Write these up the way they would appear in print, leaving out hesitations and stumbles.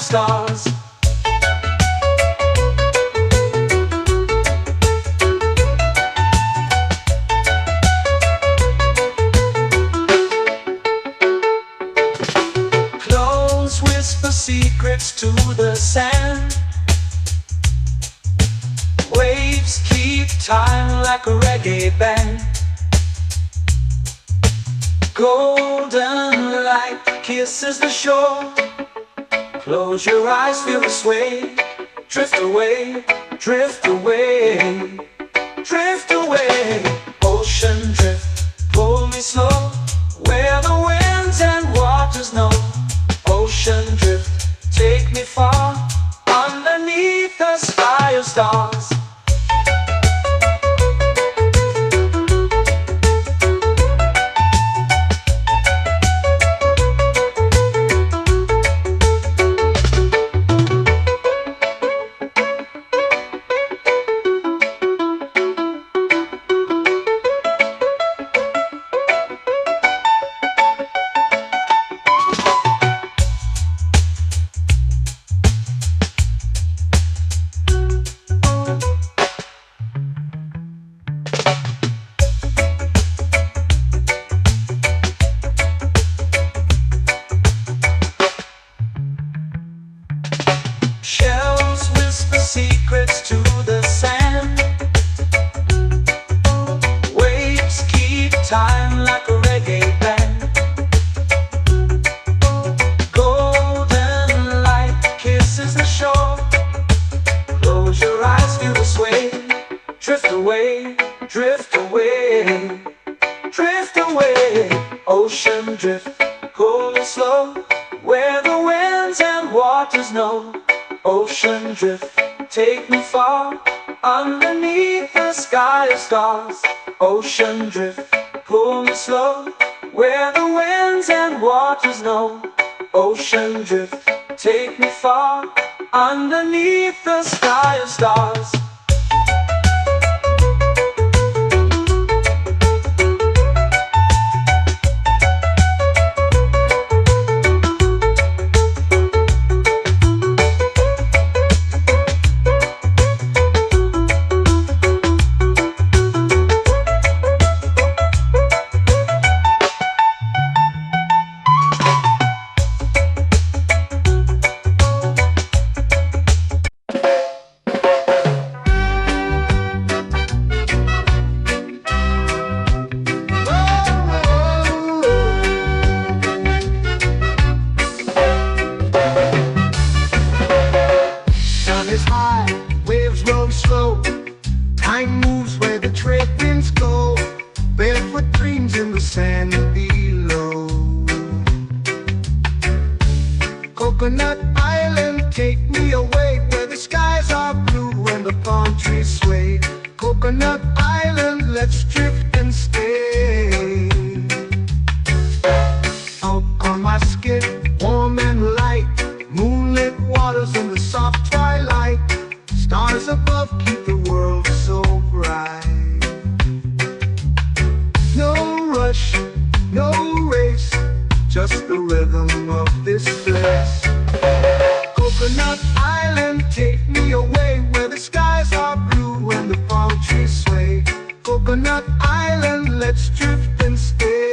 stars. Clothes whisper secrets to the sand. Waves keep time like a reggae band. Golden light kisses the shore. Close your eyes, feel the sway. Drift away, drift away, drift away. Ocean drift, pull me slow, where the winds and waters know. Ocean drift, take me far, underneath the sky of stars. Shells whisper secrets to the sand. Waves keep time like a reggae band. Golden light kisses the shore. Close your eyes, feel the sway. Drift away, drift away, drift away. Ocean drift, pull me slow, where the winds and waters know. Ocean drift, take me far, underneath the sky of stars. Ocean drift, pull me slow, where the winds and waters know. Ocean drift, take me far, underneath the sky of stars. Time moves where the trade winds go. Barefoot dreams in the sand below. Coconut Island, take me away, where the skies are blue and the palm trees sway. Coconut Island, let's drift and stay. Out on my skin, warm and light, moonlit waters in the soft twilight. Stars above keep the world so bright. No rush, no race, just the rhythm of this place. Coconut Island, take me away, where the skies are blue and the palm trees sway. Coconut Island, let's drift and stay.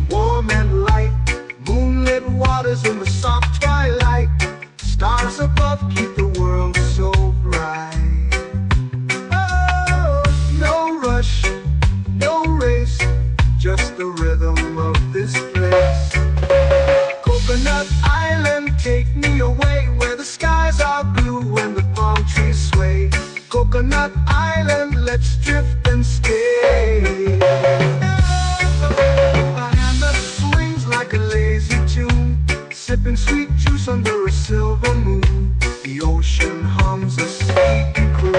Warm and light, moonlit waters in the soft twilight. Stars above keep the world so bright. Oh, no rush, no race, just the rhythm of this place. Coconut Island, take me away, where the skies are blue and the palm trees sway. Coconut Island, let's drift and stay. Sipping sweet juice under a silver moon. The ocean hums a sleepy croon.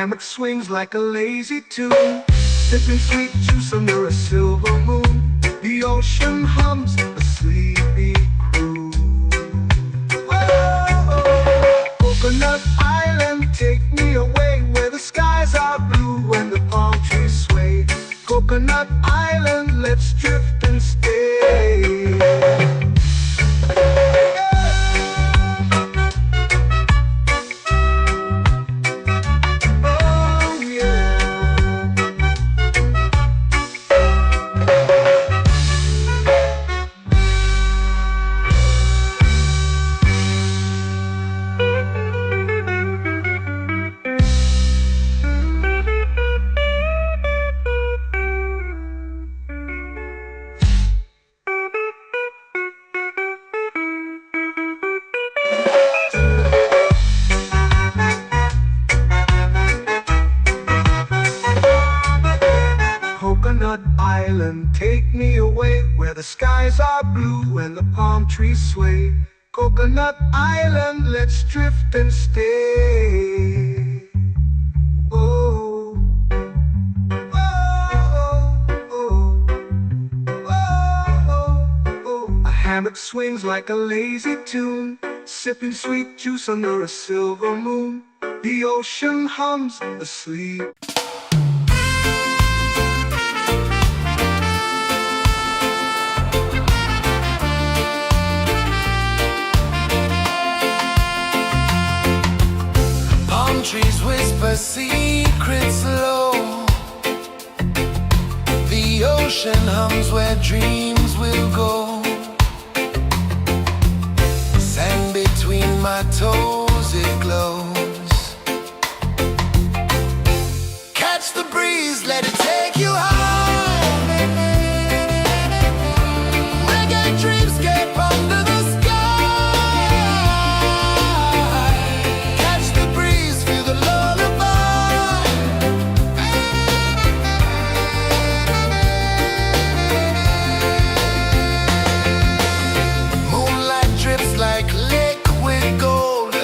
hammock swings like a lazy tune, sipping sweet juice under a silver moon. The ocean hums a sleepy croon. Whoa, Coconut Island, take me away where the skies are blue and the palm trees sway. Coconut Island, let's drift and stay. Coconut Island, take me away where the skies are blue and the palm trees sway. Coconut Island, let's drift and stay. Oh, oh, oh, oh, oh. A hammock swings like a lazy tune, sipping sweet juice under a silver moon. The ocean hums asleep. Trees whisper secrets low. The ocean hums where dreams will go. Sand between my toes, it glows. Catch the breeze, let it take you high. Reggae dreamscape under the sky. Like liquid gold,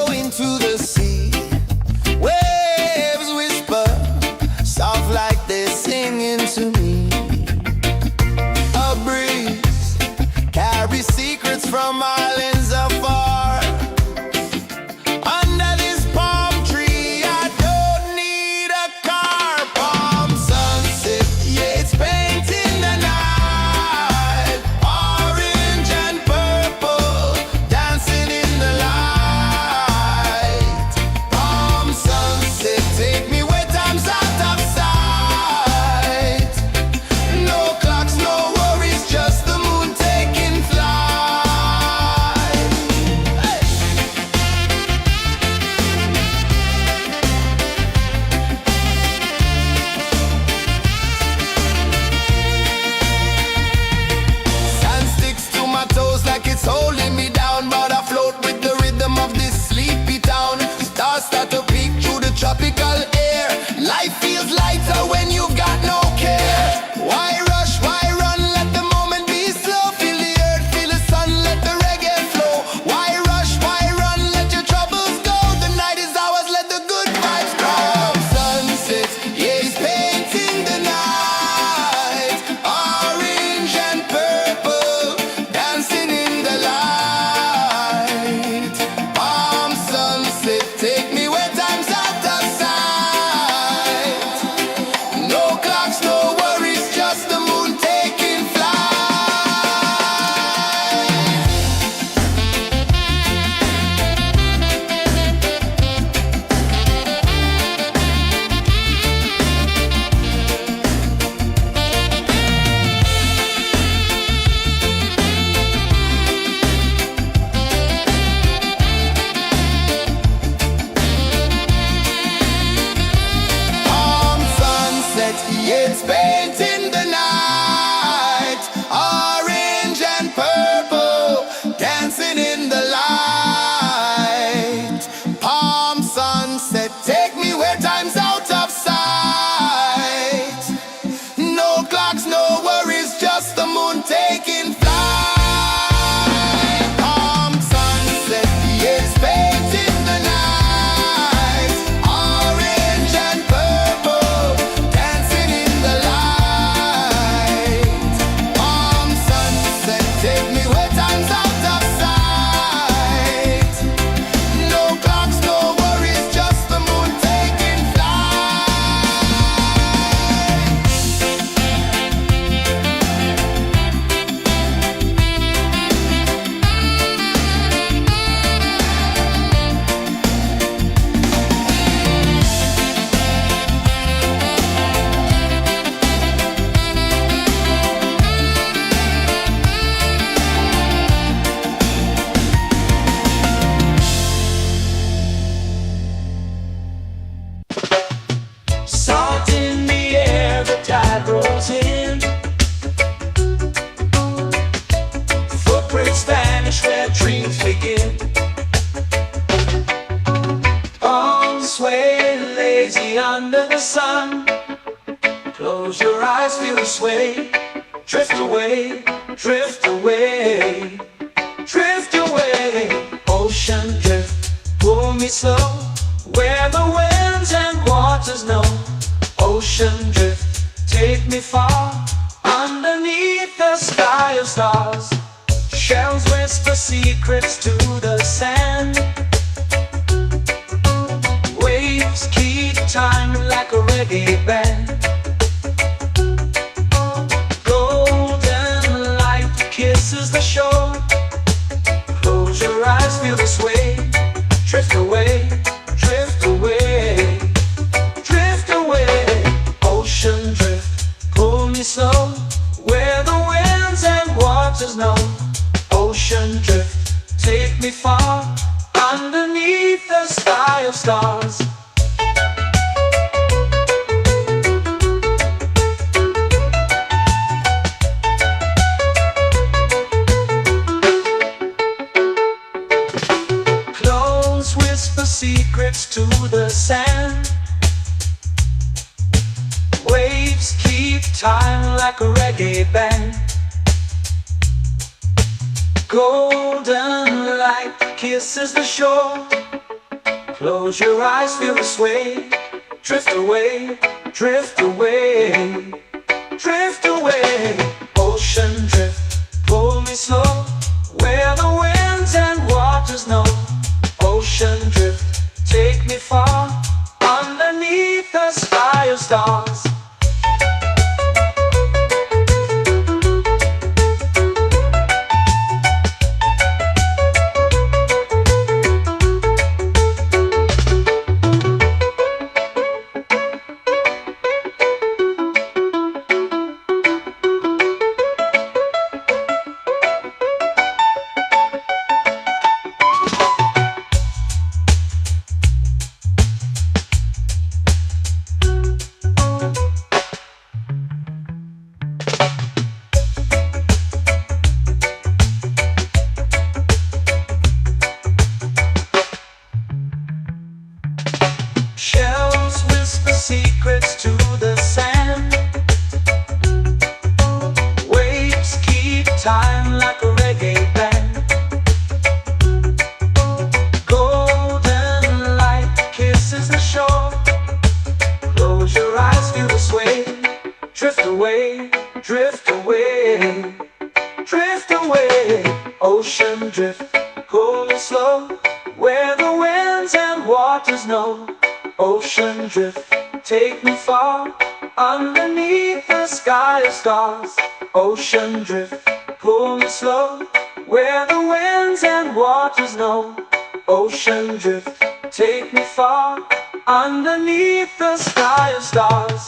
flow into the sea. Waves whisper, soft like they're singing to me. A breeze carries secrets from islands afar. Under this palm tree, I don't need a car. Palm sunset, yeah, it's painting the night. Orange and purple, dancing in the light. Palm sunset, take me where time's out of sight. No clocks, no worries, just the moon taking flight. Hey! Sand sticks to my toes like it's holding me down, but I float with the rhythm of this sleepy town. Stars start to peek through the tropical air. Life feels lighter when you've got no care. Why rush, why run, let the moment be slow. Feel the earth, feel the sun, let the reggae flow. Why rush, why run, let your troubles go. The night is ours, let the good vibes grow. Sunset, yeah, it's painting the night. Orange and purple, dancing in the light. Palm sunset, take me where time's out of sight. No clocks, no worries, just the moon taking flight. Palm sunset, yeah, it's painting the night. Orange and purple, dancing in the light. Palm sunset, take me where time's out of sight. No clocks, no worries, just the moon taking flight. Palm sunset, yeah, it's painting the night. Orange and purple, dancing in the light. Palm sunset, take me where time's out of sight. No clocks, no worries, just the moon taking flight. Salt in the air, the tide rolls in. Footprints vanish where dreams begin. Arms sway lazy under the sun. Close your eyes, feel the sway. Drift away, drift away, drift away. Ocean drift, pull me slow, where the winds and waters know. Ocean drift, take me far, underneath the sky of stars. Shells whisper secrets to the sand. Waves keep time like a reggae band. Golden light kisses the shore. Close your eyes, feel the sway. Drift away, drift away, drift away. Ocean drift, pull me slow, where the winds and waters know. Ocean drift, take me far, underneath the sky of stars. Close whisper secrets to the sand. Waves keep time like a reggae band. Golden light kisses the shore. Close your eyes, feel the sway. Drift away, drift away, drift away. Ocean drift, pull me slow, where the winds and waters know. Ocean drift, take me far, underneath the sky of stars. Shells whisper secrets to the sand. Waves keep time like a reggae band. Golden light kisses the shore. Close your eyes, feel the sway. Drift away, drift away, drift away. Ocean drift, pull me slow, where the winds and waters know. Ocean drift, take me far, underneath the sky of stars. Ocean drift, pull me slow, where the winds and waters know. Ocean drift, take me far, underneath the sky of stars.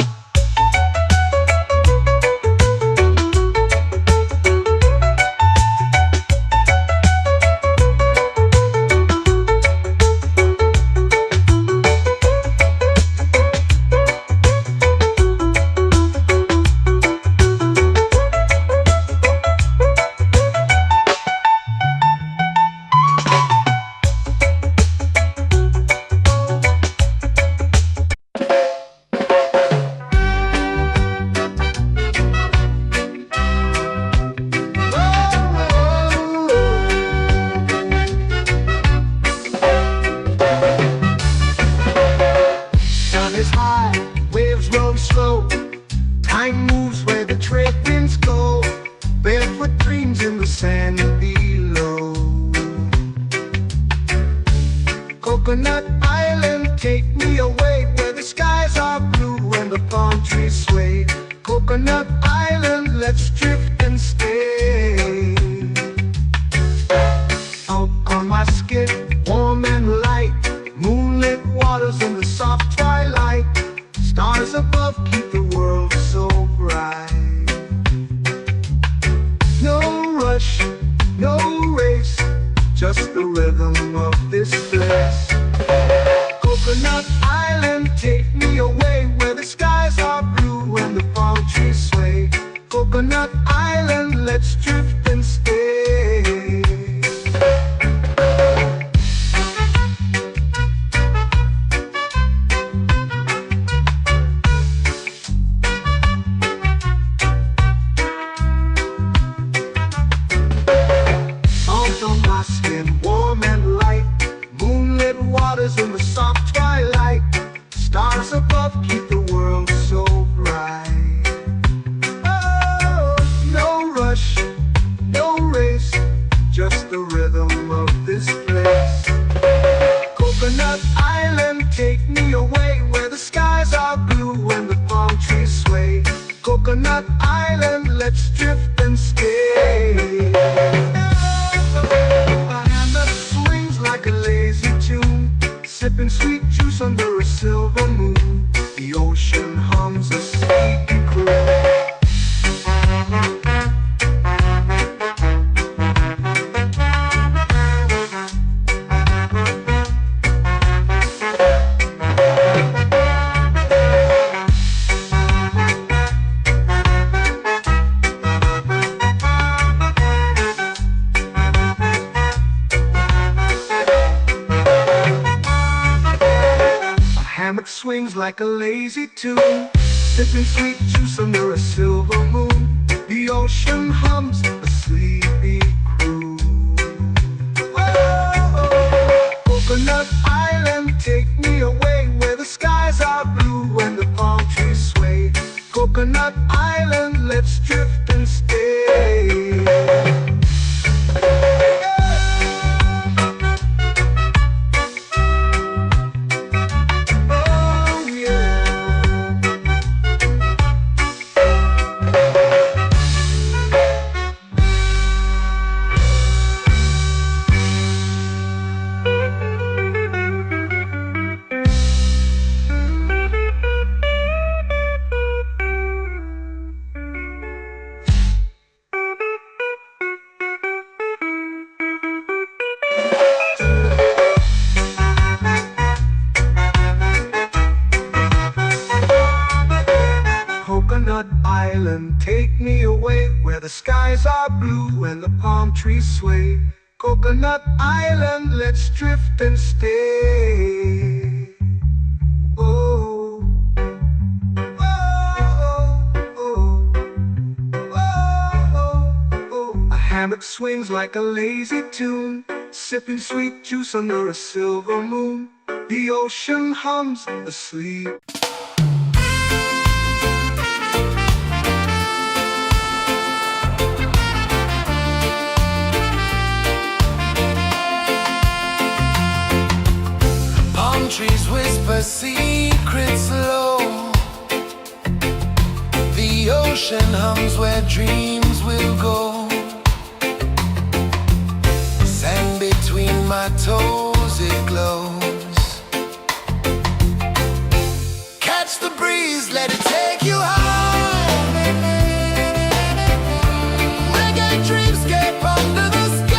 Sun is high, waves roll slow. Time moves where the trade winds go. Barefoot dreams in the sand below. Coconut Island, take me away, where the skies are blue and the palm trees sway. Coconut Island, let's drift and stay. Out on my skin, warm and light, moonlit waters in the soft twilight. Stars above keep the world so bright. No rush, no race, just the rhythm of this place. Coconut Island, take me away, where the skies are blue and the palm trees sway. Coconut Island, let's drift and stay. On my skin, warm and light, moonlit waters in the soft twilight. Stars above keep the world so bright. Oh, no rush, no race, just the rhythm of this place. Coconut Island, take me away, where the skies are blue and the palm trees sway. Coconut Island, let's drift and stay. Like a lazy tune, sipping sweet juice under a silver moon. The ocean hums a sleepy croon. Hammock swings like a lazy tune, sipping sweet juice under a silver moon. The ocean hums a sleepy croon. Whoa, Coconut Island, take me away where the skies are blue and the palm trees sway. Coconut Island, let's drift and stay. Oh yeah. Coconut Island, take me away where the skies are blue and the palm trees sway. Coconut Island, let's drift and stay. Oh, oh, oh, oh, oh. A hammock swings like a lazy tune, sipping sweet juice under a silver moon. The ocean hums asleep. Trees whisper secrets low. The ocean hums where dreams will go. Sand between my toes, it glows. Catch the breeze, let it take you high. Reggae dreamscape under the sky.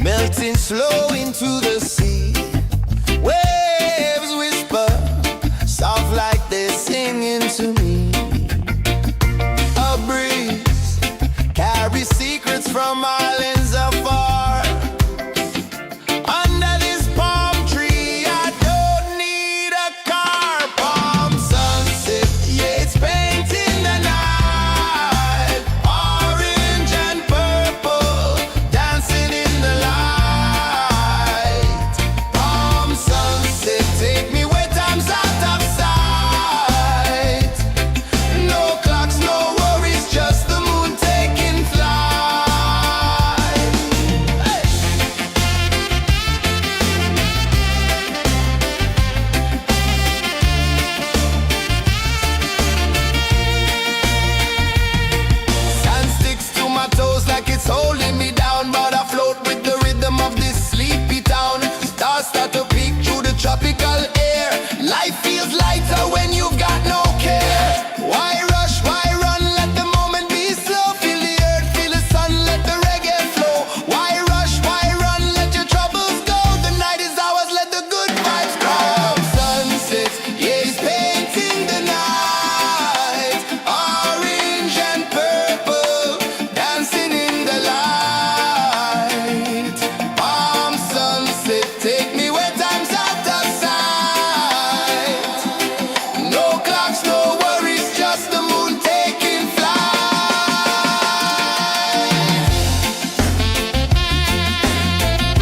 melting slow into the sea. Waves whisper, soft like they're singing to me. A breeze carries secrets from islands afar. Under this palm tree, I don't need a car. Palm sunset, yeah, it's painting the night. Orange and purple, dancing in the light. Palm sunset, take me where time's out of sight. No clocks, no worries, just the moon taking flight. Hey! Sand sticks to my toes like it's holding me down, but I float with the rhythm of this sleepy town. Stars start to peek through the tropical air. Life feels lighter when you've got no care. Why rush, why run, let the moment be slow. Feel the earth, feel the sun, let the reggae flow. Why rush, why run, let your troubles go. The night is ours, let the good vibes come. Sunset, yeah, it's painting the night. Orange and purple, dancing in the light. Palm sunset, take me where time's out of sight. No clocks, no worries, just the moon taking flight. Palm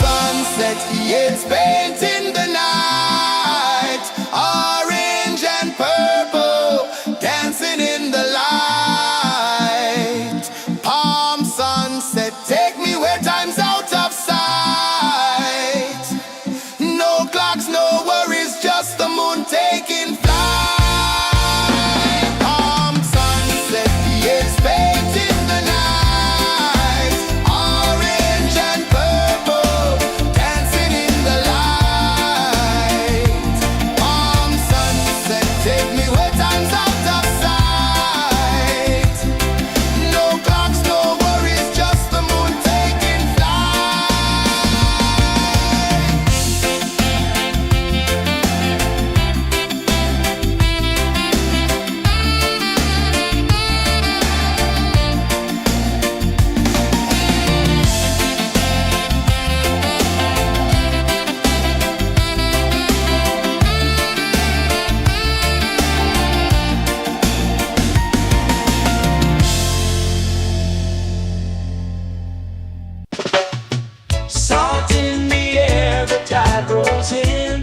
sunset, yeah, it's painting the night. Orange and purple, dancing in the light. Palm sunset, take me where time's out of sight. No clocks, no worries, just the moon taking flight. Palm sunset, yeah, it's painting the night. Orange and purple, dancing in the light. Palm sunset, take me where time's out of sight. No clocks, no worries, just the moon taking flight. Salt in the air, the tide rolls in.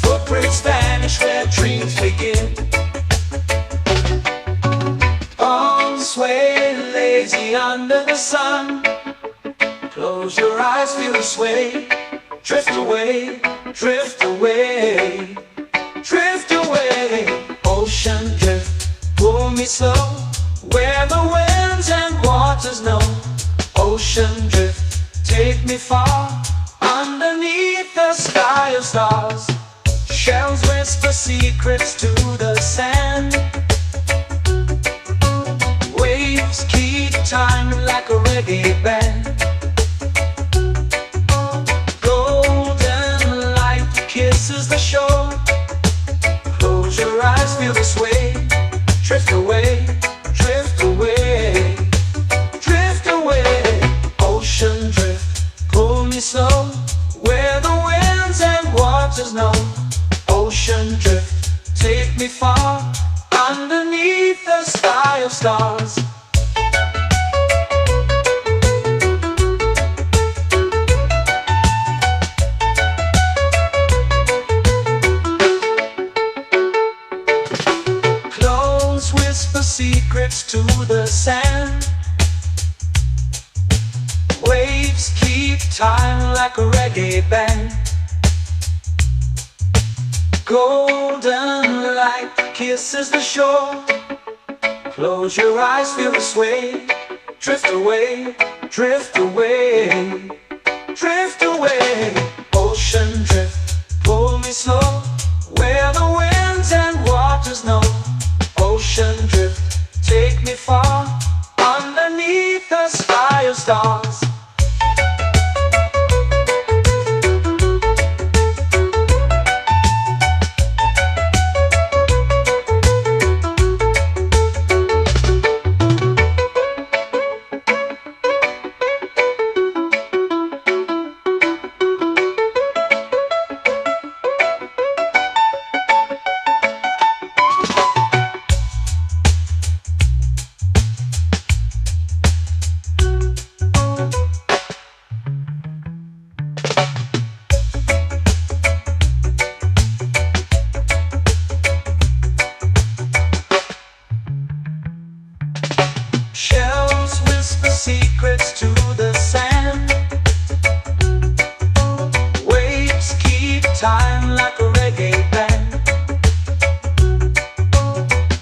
Footprints vanish where dreams begin. Arms sway lazy under the sun. Close your eyes, feel the sway. Drift away, drift away, drift away. Ocean drift, pull me slow, where the winds and waters know. Ocean drift, take me far, underneath the sky of stars. Shells whisper secrets to the sand. Waves keep time like a reggae band. Golden light kisses the shore. Close your eyes, feel the sway. Drift away, drift away, drift away. Ocean drift, pull me slow, where the winds and waters know. Ocean drift, take me far, underneath the sky of stars. Close whisper secrets to the sand. Waves keep time like a reggae band. Golden light kisses the shore. Close your eyes, feel the sway. Drift away, drift away, drift away. Ocean drift, pull me slow, where the winds and waters know. Ocean drift, take me far, underneath the sky of stars. Shells whisper secrets to the sand. Waves keep time like a reggae band.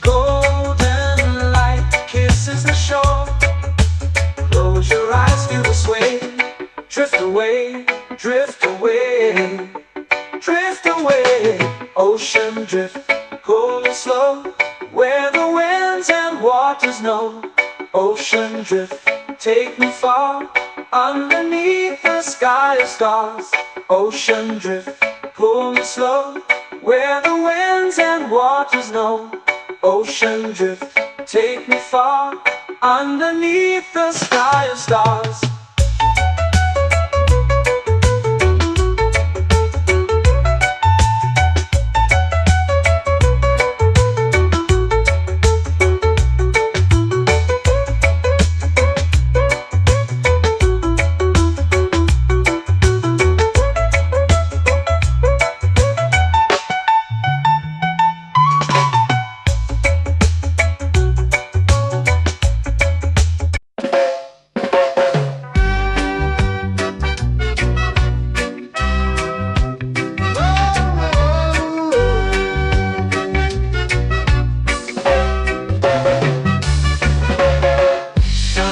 Golden light kisses the shore. Close your eyes, feel the sway. Drift away, drift away, drift away. Ocean drift, pull me slow, where the winds and waters know. Ocean drift, take me far, underneath the sky of stars. Ocean drift, pull me slow, where the winds and waters know. Ocean drift, take me far, underneath the sky of stars.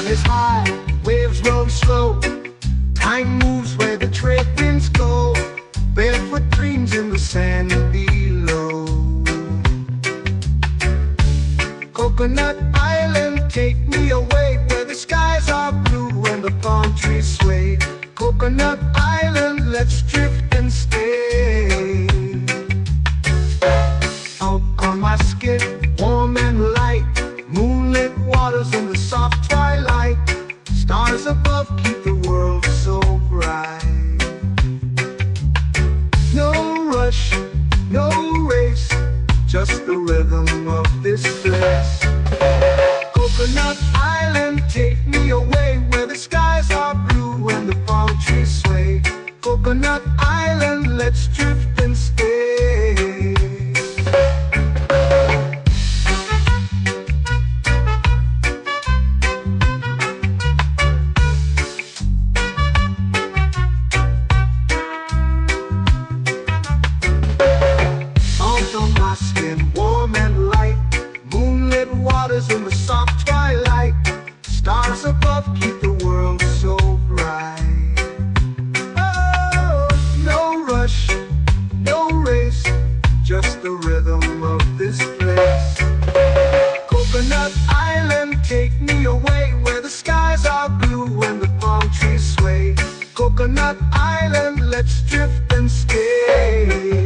Is high, waves roll slow. Time moves where the trade winds go. Barefoot dreams in the sand below. Coconut Island, take me away, where the skies are blue and the palm trees sway. Coconut Island, let's drift and stay. Out on my skin, warm and light, moonlit waters in the soft twilight. Stars above keep the world so bright. No rush, no race, just the rhythm of this place. Coconut Island, take me away, where the skies are blue and the palm trees sway. Coconut Island, let's drift and stay. Warm and light, moonlit waters in the soft twilight. Stars above keep the world so bright. Oh, no rush, no race, just the rhythm of this place. Coconut Island, take me away, where the skies are blue and the palm trees sway. Coconut Island, let's drift and stay.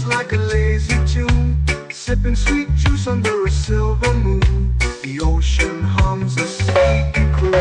Like a lazy tune, sipping sweet juice under a silver moon. The ocean hums a sleepy croon.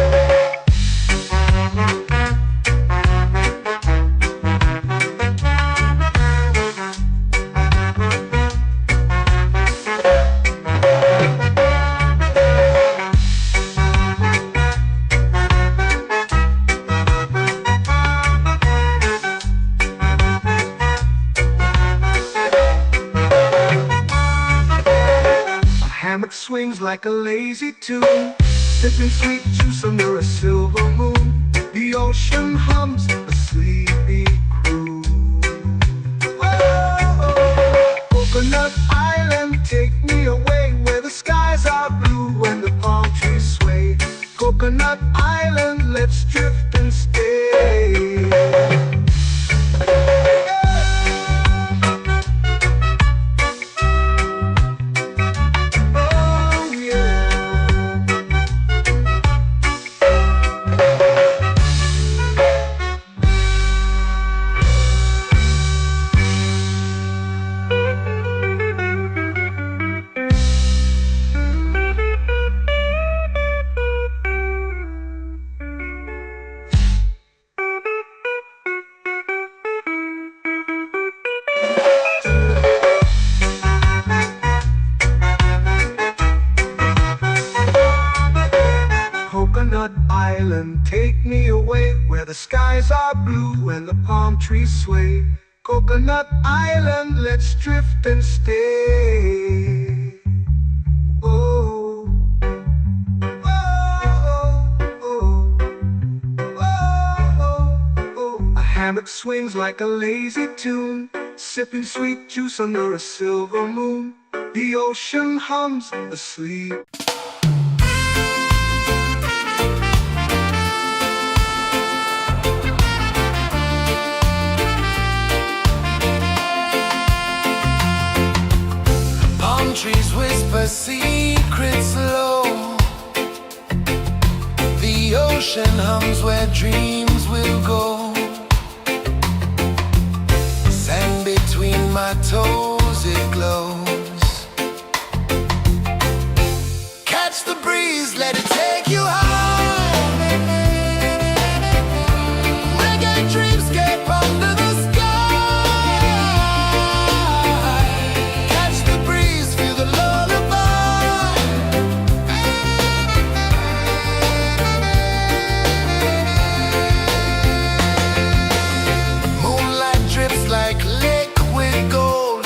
Hammock swings like a lazy tune, sipping sweet juice under a silver moon. The ocean hums a sleepy croon. island, take me away where the skies are blue and the palm trees sway. Coconut Island, let's drift and stay. Oh, oh, oh, oh, oh. A hammock swings like a lazy tune, sipping sweet juice under a silver moon. The ocean hums asleep. Palm trees whisper secrets low. The ocean hums where dreams will go. Sand between my toes, it glows. Catch the breeze, let it take you high. Reggae dreamscape under the sky. Catch the breeze, feel the lullaby. Moonlight drips like liquid gold.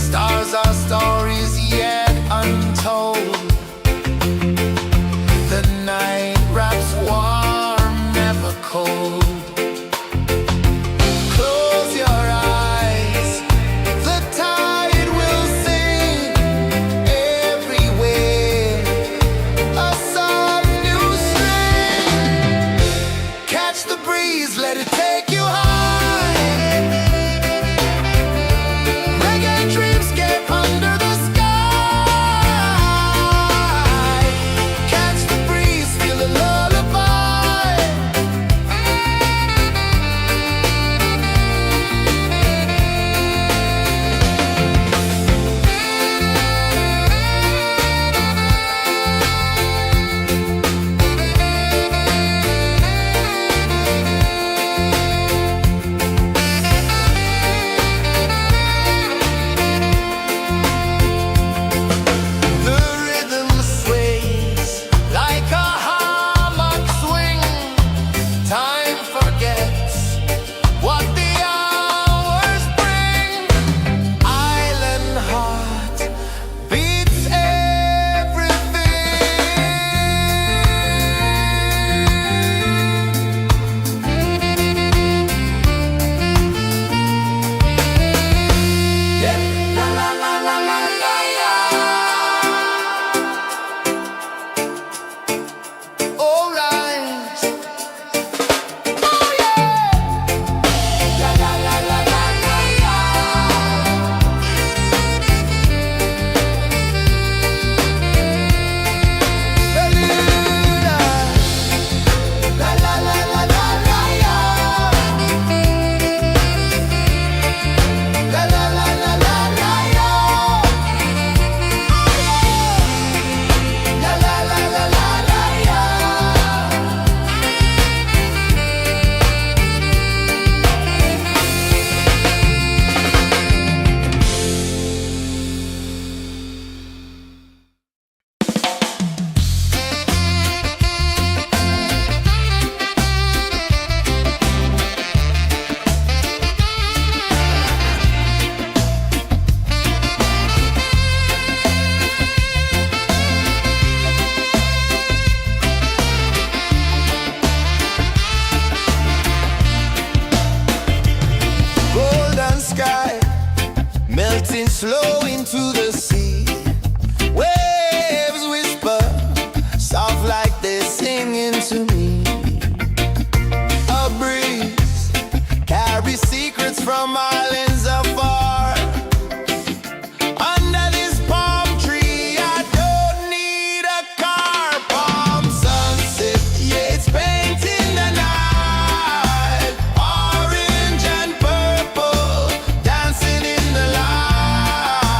Stars are stories yet untold. The night wraps warm, never cold. Close your eyes, the tide will sing everywhere. A soft new string. Catch the breeze, let it take you high. Reggae dreamscape under the sky. Catch the breeze, feel the lullaby. The rhythm sways like a hammock swing. Time forgets what the hours bring. Island heart beats everything. Yeah. La la la la la la la. All right. Oh yeah. La la la la la la la. La la la la la la la. La la la la la la la. La la la la la la la. Golden sky melting slow into the sea. Waves whisper soft like they're singing to me. A breeze carries secrets from islands afar. Under this palm tree, I don't need a car. Palm sunset, yeah, it's painting the night. Orange and purple dancing in the light.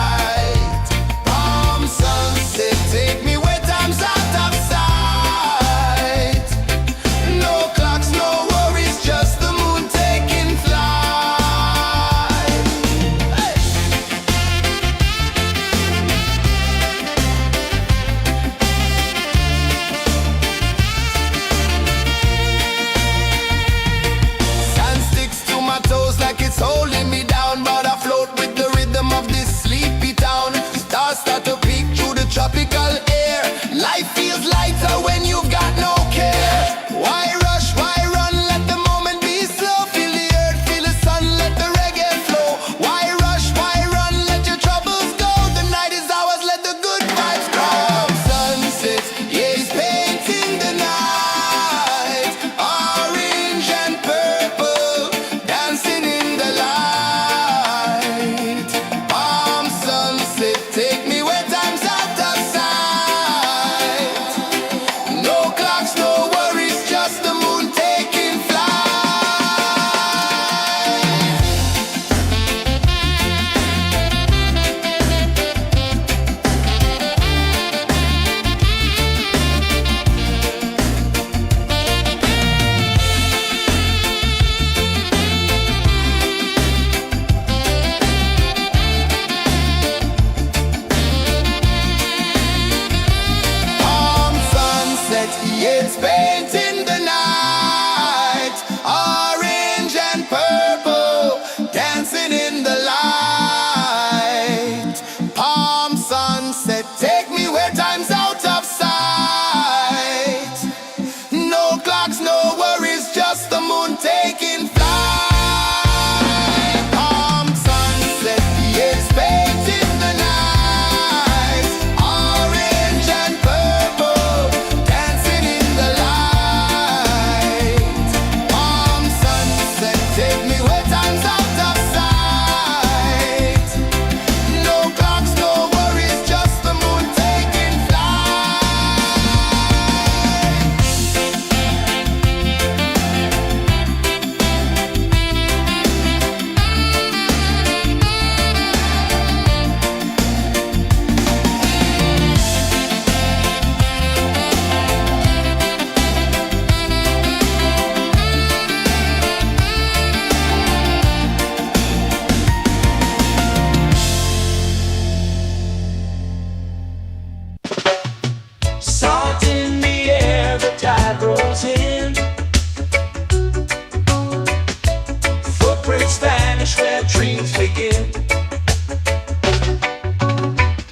waves begin.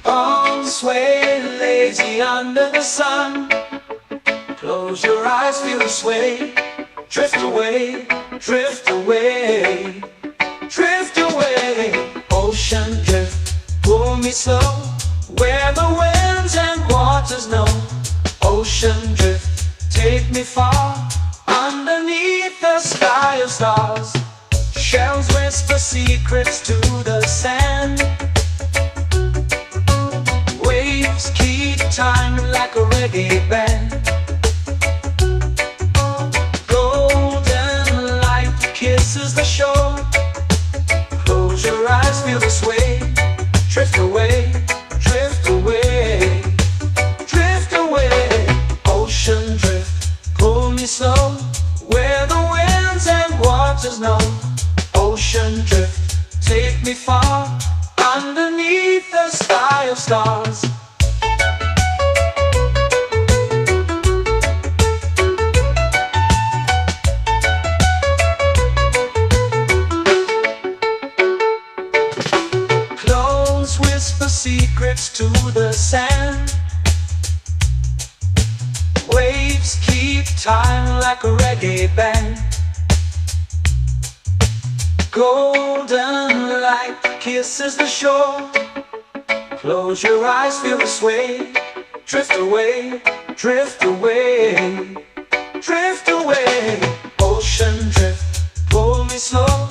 Arms sway lazy under the sun. Close your eyes, feel the sway. Drift away, drift away, drift away. Ocean drift, pull me slow, where the winds and waters know. Ocean drift, take me far, underneath the sky of stars. Shells whisper secrets to the sand. Waves keep time like a reggae band. Golden light kisses the shore. Close your eyes, feel the sway. Drift away, drift away, drift away. Ocean drift, pull me slow, where the winds and waters know. Ocean drift, take me far, underneath the sky of stars. Close whisper secrets to the sand. Waves keep time like a reggae band. Golden light kisses the shore. Close your eyes, feel the sway. Drift away, drift away, drift away. Ocean drift, pull me slow,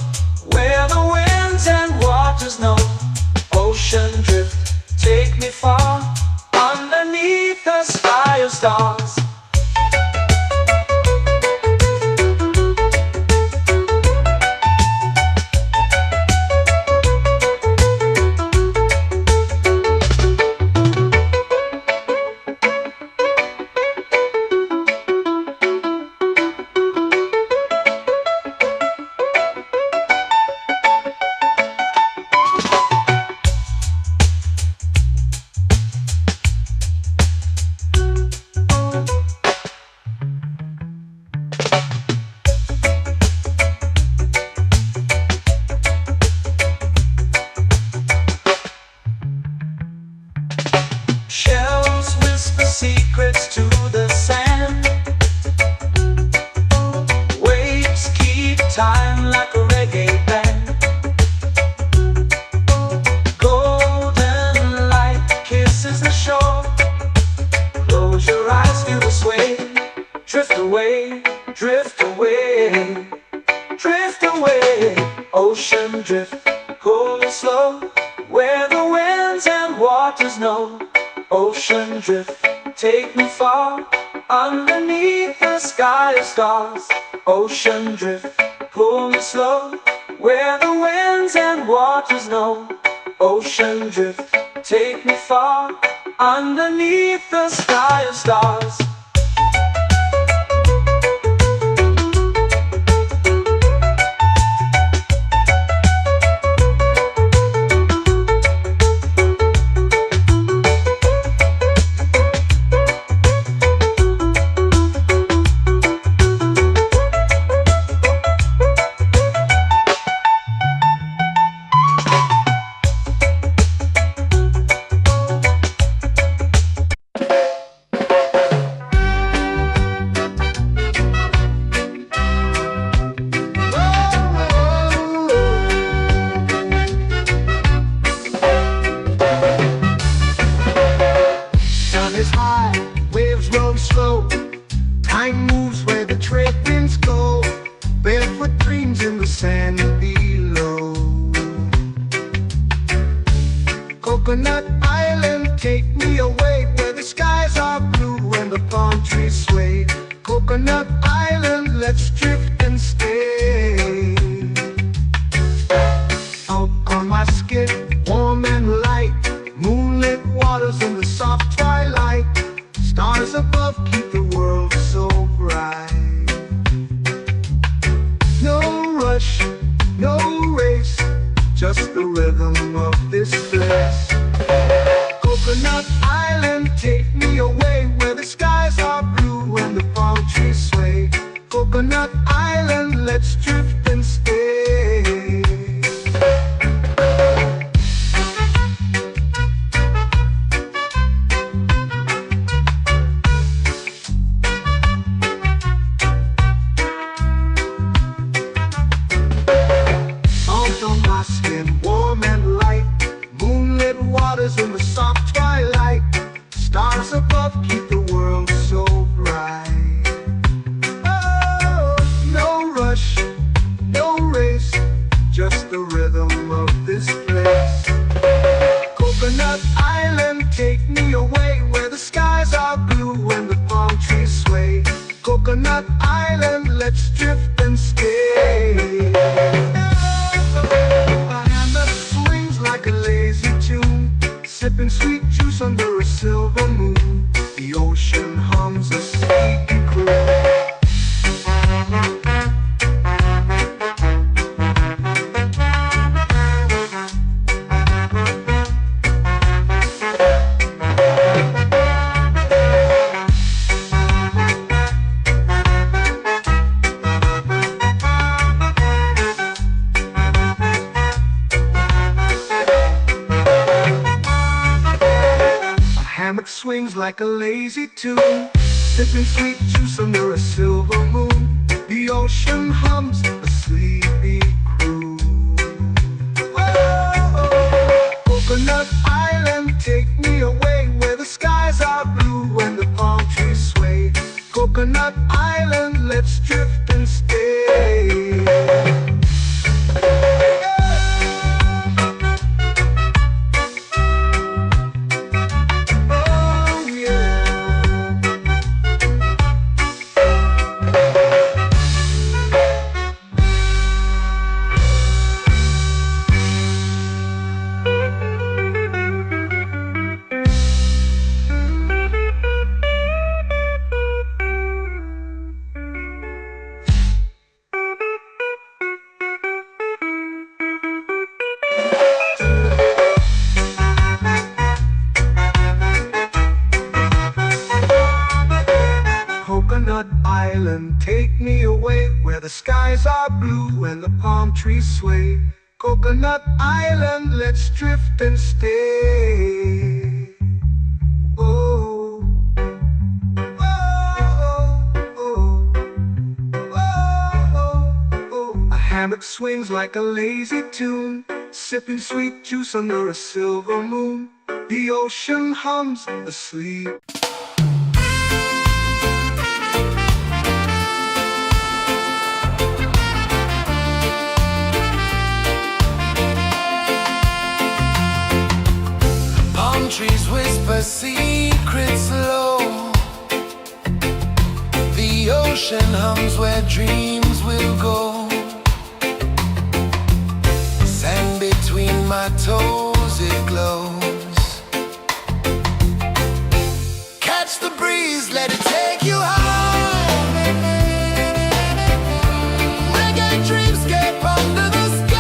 where the winds and waters know. Ocean drift, take me far, underneath the sky of stars. Shells whisper secrets to the sand. Waves keep time like a reggae band. Golden light kisses the shore. Close your eyes, feel the sway. Drift away, drift away, drift away. Ocean drift, pull me slow, where the winds and waters know. Ocean drift, take me far, underneath the sky of stars. Ocean drift, pull me slow, where the winds and waters know. Ocean drift, take me far, underneath the sky of stars. Is high, waves roll slow. Time moves where the trade winds go. Barefoot dreams in the sand below. Coconut Island, take me away, where the skies are blue and the palm trees sway. Coconut Island, let's drift and stay. Out on my skin, warm and light, moonlit waters in the soft twilight. Stars above keep the world so bright. No rush, no race, just the rhythm of this place. Coconut Island, take me away, where the skies are blue and the palm trees sway. Coconut Island, let's drift and stay. hammock swings like a lazy tune, sipping sweet juice under a silver moon. The ocean hums a sleepy croon. Oh, Coconut Island, take me away where the skies are blue and the palm trees sway. Coconut Island, let's drift and stay. Coconut Island, take me away where the skies are blue and the palm trees sway. Coconut Island, let's drift and stay. Oh, oh, oh, oh, oh. A hammock swings like a lazy tune, sipping sweet juice under a silver moon. The ocean hums asleep. Trees whisper secrets low. The ocean hums where dreams will go. Sand between my toes, it glows. Catch the breeze, let it take you high. Reggae dreamscape under the sky.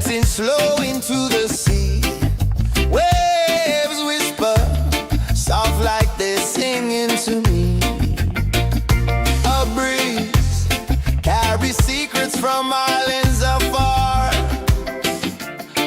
dancing slow into the sea. Waves whisper, soft like they're singing to me. A breeze carries secrets from islands afar.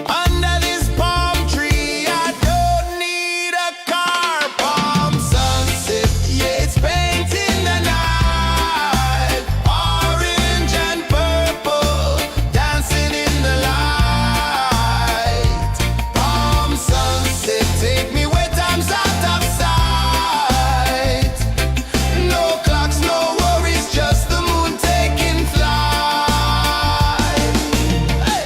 Under this palm tree, I don't need a car. Palm sunset, yeah, it's painting the night. Orange and purple, dancing in the light. Palm sunset, take me where time's out of sight. No clocks, no worries, just the moon taking flight. Hey!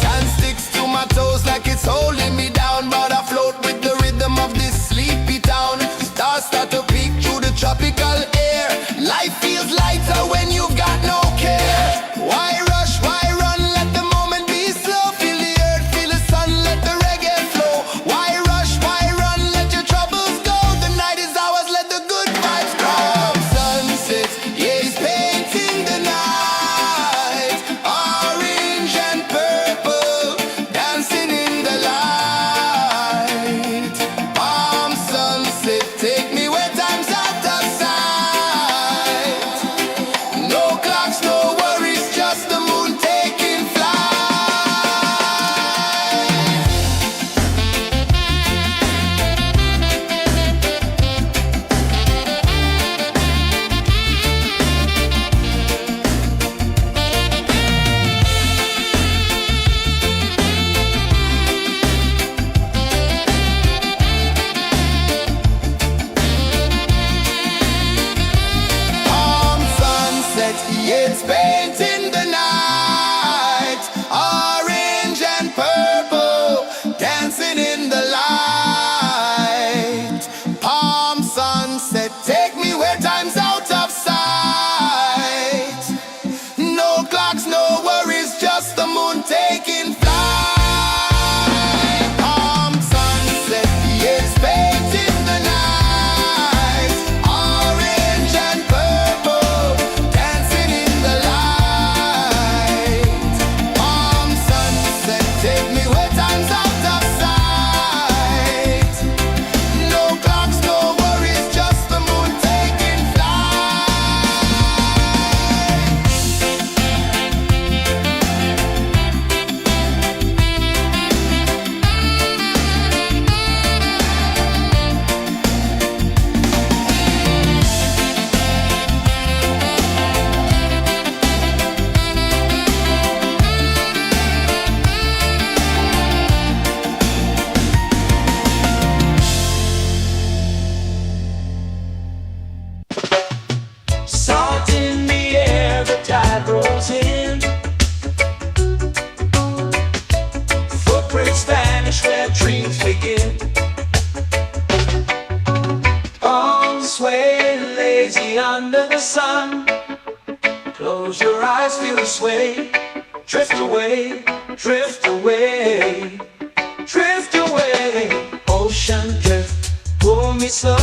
Sand sticks to my toes like it's holding me down, but I float with the rhythm of this sleepy town. Stars start to peek through the tropical air. Life feels lighter when you've got no care. Why rush, why run, let the moment be slow. Feel the earth, feel the sun, let the reggae flow. Why rush, why run, let your troubles go. The night is ours, let the good vibes grow. Sunset, yeah, it's painting the night. Orange and purple, dancing in the light. Palm sunset, take me where time's out of sight. No clocks, no worries, just the moon taking flight. Palm sunset, yeah, it's painting the night. Orange and purple, dancing in the light. Palm sunset, take me where time's out of sight. No clocks, no worries, just the moon taking flight. Palm sunset, yeah, it's painting the night. Orange and purple, dancing in the light. Palm sunset, take me where time's out of sight. No clocks, no worries, just the moon taking flight. Salt in the air, the tide rolls in. Footprints vanish where dreams begin. Palms sway lazy under the sun. Close your eyes, feel the sway. Drift away, drift away, drift away. Ocean drift, pull me slow,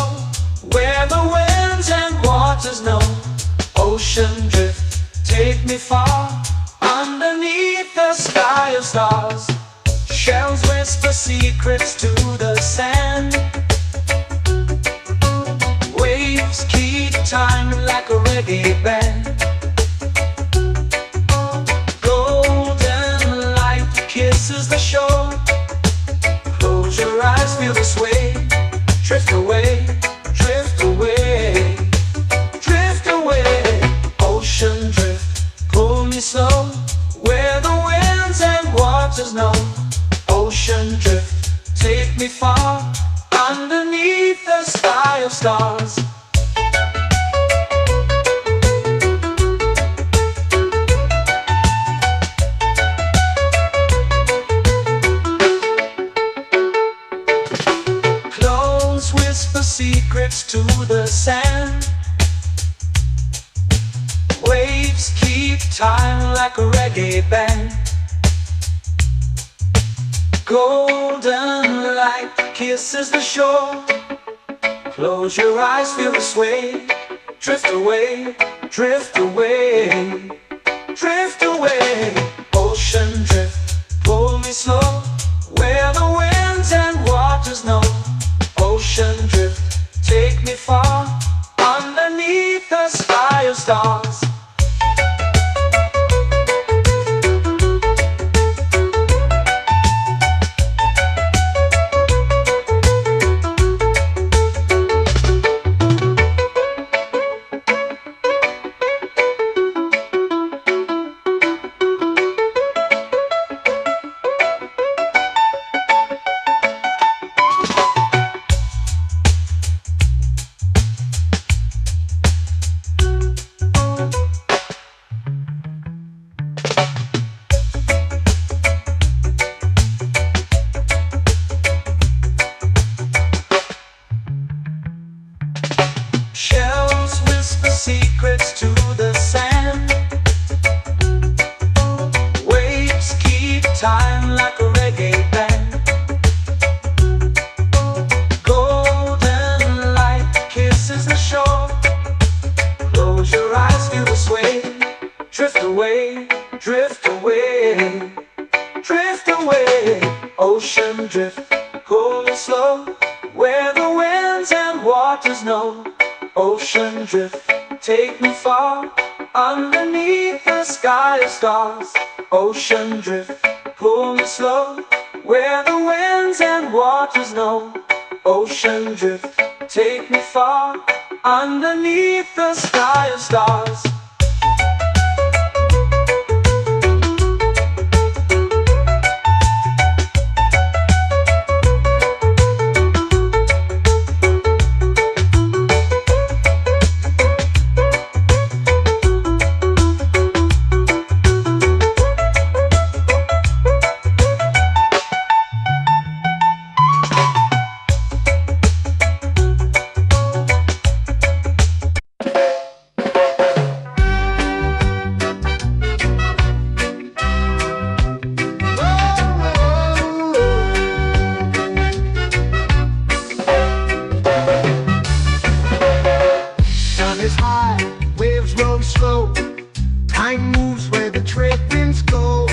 where the winds and waters know. Ocean drift, take me far, underneath the sky of stars. Shells whisper secrets to the sand. Waves keep time like a reggae band. Golden light kisses the shore. Close your eyes, feel the sway. Drift away, drift away, drift away. Ocean drift, pull me slow, where the winds and waters know. Ocean drift, take me far, underneath the sky of stars. Clones whisper secrets to the sand. Waves keep time like a reggae band. Golden light kisses kisses the shore. Close your eyes, feel the sway. Drift away, drift away, drift away. Ocean drift, pull me slow, where the winds and waters know. Ocean drift, take me far, underneath the sky of stars. Shells whisper secrets to the sand. Waves keep time like a reggae band. Golden light kisses the shore. Close your eyes, feel the sway. Drift away, drift away, drift away. Ocean drift, pull me slow, where the winds and waters know. Ocean drift, take me far, underneath the sky of stars. Ocean drift, pull me slow, where the winds and waters know. Ocean drift, take me far, underneath the sky of stars. Slow. Time moves where the trade winds go.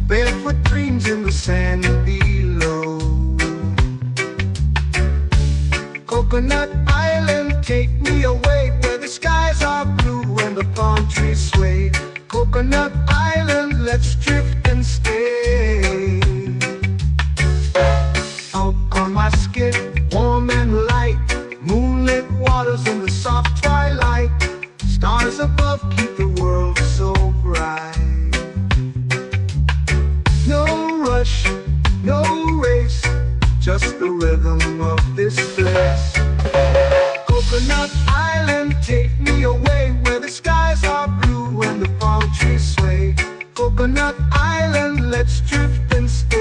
Barefoot dreams in the sand below. Coconut Island, take me away, where the skies are blue and the palm trees sway. Coconut Island, let's drift and stay. Out on my skin, warm and light, moonlit waters in the soft twilight. Stars above keep the world so bright. No rush, no race, just the rhythm of this place. Coconut Island, take me away, where the skies are blue and the palm trees sway. Coconut Island, let's drift and stay.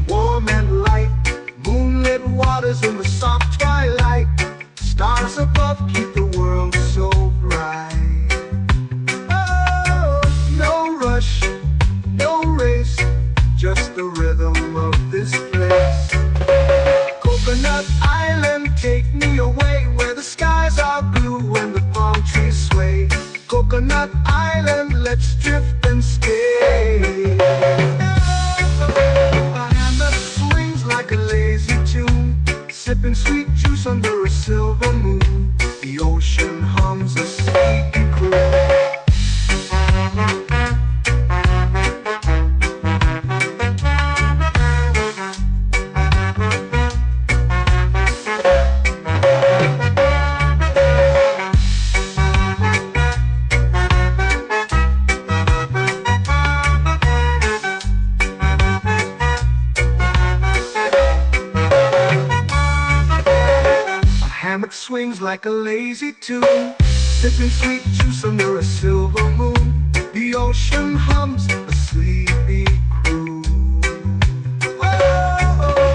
Warm and light, moonlit waters in the soft twilight. Stars above keep the world so bright. Oh, no rush, no race, just the rhythm of this place. Coconut Island, take me away, where the skies are blue and the palm trees sway. Coconut Island, let's drift and stay. Like a lazy tune, sipping sweet juice under a silver moon. The ocean hums a sleepy croon. Swings like a lazy tune, sipping sweet juice under a silver moon. The ocean hums a sleepy croon. Whoa.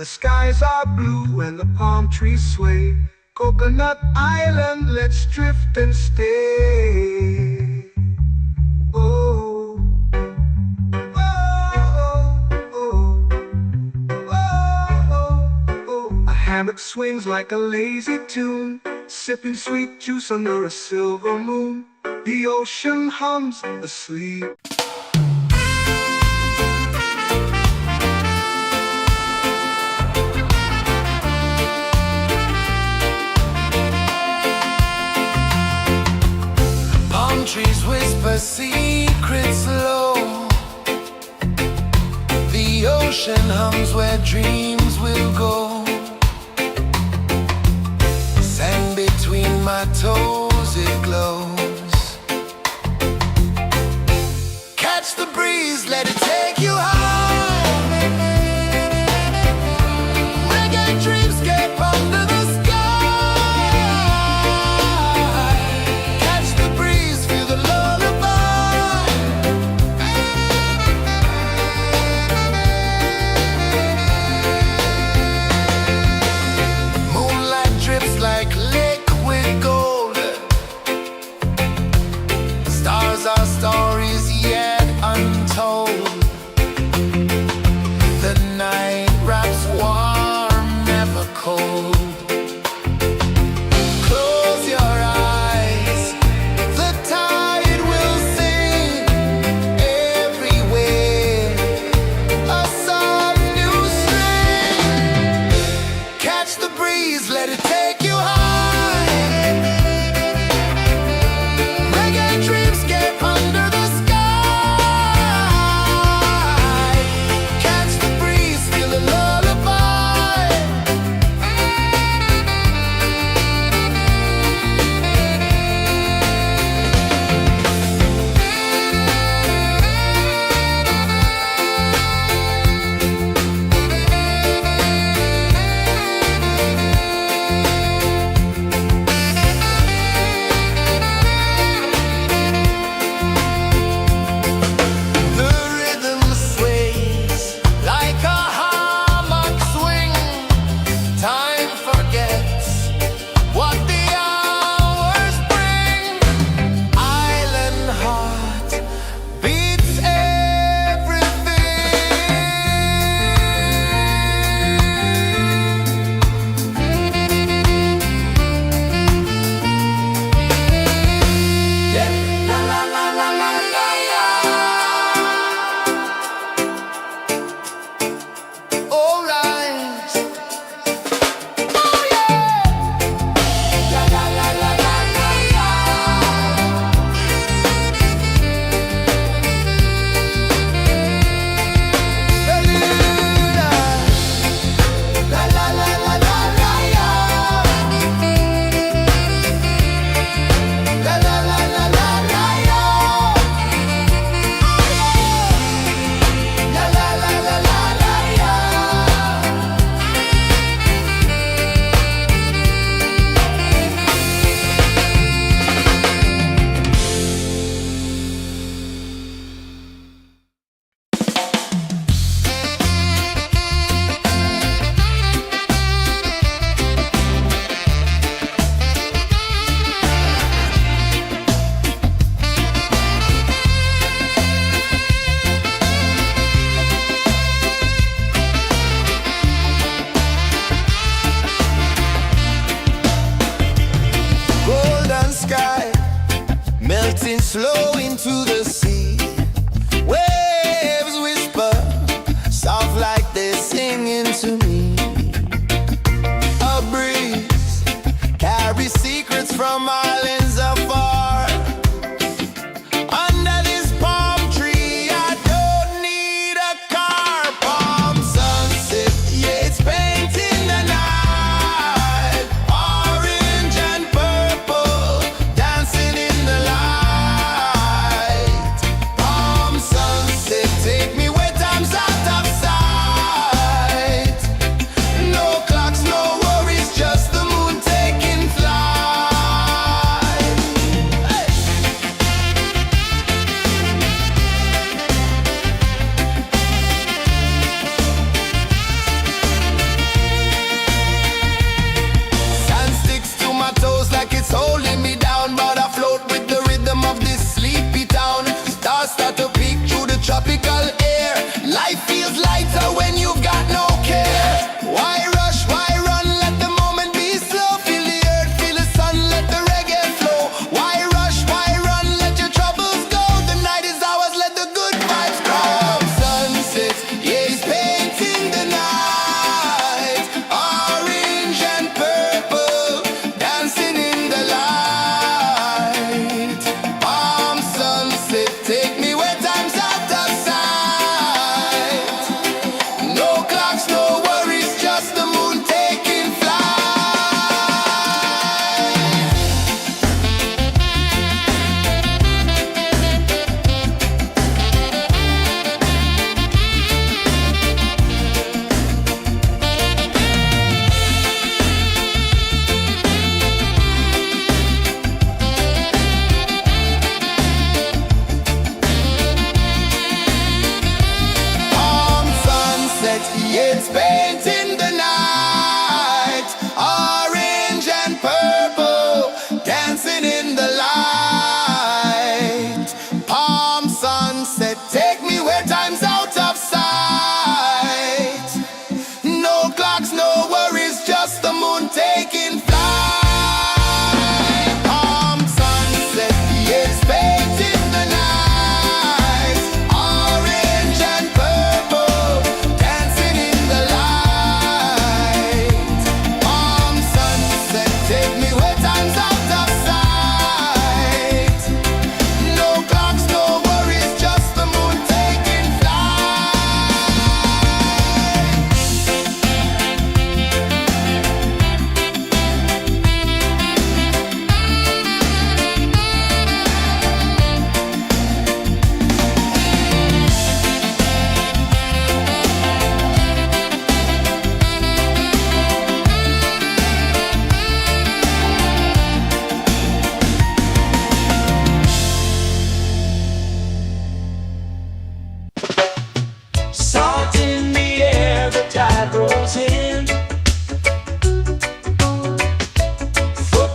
skies are blue and the palm trees sway. Coconut Island, let's drift and stay. Oh, oh, oh, oh. A hammock swings like a lazy tune, sipping sweet juice under a silver moon. The ocean hums asleep. Trees whisper secrets low. The ocean hums where dreams will go. Sand between my toes, it glows. Catch the breeze, let it take you high. Reggae dreamscape under the our stories yet untold. The night wraps warm, never cold. Close your eyes, the tide will sing everywhere. A soft new string. Catch the breeze, let it take you high. Slow into the sea. Waves whisper, soft like they're singing to me. A breeze carries secrets from islands afar. Under this palm tree, I don't need a car. Palm sunset, yeah, it's painting the night. Orange and purple, dancing in the light. No clocks, no worries, just the moon taking flight.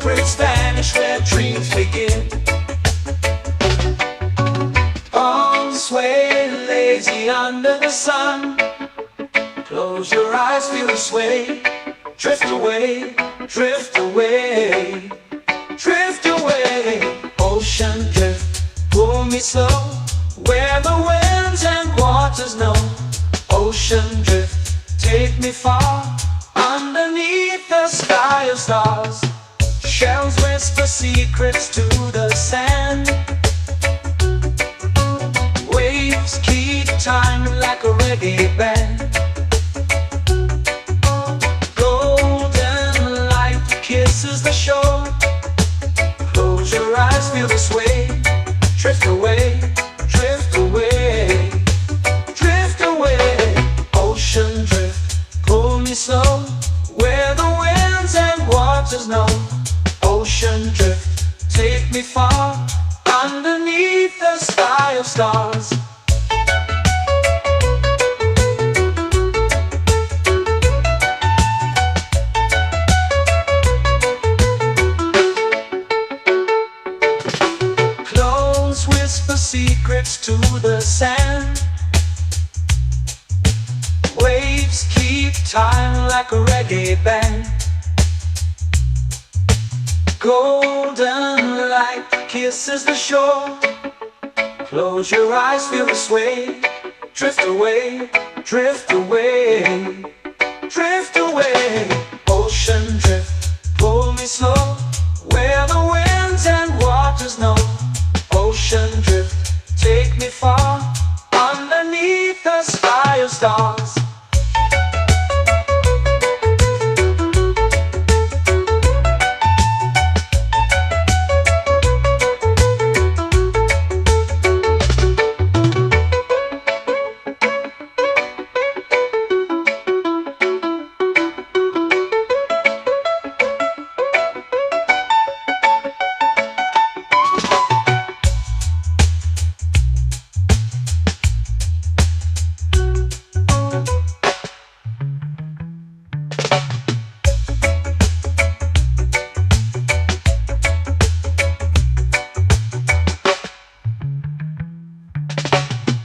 footprints vanish where dreams begin. Palms sway lazy under the sun. Close your eyes, feel the sway. Drift away, drift away, drift away. Ocean drift, pull me slow, where the winds and waters know. Ocean drift, take me far, underneath the sky of stars. Shells whisper secrets to the sand. Waves keep time like a reggae band. Golden light kisses the shore. Close your eyes, feel the sway. Drift away, drift away, drift away. Ocean drift, pull me slow, where the winds and waters know. Ocean drift, take me far, underneath the sky of stars. Clones whisper secrets to the sand. Waves keep time like a reggae band. Golden light kisses the shore. Close your eyes, feel the sway. Drift away, drift away, drift away. Ocean drift, pull me slow, where the winds and waters know. Ocean drift, take me far, underneath the sky of stars.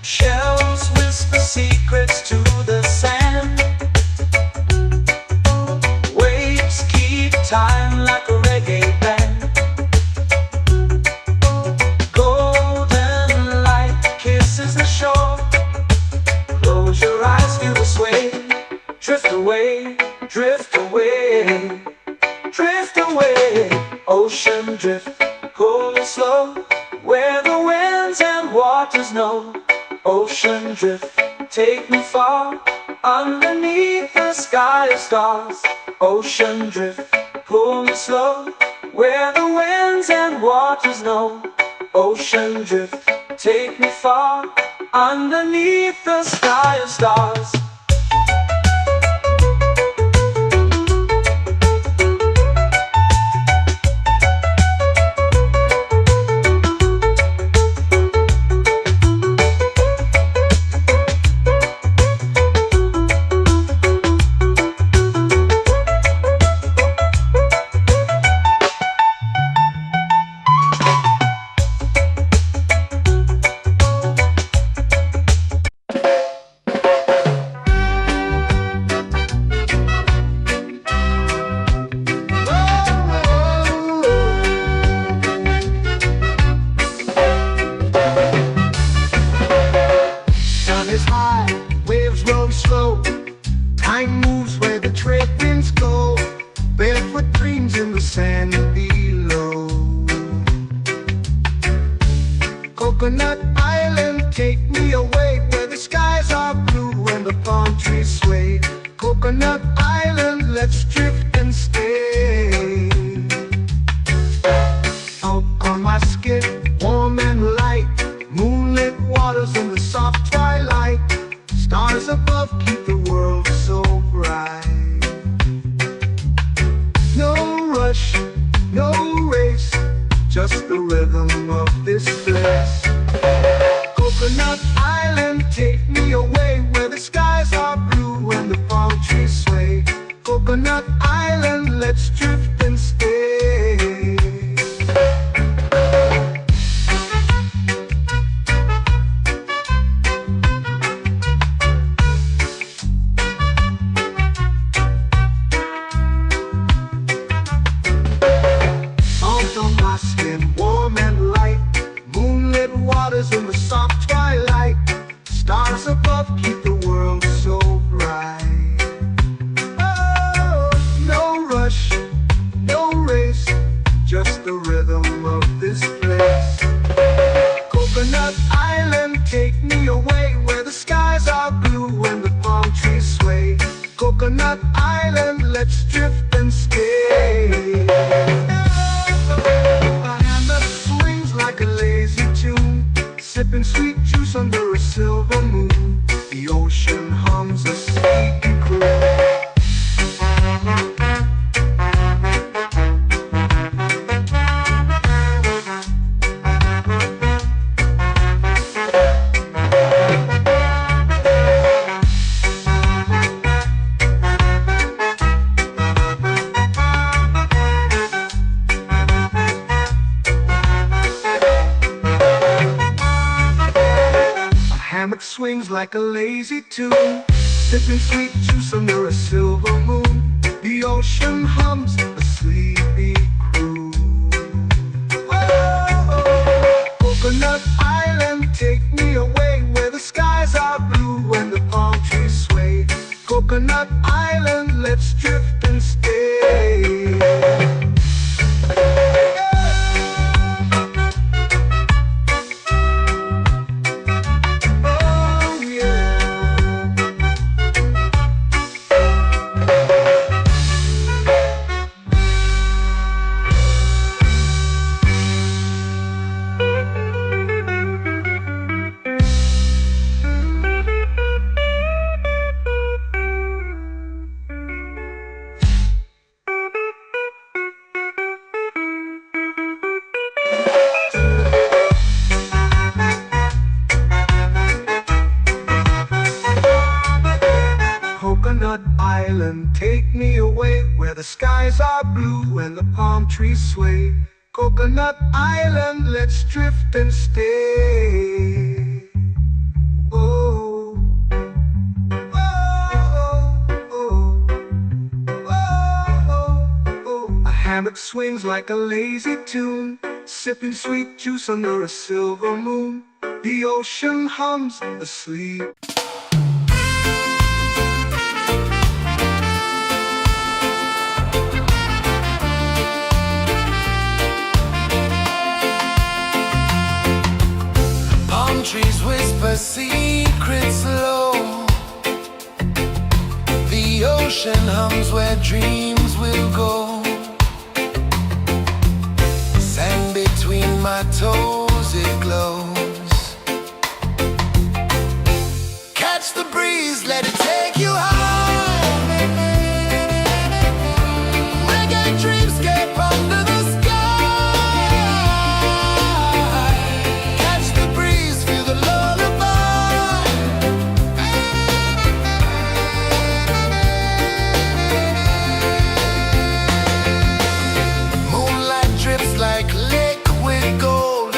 Shells whisper secrets to the sand. Waves keep time like a reggae band. Golden light kisses the shore. Close your eyes, feel the sway. Drift away, drift away, drift away. Ocean drift, pull me slow, where the winds and waters know. Ocean drift, take me far, underneath the sky of stars. Ocean drift, pull me slow, where the winds and waters know. Ocean drift, take me far, underneath the sky of stars. Time moves where the trade winds go. Barefoot dreams in the sand below. Coconut Island, take me away, where the skies are blue and the palm trees sway. Coconut Island, let's drift and stay. Out on my skin, warm and light, moonlit waters in the soft twilight. Stars above keep the world so bright. No rush, no race, just the rhythm of this place. Coconut Island, take me away, where the skies are blue and the palm trees sway. Coconut Island, let's drift and stay. hammock swings like a lazy tune, sipping sweet juice under a silver moon. The ocean hums a sleepy croon. Oh, Coconut Island, take me away where the skies are blue and the palm trees sway. Coconut Island, let's drift and stay. Oh yeah. Coconut Island, take me away where the skies are blue and the palm trees sway. Coconut Island, let's drift and stay. Oh, oh, oh, oh, oh. A hammock swings like a lazy tune, sipping sweet juice under a silver moon. The ocean hums asleep. Palm trees whisper secrets low. The ocean hums where dreams will go. Sand between my toes, it glows. Catch the breeze, let it take you high. Reggae dreamscape under the sky. Catch the breeze, feel the lullaby. Moonlight drips like liquid gold.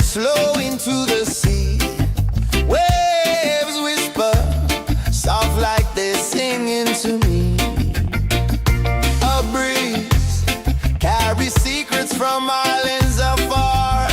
flow into the sea. Waves whisper, soft like they're singing to me. A breeze carries secrets from islands afar.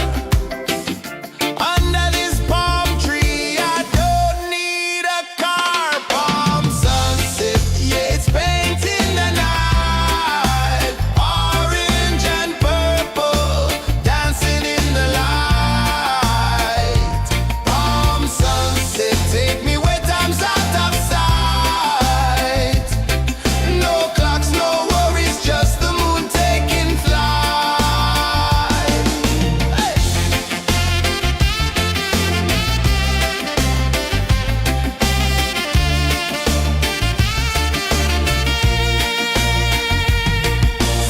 Under this palm tree, I don't need a car. Palm sunset, yeah, it's painting the night. Orange and purple, dancing in the light. Palm sunset, take me where time's out of sight. No clocks, no worries, just the moon taking flight. Hey!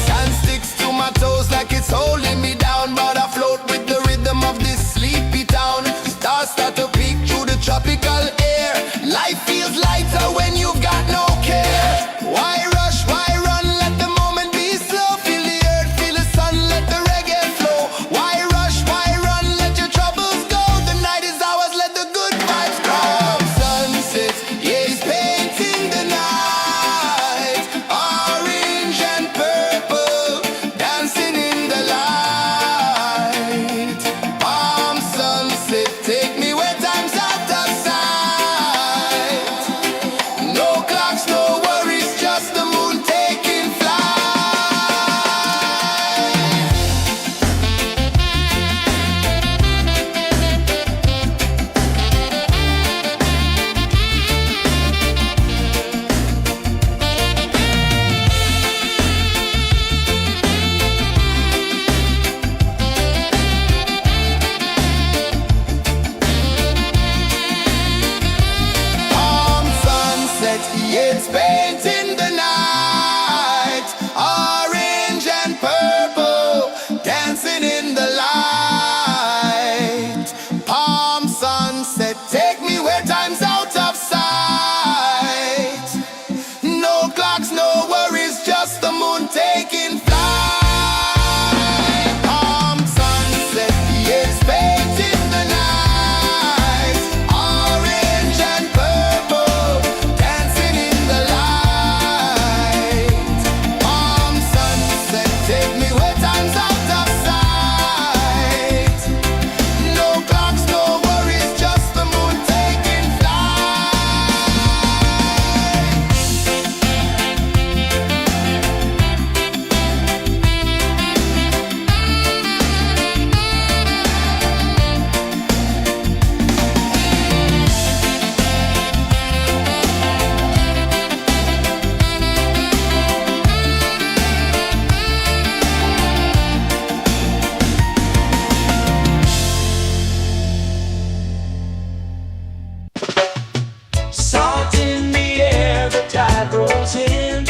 Sand sticks to my toes like it's holding me down, but I float with the rhythm of this sleepy town. Stars start to peek through the tropical air. Life feels lighter when you've got no care. Why rush, why run, let the moment be slow. Feel the earth, feel the sun, let the reggae flow. Why rush, why run, let your troubles go. The night is ours, let the good vibes grow. Sunset, yeah, it's painting the night. Orange and purple, dancing in the light. Palm sunset, take me where time's out of sight. No clocks, no worries, just the moon taking flight. Palm sunset, yeah, it's painting the night. Orange and purple, dancing in the light. Palm sunset, take me where time's out of sight. No clocks, no worries, just the moon taking flight. Palm sunset, yeah, it's painting the night. Orange and purple, dancing in the light. Palm sunset, take me where time's out of sight. No clocks, no worries, just the moon taking flight. Salt in the air, the tide rolls in.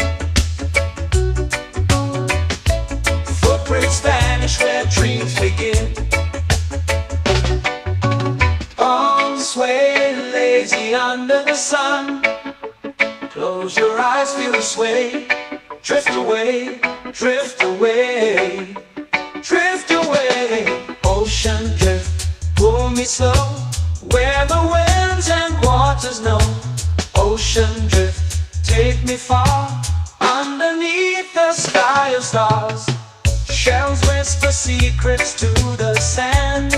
Footprints vanish where dreams begin. All sway lazy under the sun. Close your eyes, feel the sway. Drift away, drift away, drift away. Ocean drift, pull me slow, where the winds and waters know. Ocean drift, take me far, underneath the sky of stars. Shells whisper secrets to the sand.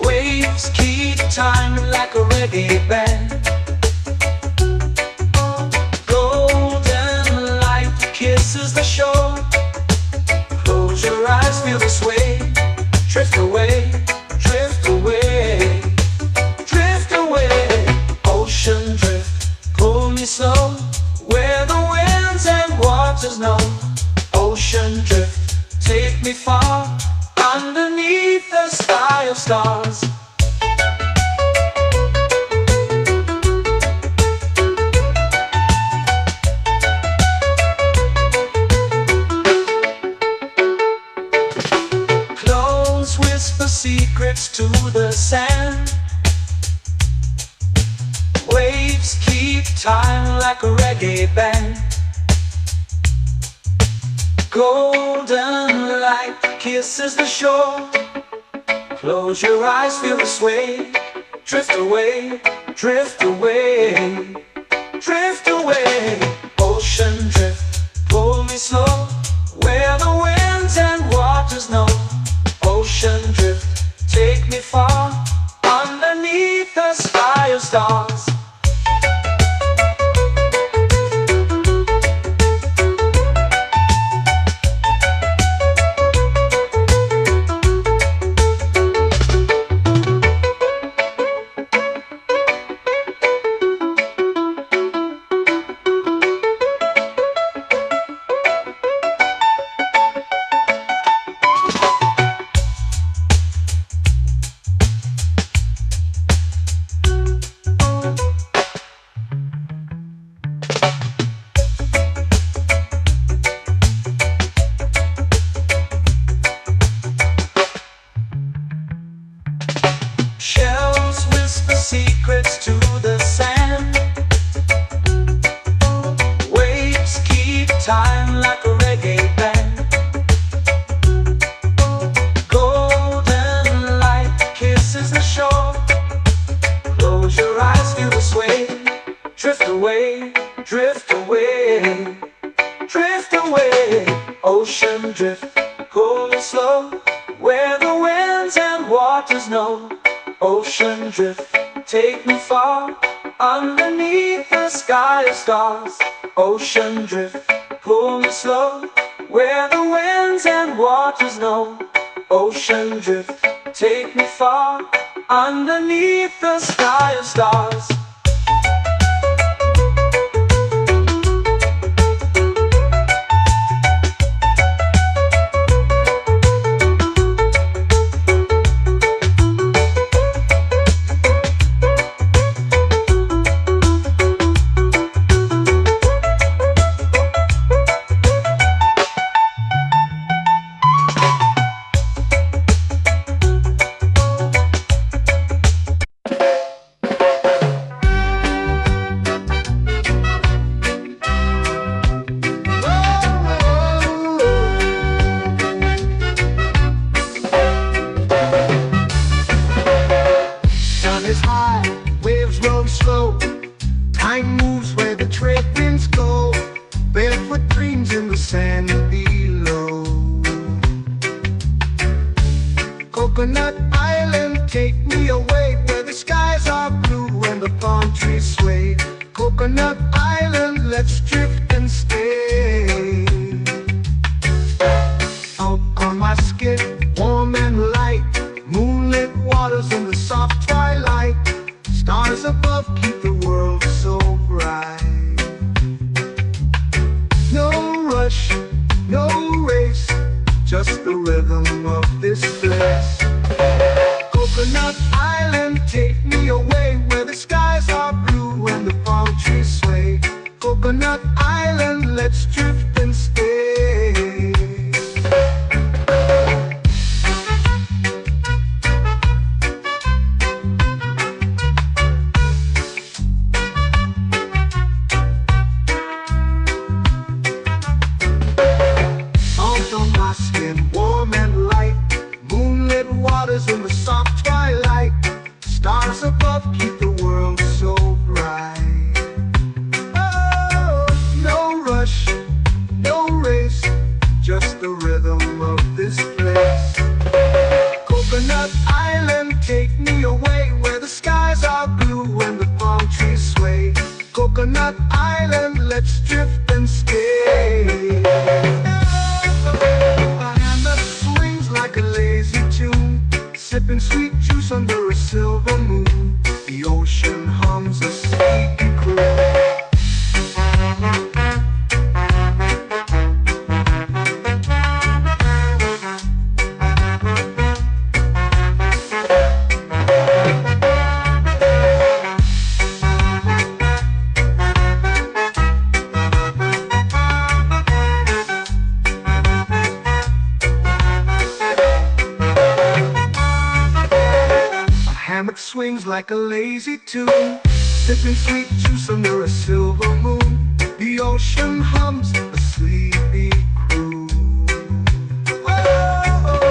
Waves keep time like a reggae band. Golden light kisses the shore. Close your eyes, feel the sway. Drift away, drift away, drift away. Ocean drift, pull me slow, where the winds and waters know. Ocean drift, take me far, underneath the sky of stars. Close whisper secrets to the sand. Waves keep time like a reggae band. Golden light kisses the shore. Close your eyes, feel the sway. Drift away, drift away, drift away. Ocean drift, pull me slow, where the winds and waters know. Ocean drift, take me far, underneath the sky of stars. Shells whisper secrets to the sand. Waves keep time like a reggae band. Golden light kisses the shore. Close your eyes, feel the sway. Drift away, drift away, drift away. Ocean drift, pull me slow, where the winds and waters know. Ocean drift, take me far, underneath the sky of stars. Ocean drift, pull me slow, where the winds and waters know. Ocean drift, take me far, underneath the sky of stars. Sun is high, waves roll slow. Time moves where the trade winds go. Barefoot dreams in the sand below. Coconut Island, take me away, where the skies are blue and the palm trees sway. Coconut Island, let's drift and stay. Out on my skin, warm and light, moonlit waters in the soft twilight. Stars above keep the world so bright. No rush, no race, just the rhythm of this place. Coconut Island, take me away, where the skies are blue and the palm trees sway. Coconut Island, let's drift and stay. In the soft twilight, stars above keep the world so bright. Oh, no rush, no race, just the rhythm of this place. Coconut Island, take me away, where the skies are blue and the palm trees sway. Coconut Island, let's drift and stay. A hand that swings like a lazy tune, sipping sweet juice under a silver moon. The ocean hums a sleepy croon. Hammock swings like a lazy tune, sipping sweet juice under a silver moon. The ocean hums a sleepy croon. Whoa.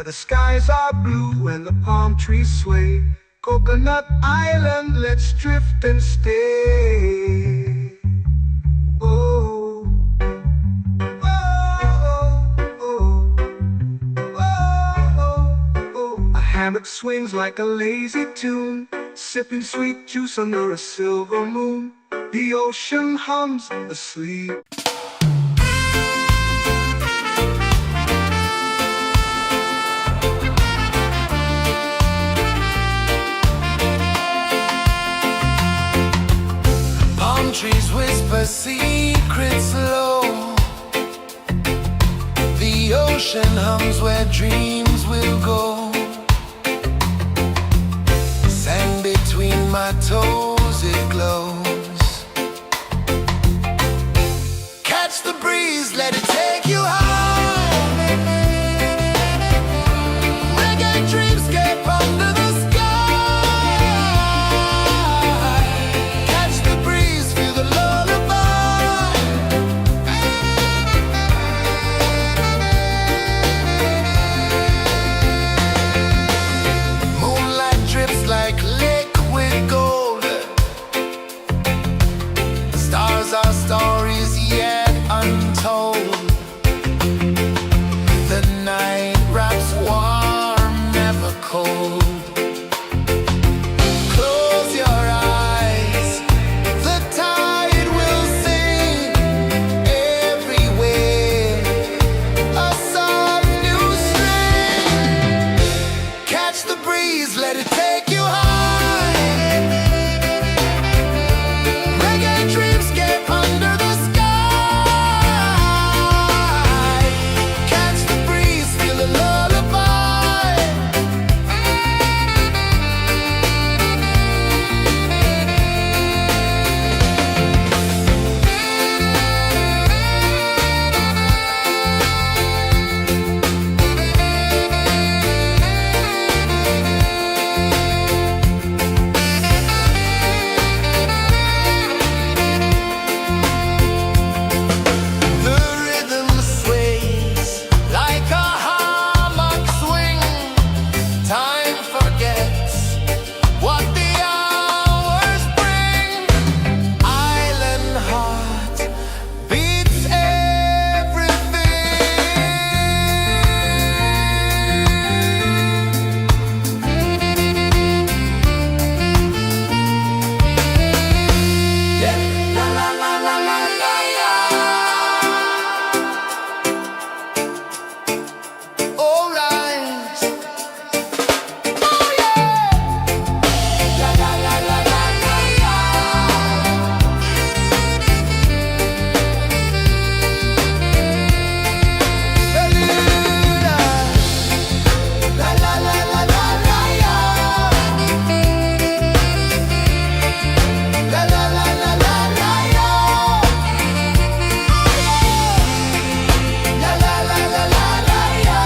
the skies are blue and the palm trees sway. Coconut Island, let's drift and stay. Oh, oh, oh, oh, oh. A hammock swings like a lazy tune, sipping sweet juice under a silver moon. The ocean hums asleep. Palm trees whisper secrets low. The ocean hums where dreams will go. Sand between my toes, it glows. Catch the breeze, let it take you high. Reggae dreamscape under the sky. Catch the breeze, feel the lullaby. Moonlight drips like liquid gold. Stars are stories yet untold. The night wraps warm, never cold. Close your eyes, the tide will sing everywhere. A soft new string. Catch the breeze, let it take you high. Reggae dreamscape under the sky. Catch the breeze, feel the lullaby. The rhythm sways like a hammock swing. Time forgets what the hours bring. Island heart beats everything. Yeah. La la la la la la la. All right. Oh yeah. La la la la la la la. Bermuda. La la la la la la la. La la la la la la la. La la la la la la la.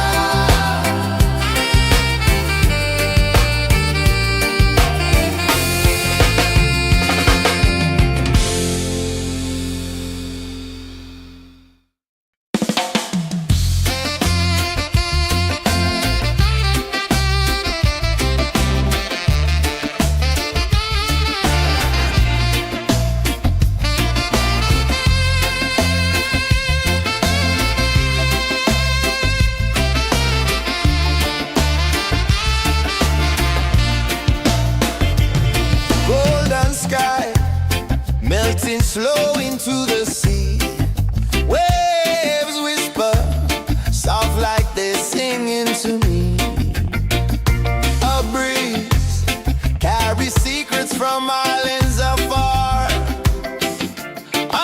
Golden sky melting slow into the sea. Waves whisper soft like they're singing to me. A breeze carries secrets from islands afar.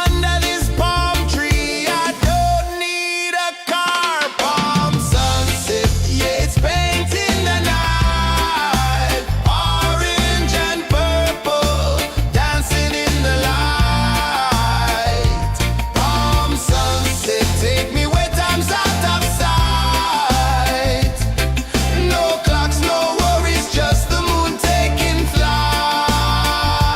Under this palm tree, I don't need a car. Palm sunset, yeah, it's painting the night. Orange and purple, dancing in the light. Palm sunset, take me where time's out of sight. No clocks, no worries, just the moon taking flight.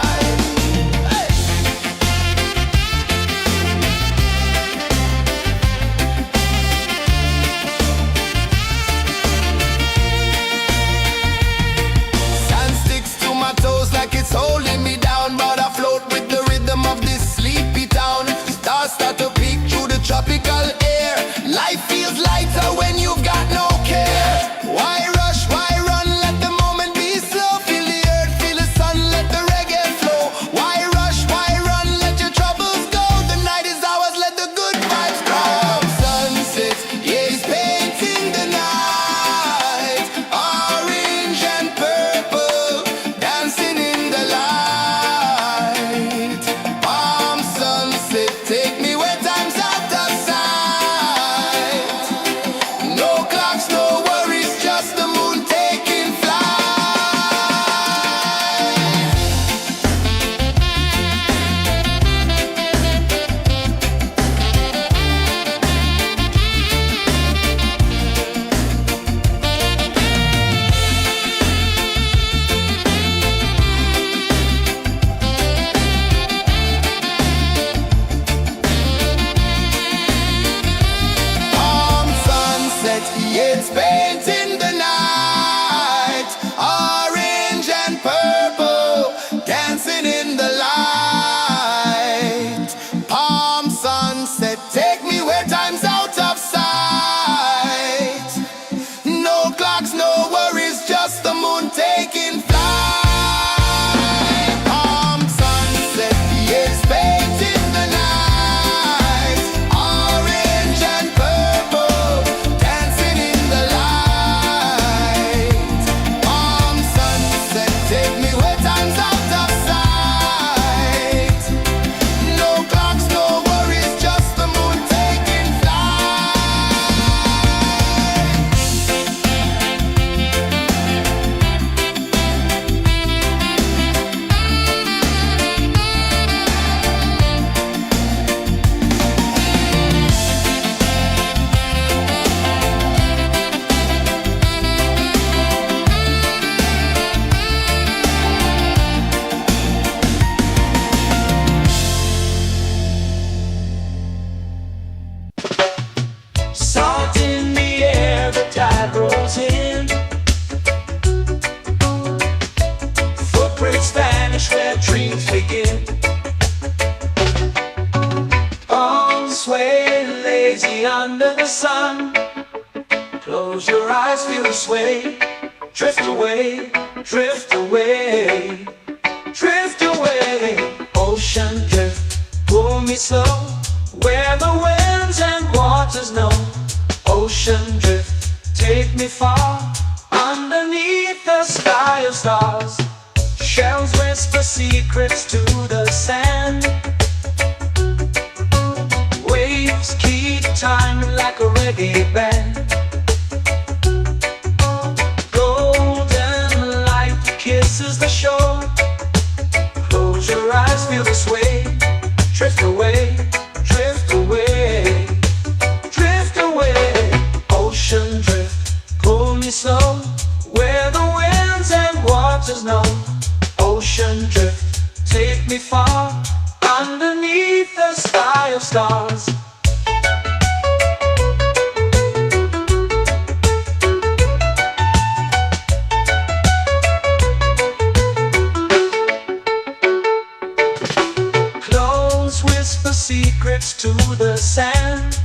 Take me where time's out of sight. No clocks, no worries, just the moon taking flight. Salt in the air, the tide rolls in. Footprints vanish where dreams begin. Arms sway lazy under the sun. Close your eyes, feel the sway. Drift away, drift away, drift away. Ocean drift, pull me slow, where the winds and waters know. Ocean drift, take me far, underneath the sky of stars. Shells whisper secrets to the sand. Waves keep time like a reggae band. Golden light kisses the shore. Close your eyes, feel the sway. Drift away, drift away, drift away. Ocean drift, pull me slow, where the winds and waters know. Ocean drift, take me far, underneath the sky of stars. Close whisper secrets to the sand.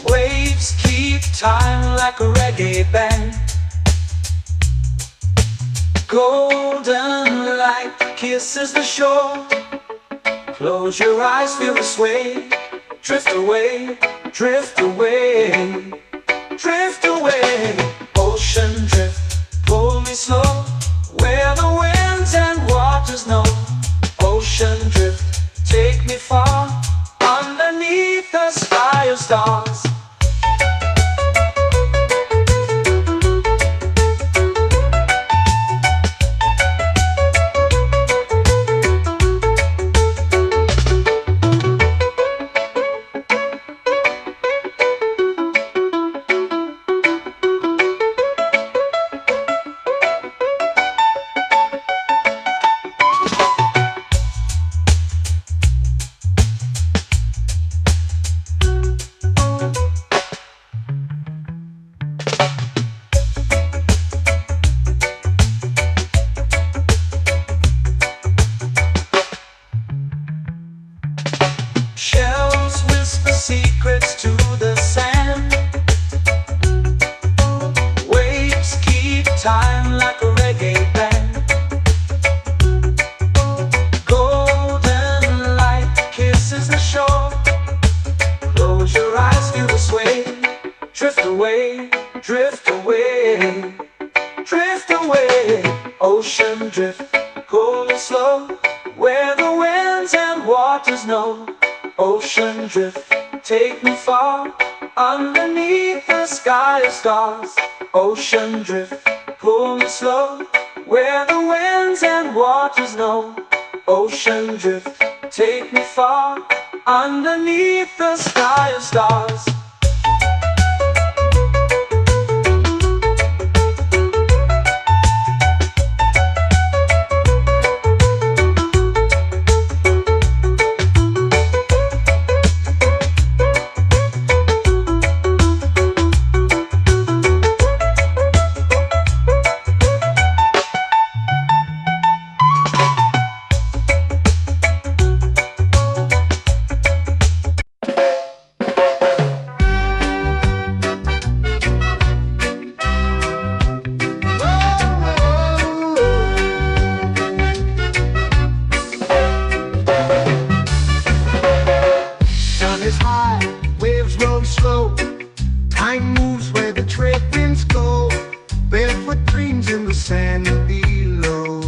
Waves keep time like a reggae band. Golden light kisses the shore. Close your eyes, feel the sway. Drift away, drift away, drift away. Ocean drift, pull me slow, where the winds and waters know. Ocean drift, take me far, underneath the sky of stars. Shells whisper secrets to the sand. Waves keep time like a reggae band. Golden light kisses the shore. Close your eyes, feel the sway. Drift away, drift away, drift away. Ocean drift, pull me slow, where the winds and waters know. Ocean drift, take me far, underneath the sky of stars. Ocean drift, pull me slow, where the winds and waters know. Ocean drift, take me far, underneath the sky of stars. sand below.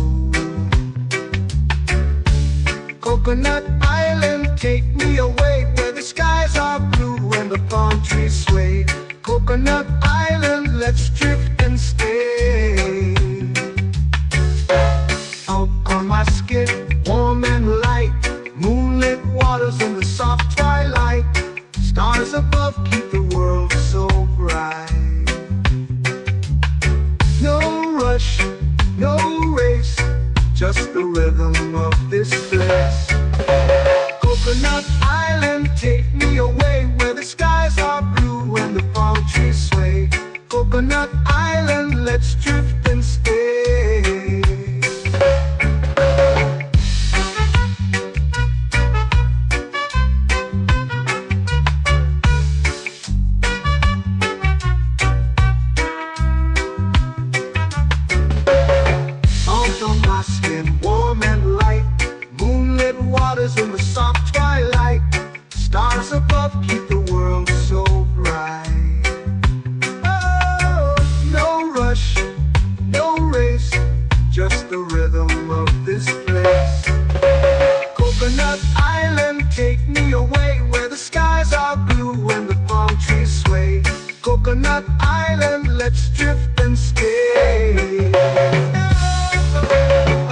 Coconut Island, take me away where the skies are blue and the palm trees sway. Coconut Island, let's drift and stay. Out on my skin, warm and light, moonlit waters in the soft twilight. Stars above keep the world so bright. No rush, no race, just the rhythm of this place. Coconut Island, take me away where the skies are blue and the palm trees sway. Coconut Island, let's drift and stay. Out on my skin, warm and light, moonlit waters in the soft twilight. Stars above keep the world so bright. Oh, no rush, no race, just the rhythm of this place. Coconut Island, take me away where the skies are blue and the palm trees sway. Coconut Island, let's drift and stay.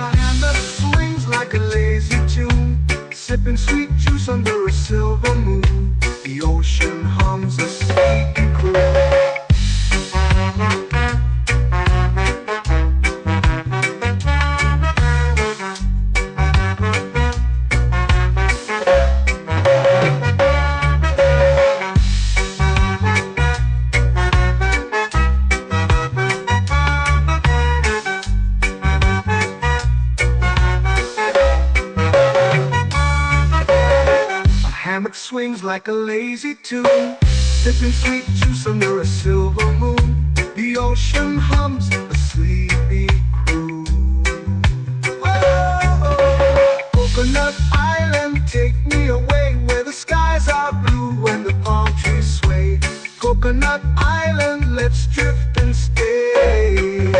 A hand that swings like a lazy tune, sipping sweet juice under a silver moon. The ocean hums a sleepy croon. Hammock swings like a lazy tune, sipping sweet juice under a silver moon. The ocean hums a sleepy croon. Whoa, Coconut Island, take me away where the skies are blue and the palm trees sway. Coconut Island, let's drift and stay.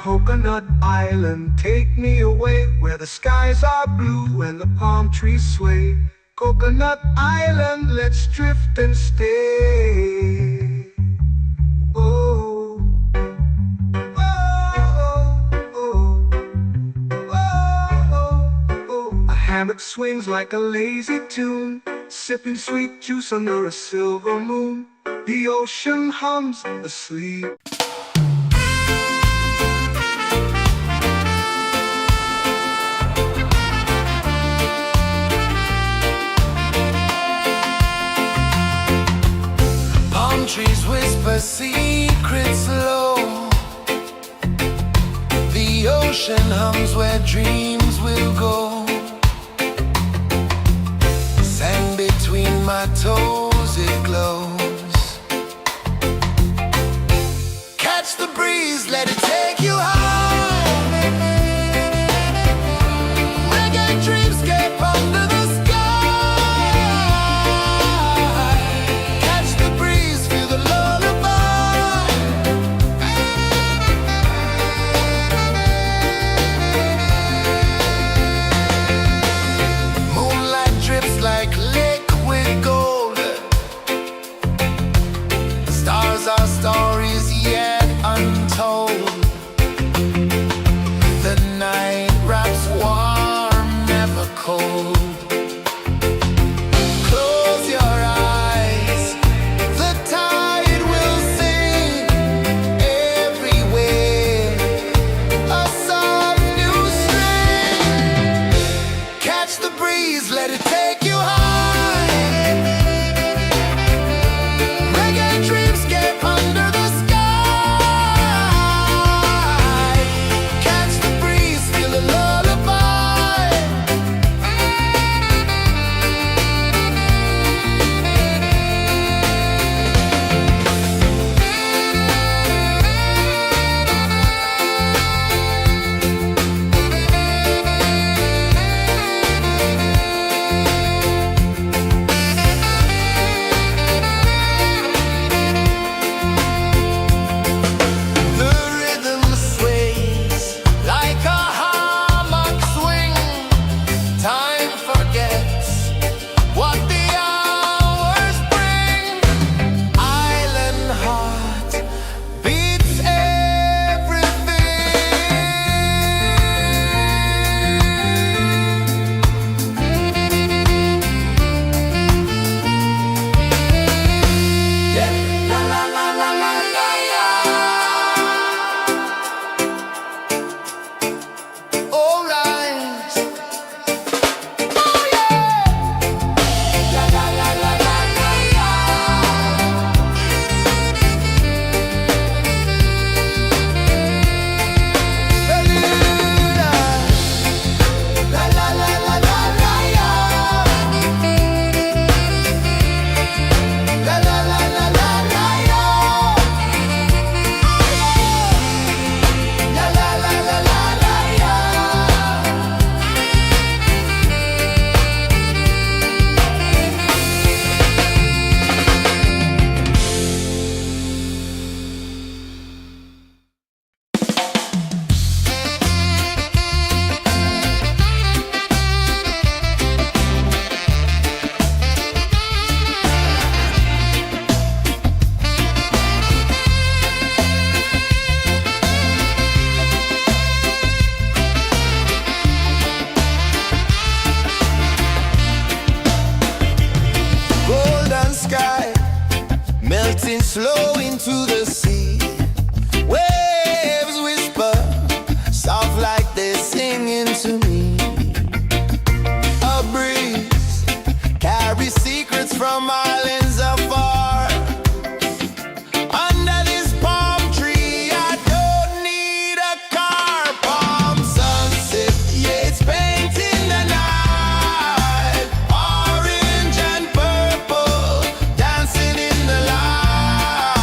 Coconut Island, take me away where the skies are blue and the palm trees sway. Coconut Island, let's drift and stay. Oh, oh, oh, oh, oh. A hammock swings like a lazy tune, sipping sweet juice under a silver moon. The ocean hums asleep. Trees whisper secrets low. The ocean hums where dreams will go. Sand between my toes, it glows. Catch the breeze, let it take you high. Reggae dreamscape under the breeze, let it take you high. Reggae dreamscape under the sky. Catch the breeze, feel a lullaby. The rhythm sways like a hammock swing. Time forgets what the hours bring. Island heart beats everything. Yeah. La la la la la la la. All right. Oh yeah. La la la la la la la. Bermuda. La la la la la la la. La la la la la la la. La la la la la la la. Golden sky melting slow into the sea. Waves whisper soft like they're singing to me. A breeze carries secrets from islands afar. Under this palm tree, I don't need a car. Palm sunset, yeah, it's painting the night. Orange and purple, dancing in the light.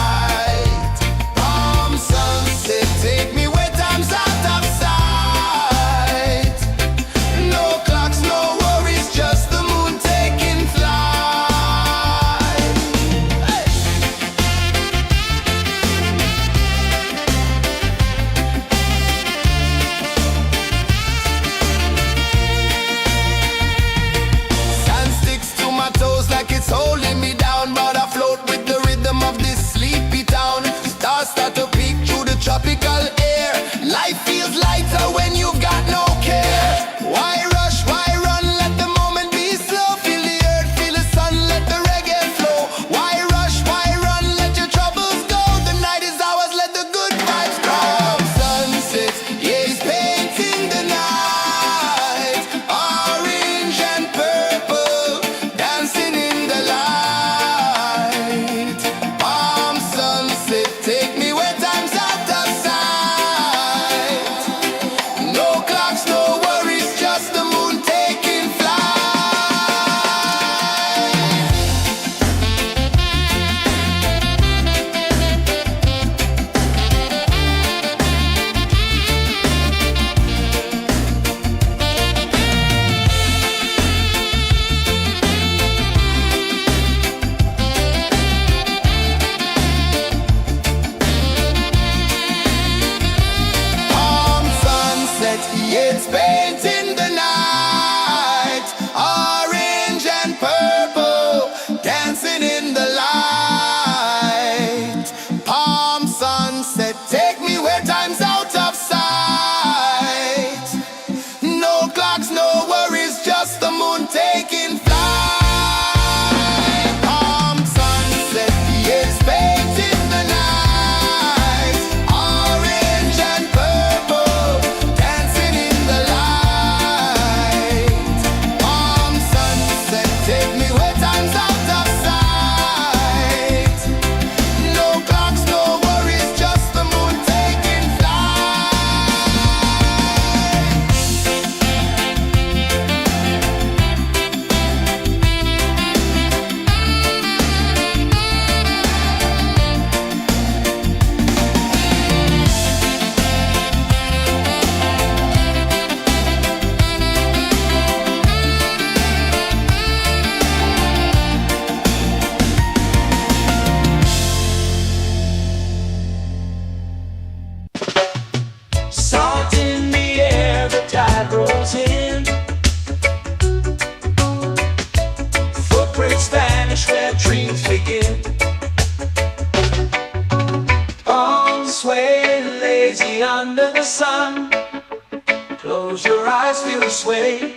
eyes feel the sway.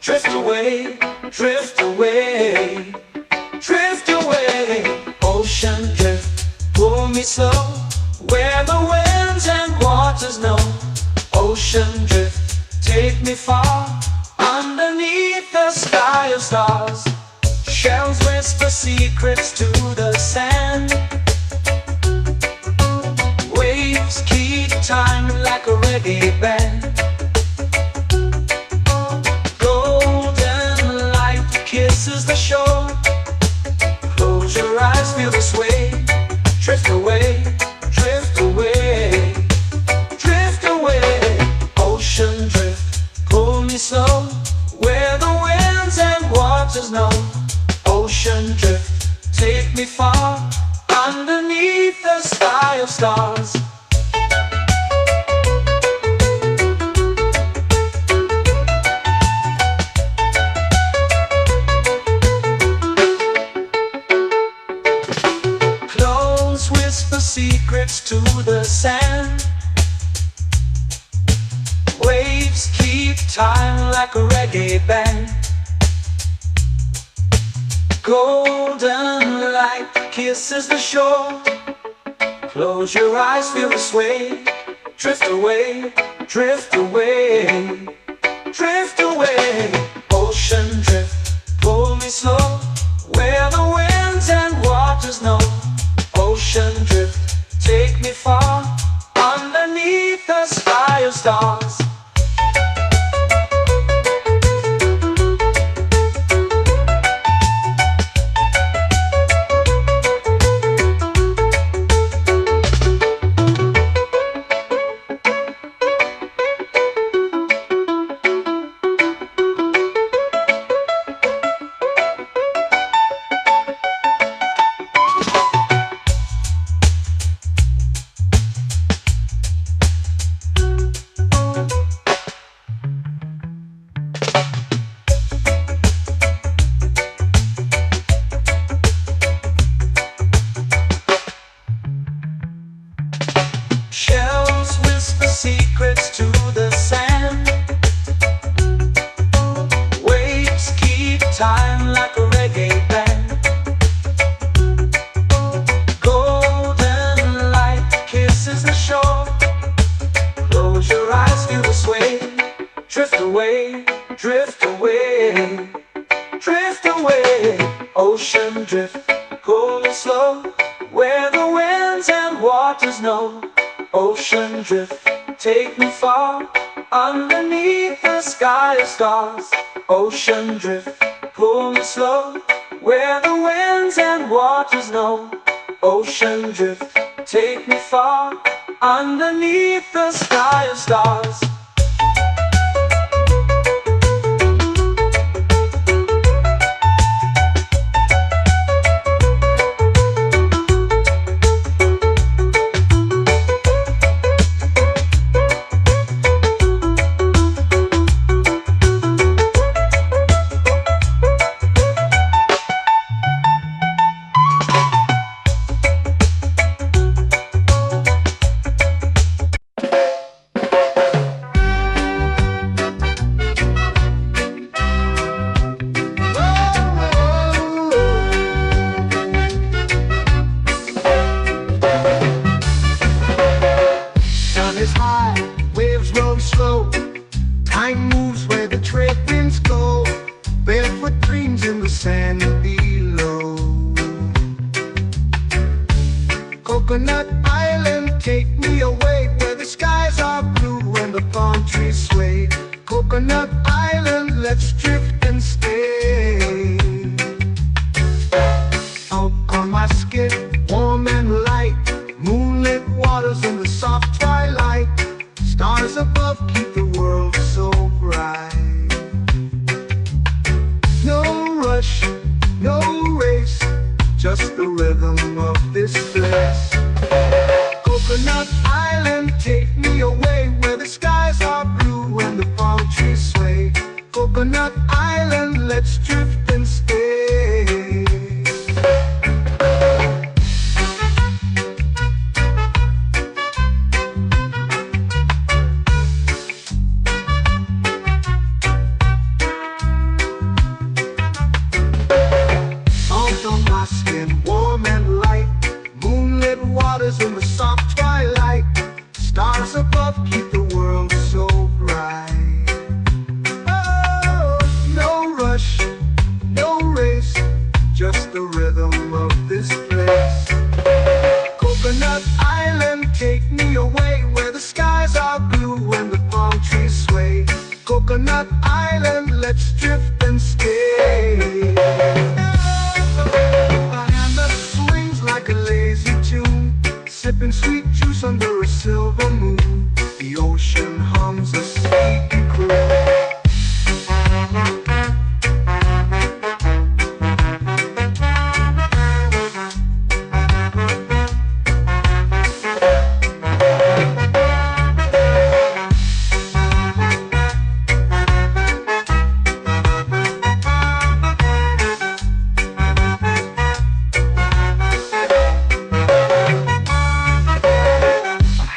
Drift away, drift away, drift away. Ocean drift, pull me slow, where the winds and waters know. Ocean drift, take me far, underneath the sky of stars. Shells whisper secrets to the sand. Waves keep time like a reggae band. Golden light kisses the shore. Close your eyes, feel the sway. Drift away, drift away, drift away. Ocean drift, pull me slow, where the winds and waters know. Ocean drift, take me far, underneath the sky of stars. Close whisper secrets to the sand. Waves keep time like a reggae band. Golden light kisses the shore. Close your eyes, feel the sway. Drift away, drift away, drift away. Ocean drift, pull me slow, where the winds and waters know. Ocean drift, take me far, underneath the sky of stars. Shells whisper secrets to the sand. Waves keep time like a reggae band. Golden light kisses the shore. Close your eyes, feel the sway. Drift away, drift away, drift away. Ocean drift, pull me slow, where the winds and waters know. Ocean drift, take me far, underneath the sky of stars. Ocean drift, pull me slow, where the winds and waters know. Ocean drift, take me far, underneath the sky of stars. Is high, waves roll slow. Time moves where the trade winds go. Barefoot dreams in the sand below. Coconut Island, take me away, where the skies are blue and the palm trees sway. Coconut Island, let's drift and stay. Out on my skin, warm and light, moonlit waters in the soft twilight. Stars above keep the world so bright. No rush, no race, just the rhythm of this place. Coconut Island, take me away, where the skies are blue and the palm trees sway. Coconut Island, let's drift and stay. let's drift and stay. A hand that swings like a lazy tune, sipping sweet juice under a silver moon. The ocean hums a sleepy croon.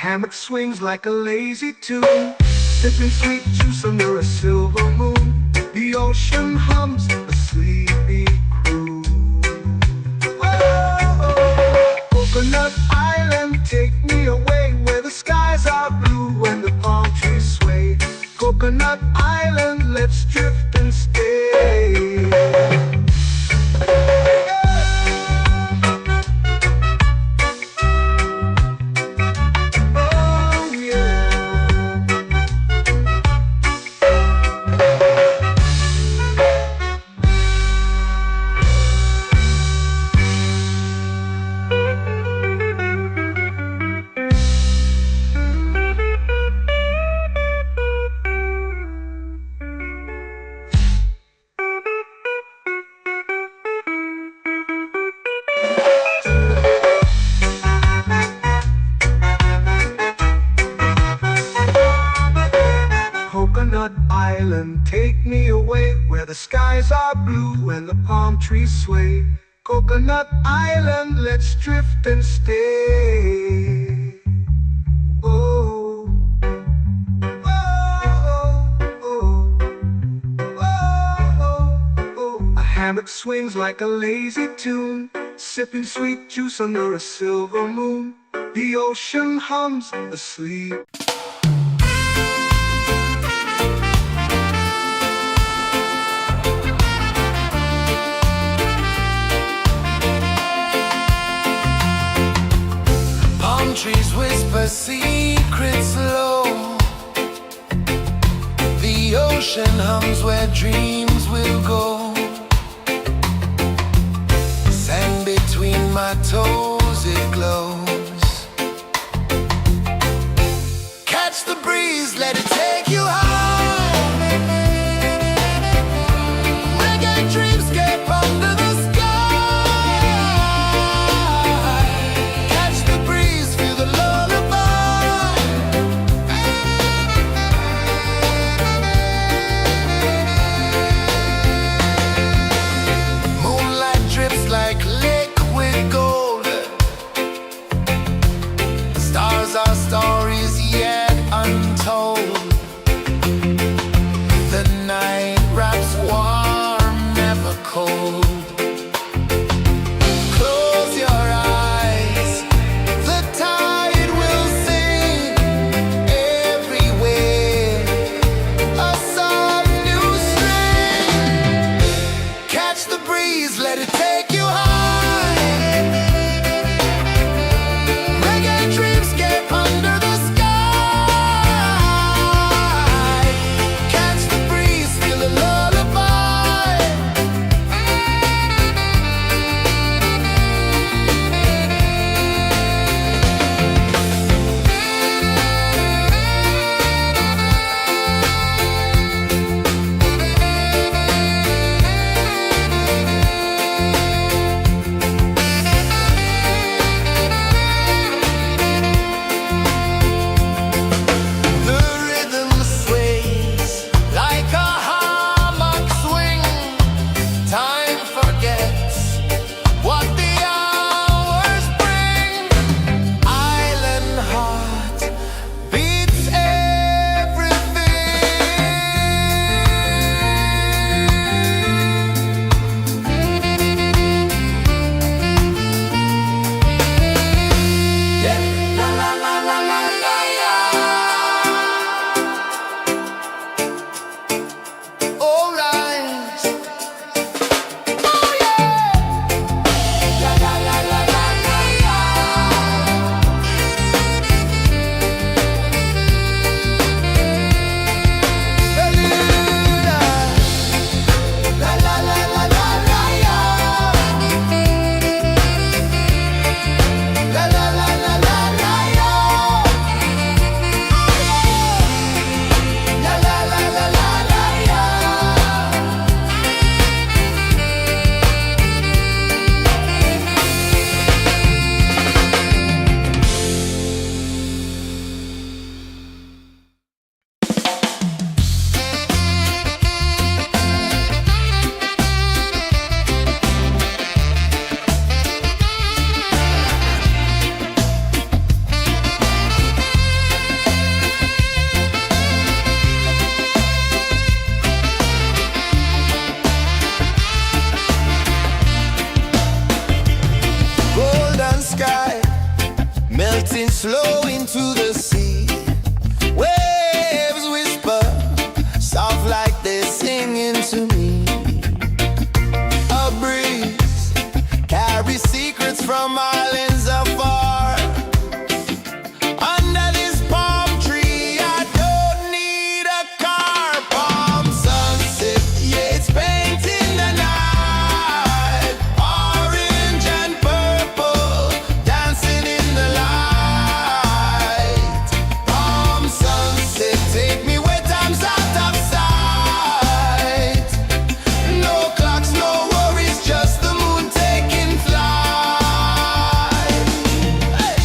Hammock swings like a lazy tune, sipping sweet juice under a silver moon. The ocean hums a sleepy croon. Oh, Coconut Island, take me away where the skies are blue and the palm trees sway. Coconut Island, let's drift and stay. Coconut Island, take me away where the skies are blue and the palm trees sway. Coconut Island, let's drift and stay. Oh, oh, oh, oh, oh. A hammock swings like a lazy tune, sipping sweet juice under a silver moon. The ocean hums asleep. Trees whisper secrets low. The ocean hums where dreams will go. Sand between my toes, it glows. Catch the breeze, let it take you high. Reggae dreamscape under the sky. Like liquid gold, stars are stories yet untold. The night wraps warm, never cold. Close your eyes, the tide will sing everywhere. A soft new string. Catch the breeze, let it take you high. Reggae dreamscape under the sky. Catch the breeze, feel a lullaby. flow into the sea. Waves whisper, soft like they're singing to me. A breeze carries secrets from islands afar. Under this palm tree, I don't need a car. Palm sunset, yeah, it's painting the night. Orange and purple, dancing in the light. Palm sunset, take me where time's out of sight. No clocks, no worries, just the moon taking flight. Hey.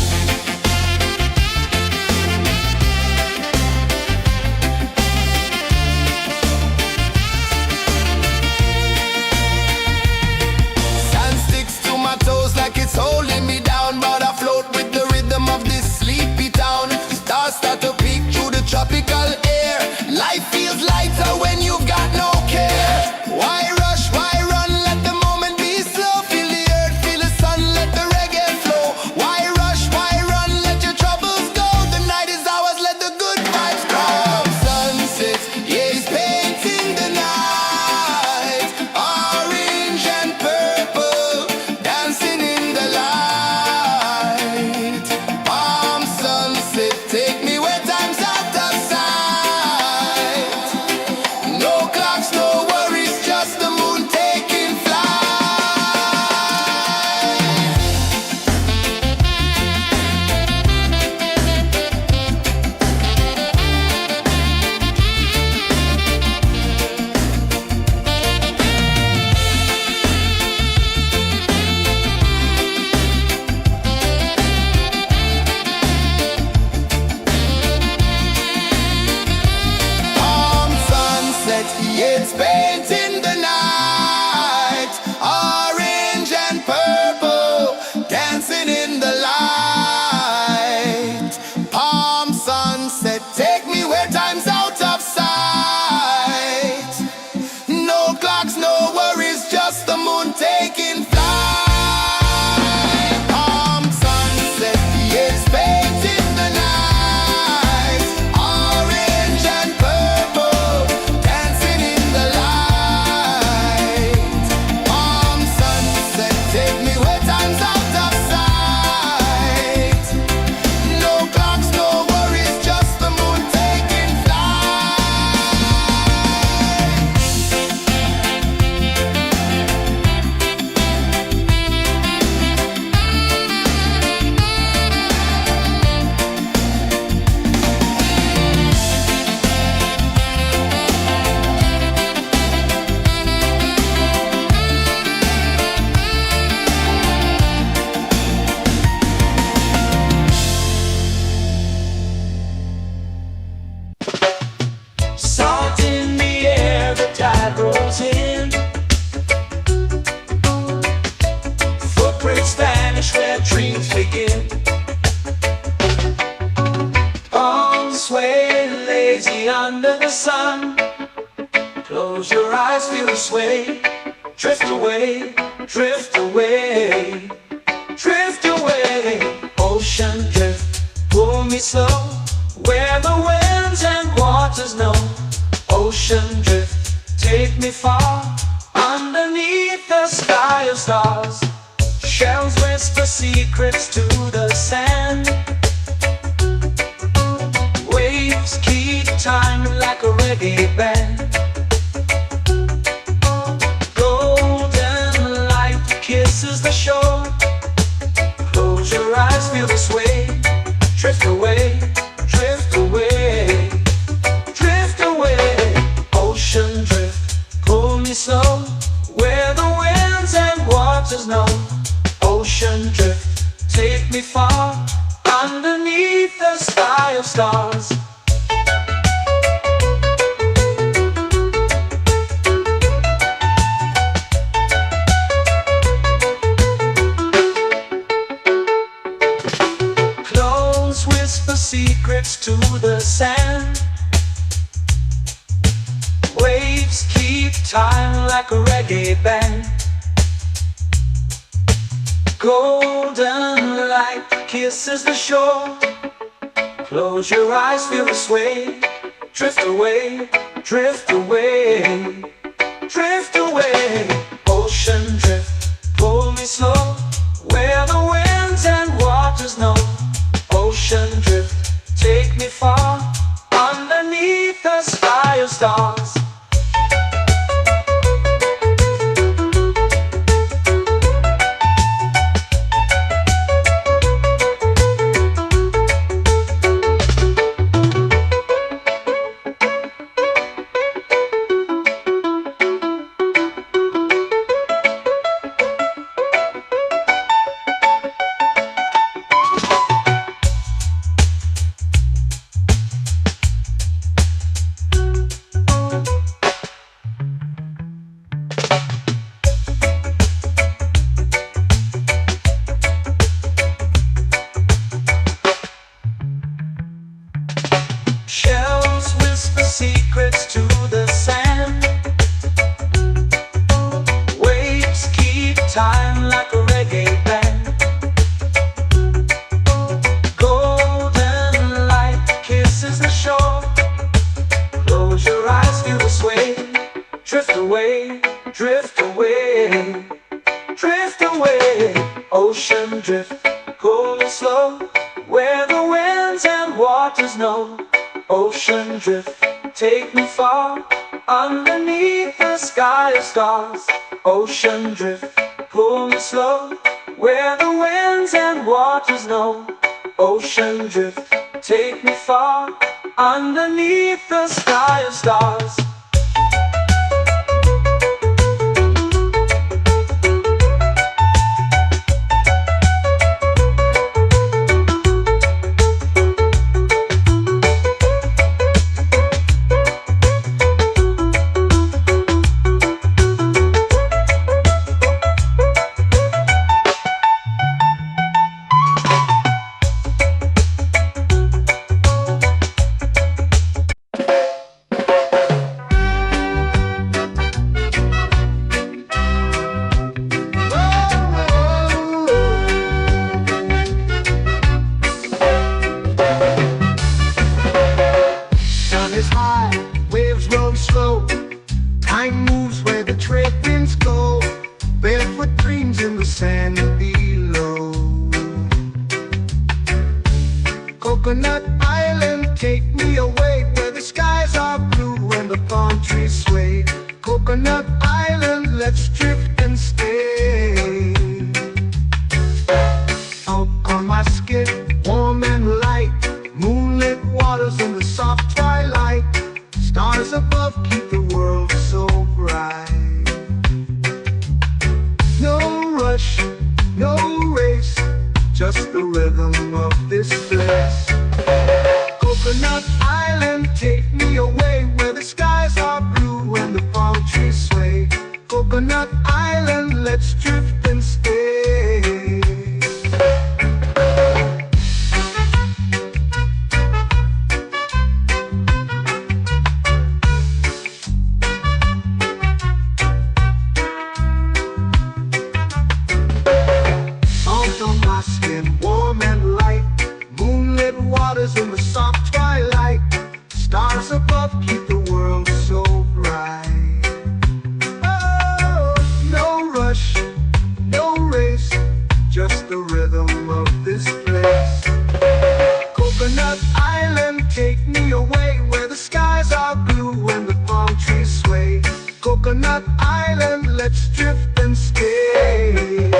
Sand sticks to my toes like it's holding me down, but I float with the rhythm of this sleepy town. Stars start to peek through the tropical air. Life feels lighter when you've got no care. Why rush, why run, let the moment be slow. Feel the earth, feel the sun, let the reggae flow. Why rush, why run, let your troubles go. The night is ours, let the good vibes come. Sunset, yeah, it's painting the night. Orange and purple, dancing in the light. Palm sunset, take me where time's out of sight. No clocks, no worries, just the moon taking flight. Palm sunset, yeah, it's painting the night. Orange and purple, dancing in the light. Palm sunset, take me where time's out of sight. No clocks, no worries, just the moon taking flight. Palm sunset, yeah, it's painting the night. Orange and purple, dancing in the light. Palm sunset, take me where time's out of sight. No clocks, no worries, just the moon taking flight. Salt in the air, the tide rolls in. Footprints vanish where dreams begin. Palms sway lazy under the sun. Close your eyes, feel the sway. Drift away, drift away, drift away. Ocean drift, pull me slow, where the winds and waters know. Ocean drift, take me far, underneath the sky of stars. Shells whisper secrets to the sand. Waves keep time like a reggae band. Golden light kisses the shore. Close your eyes, feel the sway. Drift away, drift away, drift away. Ocean drift, pull me slow, where the winds and waters know. Ocean drift, take me far, underneath the sky of stars. Clones whisper secrets to the sand. Waves keep time like a reggae band. Golden light kisses the shore. Close your eyes, feel the sway. Drift away, drift away, drift away. Ocean drift, pull me slow, where the winds and waters know. Ocean drift, take me far, underneath the sky of stars. Shells whisper secrets to the sand. Waves keep time like a reggae band. Golden light kisses the shore. Close your eyes, feel the sway. Drift away, drift away, drift away. Ocean drift, cool and slow, where the winds and waters know. Ocean drift, take me far, underneath the sky of stars. Ocean drift, pull me slow, where the winds and waters know. Ocean drift, take me far, underneath the sky of stars. Time moves where the trade winds go. Barefoot dreams in the sand below. Coconut Island, take me away, where the skies are blue and the palm trees sway. Coconut Island, let's drift and stay. Out on my skin, warm and light, moonlit waters in the soft twilight. Stars above keep the world so bright. No rush, no race, just the rhythm of this place. Coconut Island, take me away, where the skies are blue and the palm trees sway. Coconut Island, let's drift and stay. Warm and light, moonlit waters in the soft twilight. Stars above keep the world so bright. Oh, no rush, no race, just the rhythm of this place. Coconut Island, take me away, where the skies are blue and the palm trees sway. Coconut Island, let's drift and stay.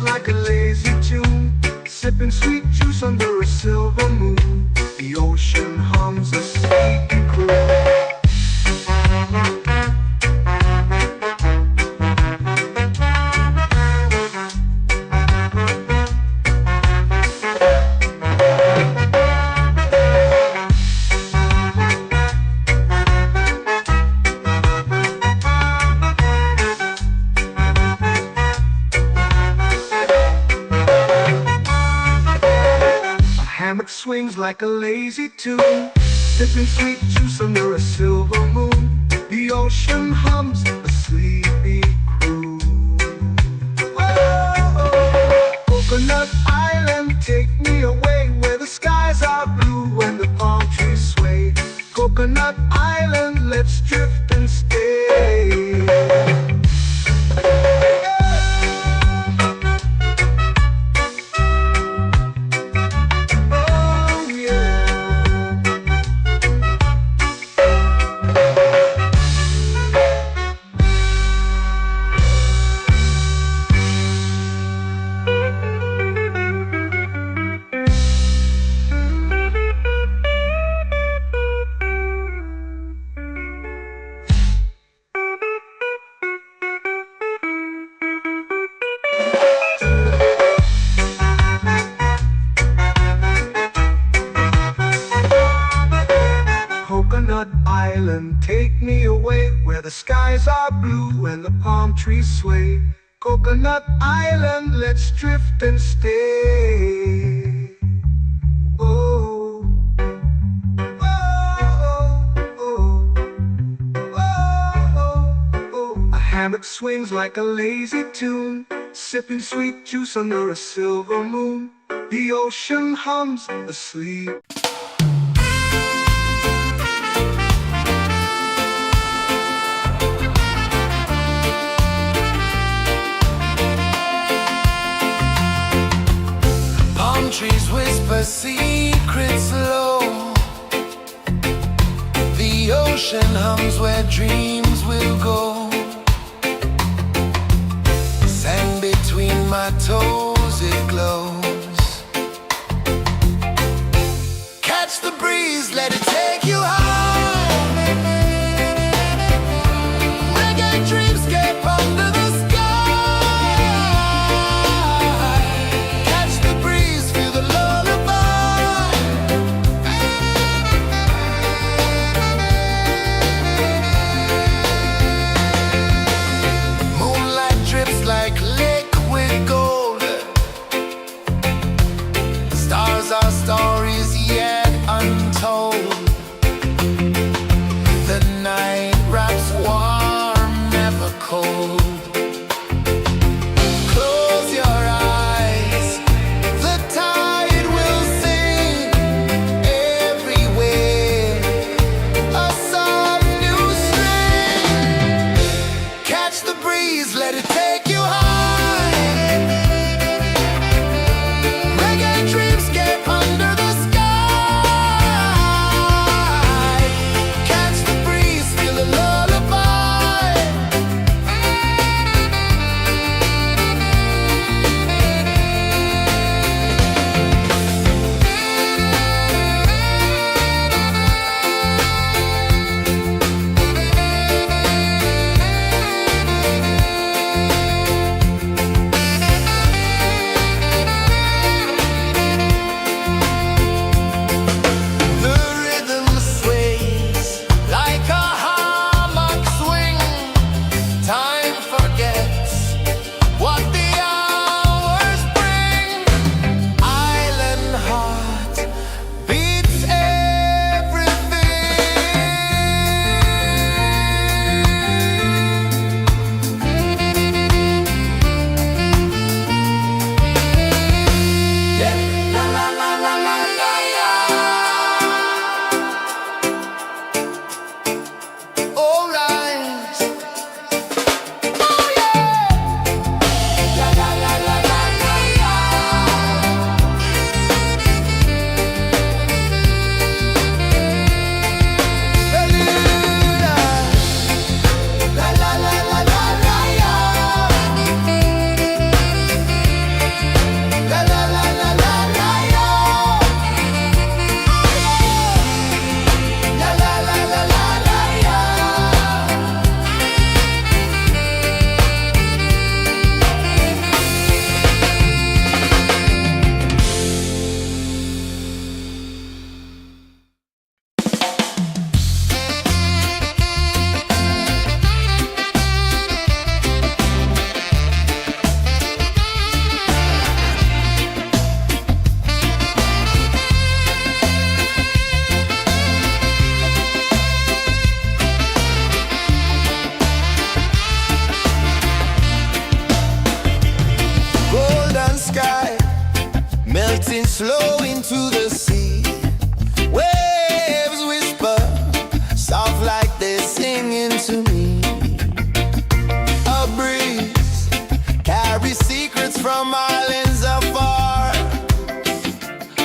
Like a lazy tune, sipping sweet juice under a silver moon. The ocean hums a sleepy croon. Swings like a lazy tune, sipping sweet juice under a silver moon. The ocean hums a sleepy croon. let's drift and stay. Oh yeah. Coconut Island, take me away where the skies are blue and the palm trees sway. Coconut Island, let's drift and stay. Oh, oh, oh, oh, oh. A hammock swings like a lazy tune, sipping sweet juice under a silver moon. The ocean hums asleep. Trees whisper secrets low. The ocean hums where dreams will go. Sand between my toes, it glows. Catch the breeze, let it take you high. Reggae dreamscape under the sky. Our stories yet untold. The night wraps warm, never cold. Close your eyes, the tide will sing everywhere. A soft new string. Catch the breeze, let it take you high. slow into the sea. Waves whisper, soft like they sing. from islands afar.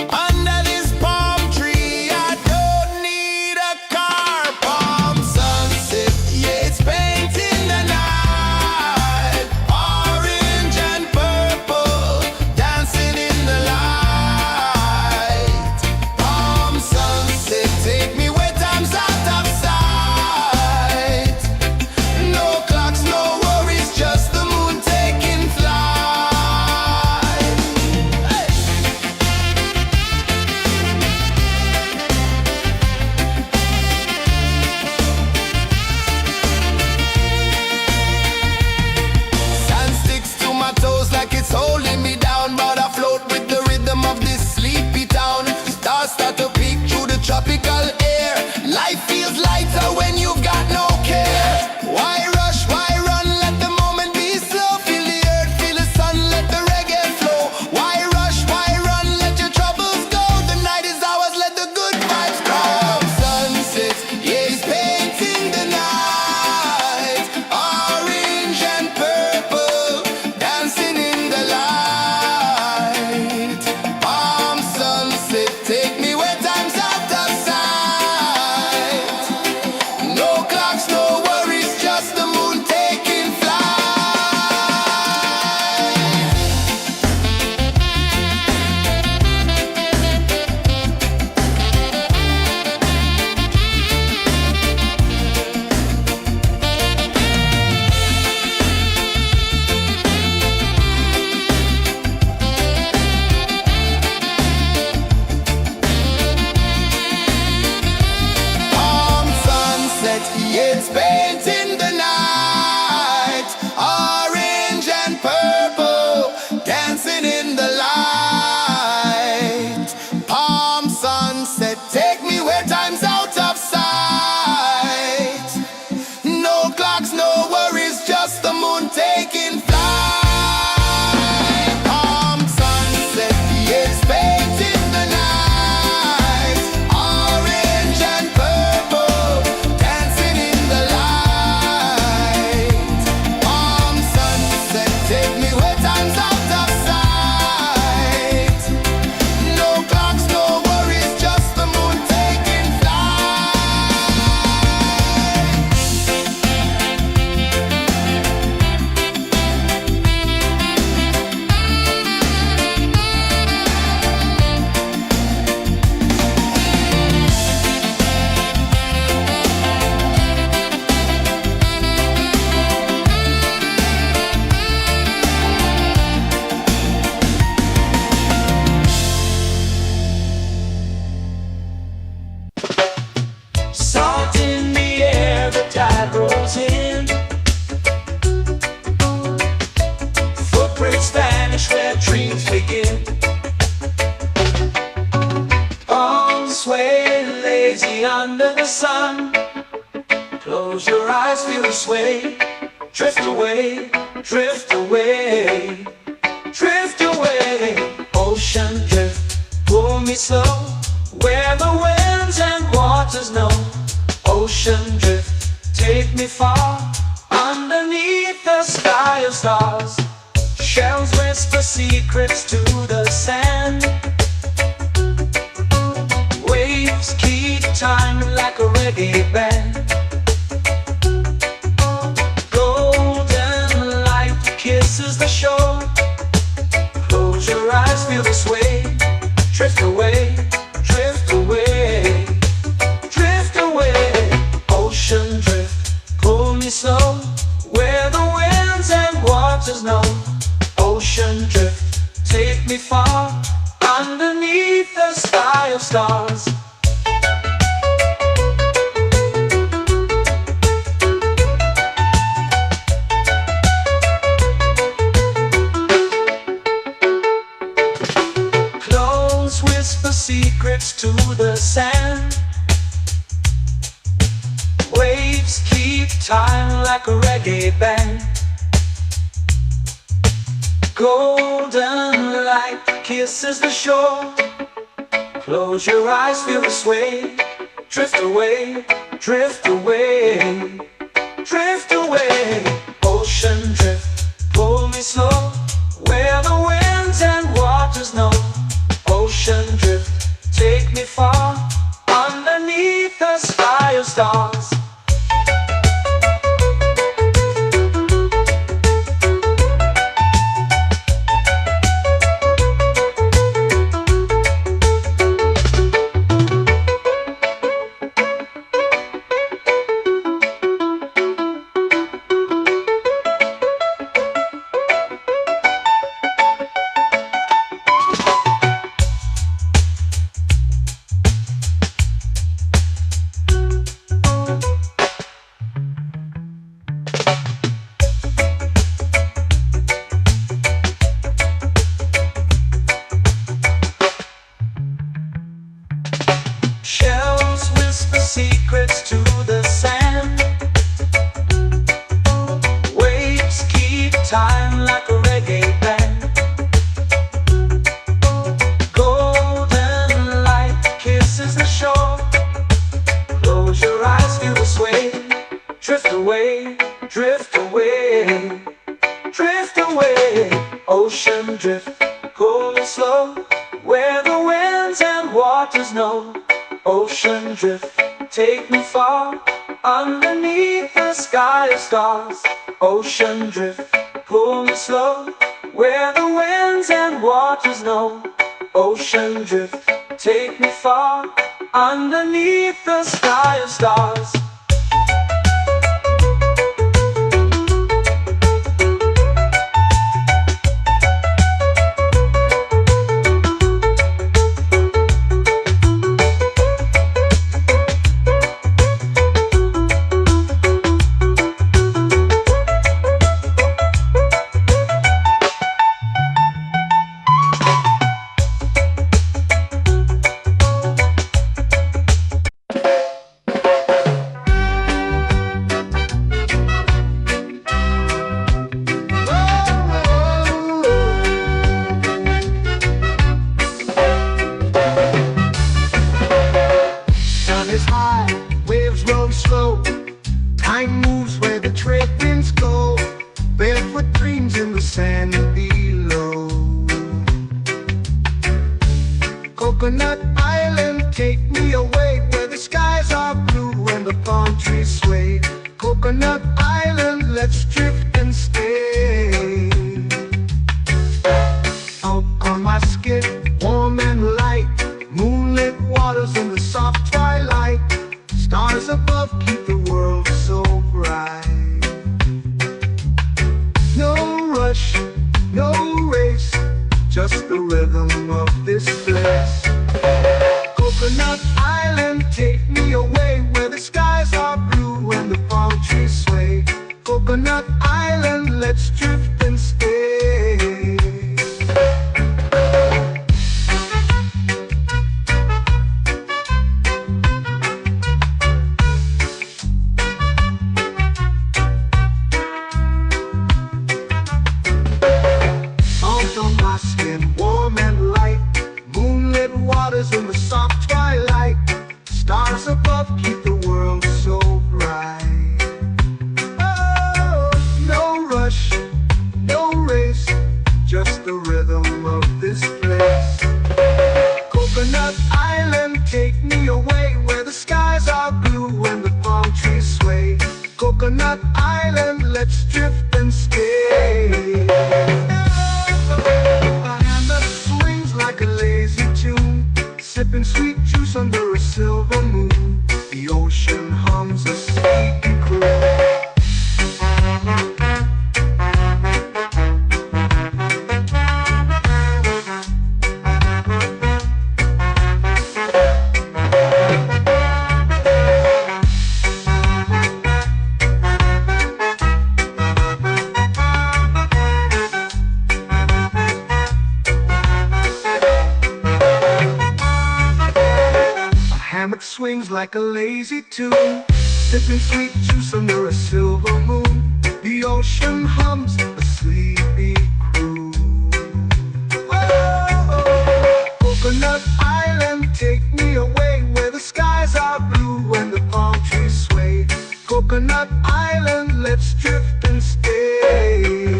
Under this palm tree, I don't need a car. Palm sunset, yeah, it's painting the night. Orange and purple, dancing in the light. Palm sunset, take me where time's out of sight. No clocks, no worries, just the moon taking flight. Hey! Sand sticks to my toes like it's holding me down, but I float with the rhythm of this sleepy town. Stars start to peek through the tropical air. Life feels lighter when you've got no care. Why rush, why run, let the moment be slow. Feel the earth, feel the sun, let the reggae flow. Why rush, why run, let your troubles go. The night is ours, let the good vibes grow. Sunset, yeah, it's painting the night. Orange and purple, dancing in the light. Palm sunset, take me where time's out of sight. No clocks, no worries, just the moon taking flight. Palm sunset, yeah, it's painting the night. Orange and purple, dancing in the light. Palm sunset, take me where time's out of sight. No clocks, no worries, just the moon taking flight. Palm sunset, yeah, it's painting the night. Orange and purple, dancing in the light. Palm sunset, take me where time's out of sight. No clocks, no worries, just the moon taking flight. Salt in the air, the tide rolls in. Footprints vanish where dreams begin. Palms sway lazy under the sun. Close your eyes, feel the sway. Drift away, drift away, drift away. Ocean drift, pull me slow. Where the winds and waters know. Ocean drift, take me far. Underneath the sky of stars. Shells whisper secrets to the sand. Waves keep time like a reggae band. Golden light kisses the shore. Close your eyes, feel the sway. Drift away, drift away, drift away. Ocean drift, pull me slow. Where the winds and waters know. Ocean drift, take me far. Underneath the sky of stars. Close whisper secrets to the sand. Waves keep time like a reggae band. Golden light kisses the shore. Close your eyes, feel the sway. Drift away, drift away, drift away. Ocean drift, pull me slow. Where the drift away, drift away, drift away. Ocean drift, cool and slow, where the winds and waters know. Ocean drift, take me far, underneath the sky of stars. Ocean drift, pull me slow, where the winds and waters know. Ocean drift, take me far, underneath the sky of stars. Time moves where the trade winds go, barefoot dreams in the sand below. Coconut Island, take me away, where the skies are blue and the palm trees sway. Coconut Island, let's drift and stay. Out on my skin, warm and light, moonlit waters in the soft twilight. Stars above keep the world so bright. No rush, no race, just the rhythm of this place. Coconut Island, take me away, where the skies are blue and the palm trees sway. Coconut Island, let's drift and stay. Warm and light, moonlit waters in the soft twilight. Stars above keep the world so bright. Oh, no rush, no race, just the rhythm of this place. Coconut Island, take me away, where the skies are blue and the palm trees sway. Coconut Island, let's drift and stay. Sipping sweet juice under a silver moon, the ocean hums a sleepy croon. Hammock swings like a lazy tune, sipping sweet juice under a silver moon. The ocean hums a sleepy croon. Oh, Coconut Island, take me away, where the skies are blue and the palm trees sway. Coconut Island, let's drift and stay.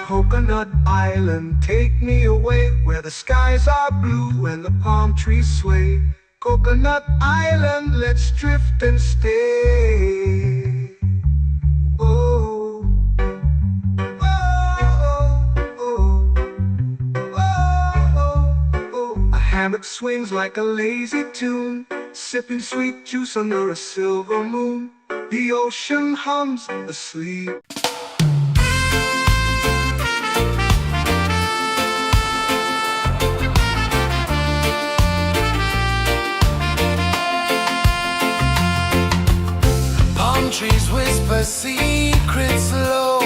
Coconut Island, take me away, where the skies are blue and the palm trees sway. Coconut Island, let's drift and stay. Oh, oh, oh, oh, oh. A hammock swings like a lazy tune, sipping sweet juice under a silver moon. The ocean hums asleep. secret slow.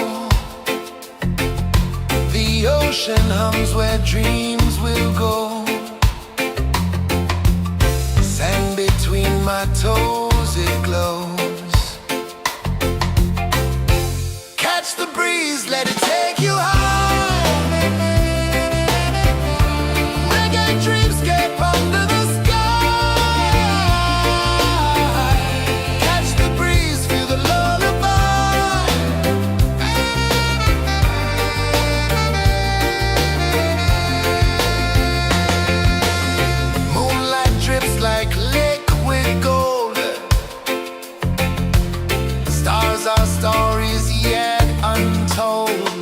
The ocean hums where dreams will go. Sand between my toes, it glows. Catch the breeze, let it take you high. Reggae dreamscape under the sky. Catch the breeze, feel the lullaby. Moonlight drips like liquid gold. Stars are stories yet untold.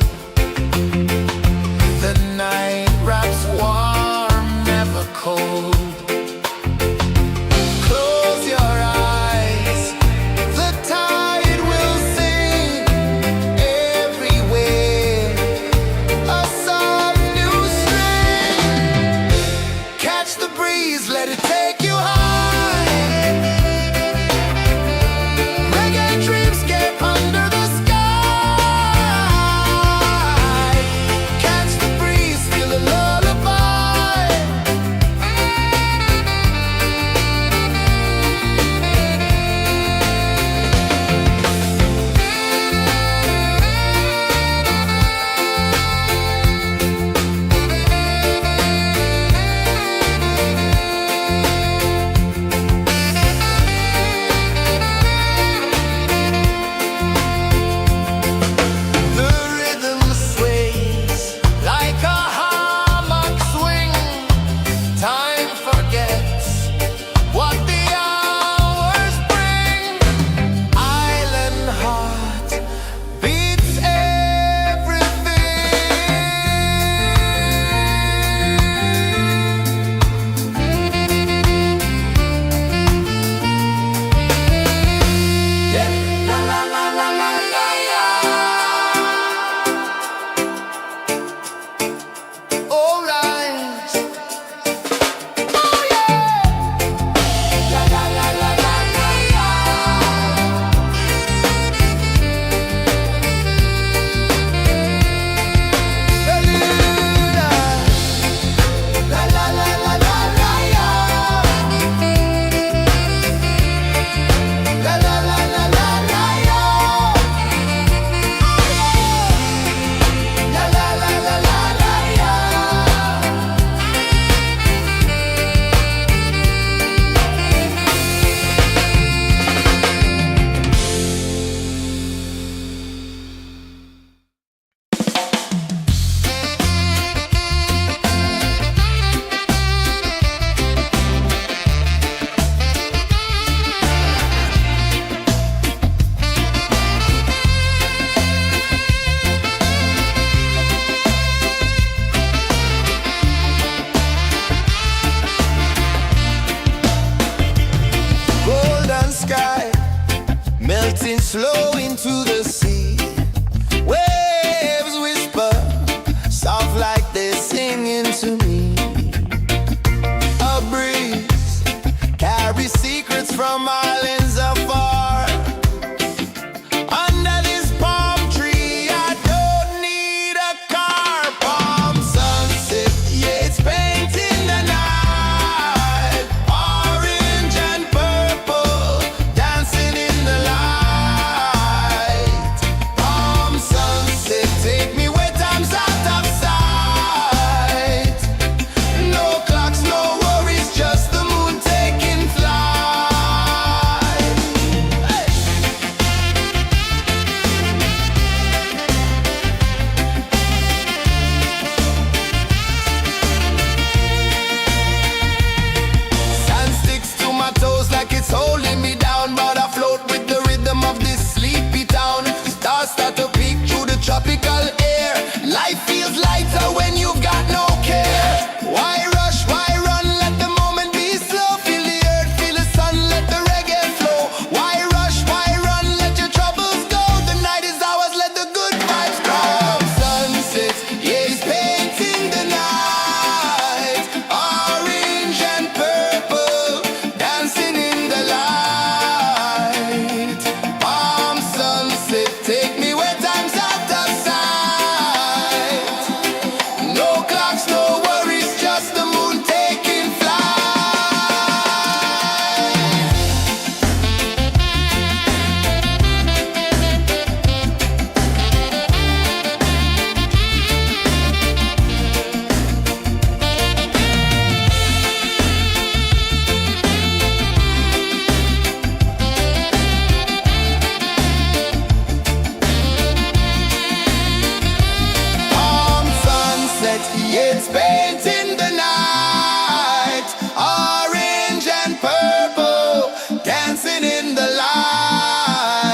It's painting the night, orange and purple, dancing in the light.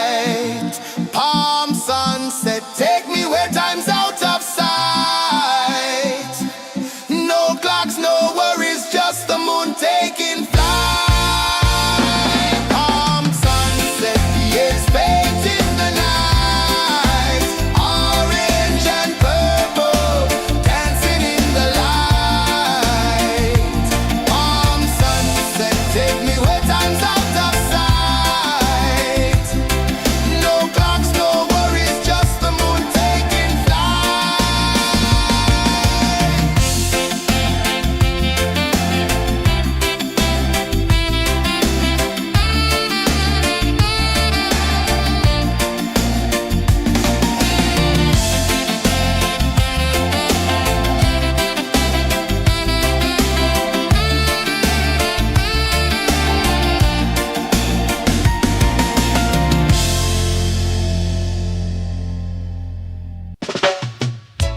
Palm sunset, take me where time's out of sight. No clocks, no worries, just the moon taking flight. Palm sunset, it's painting the night, orange and purple, dancing in the light. Palm sunset, take me where time's out of sight. No clocks, no worries, just the moon taking flight.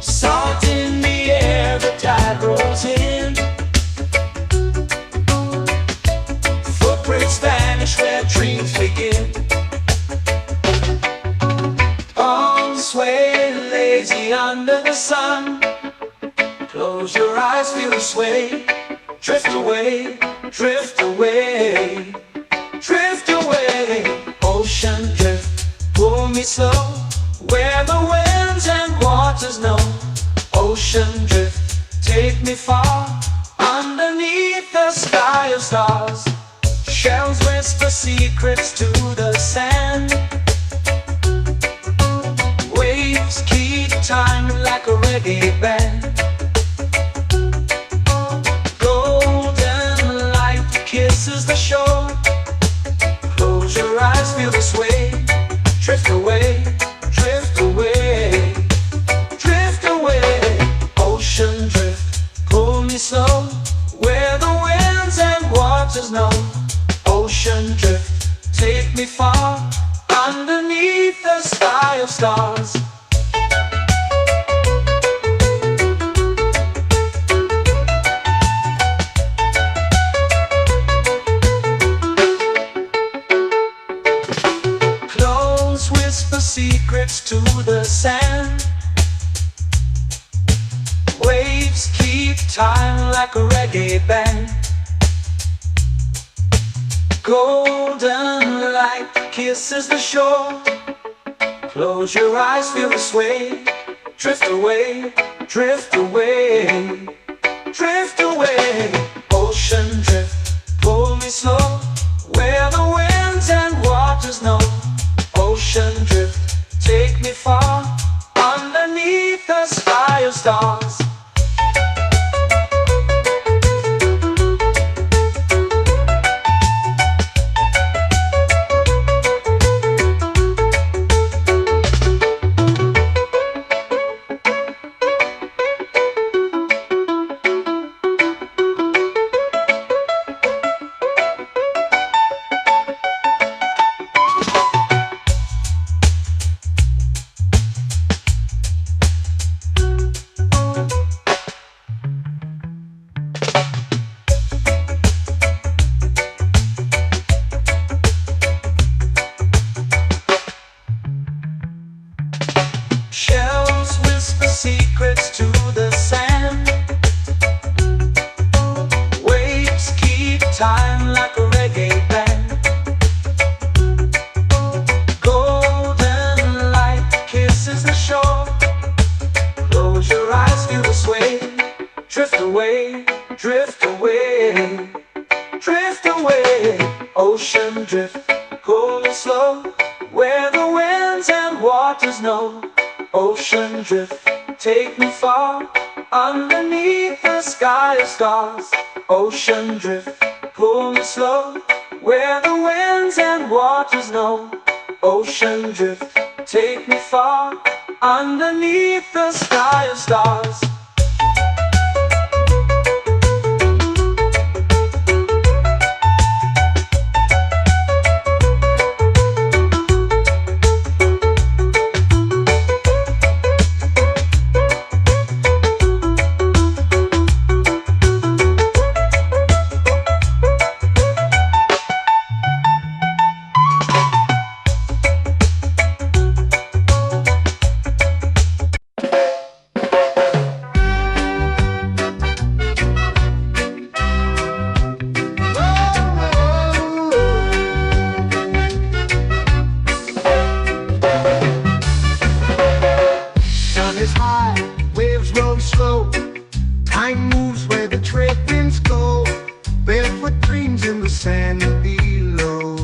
Salt in the air, the tide rolls in. Footprints vanish where dreams begin. Arms sway lazy under the sun. Close your eyes, feel the sway. Drift away, drift away, drift away. Ocean drift, pull me slow, where the winds and waters know. Ocean drift, take me far, underneath the sky of stars. Shells whisper secrets to the sand. Waves keep time like a reggae band. Golden light kisses the shore. Close your eyes, feel the sway. Drift away, drift away, drift away. Ocean drift, pull me slow, where the winds and waters know. Ocean drift, take me far, underneath the sky of stars. Close whisper secrets to the sand. Waves keep time like a reggae band. Golden light kisses the shore. Close your eyes, feel the sway. Drift away, drift away, drift away. Ocean drift, pull me slow, where the winds and waters know. Ocean drift, take me far, underneath the sky of stars. Shells whisper secrets to the sand. Waves keep time like a reggae band. Golden light kisses the shore. Close your eyes, feel the sway. Drift away, drift away, drift away. Ocean drift, pull me slow, where the winds and waters know. Ocean drift, take me far, underneath the sky of stars. Ocean drift, pull me slow, where the winds and waters know. Ocean drift, take me far, underneath the sky of stars. Mind moves where the trade winds go, barefoot dreams in the sand below.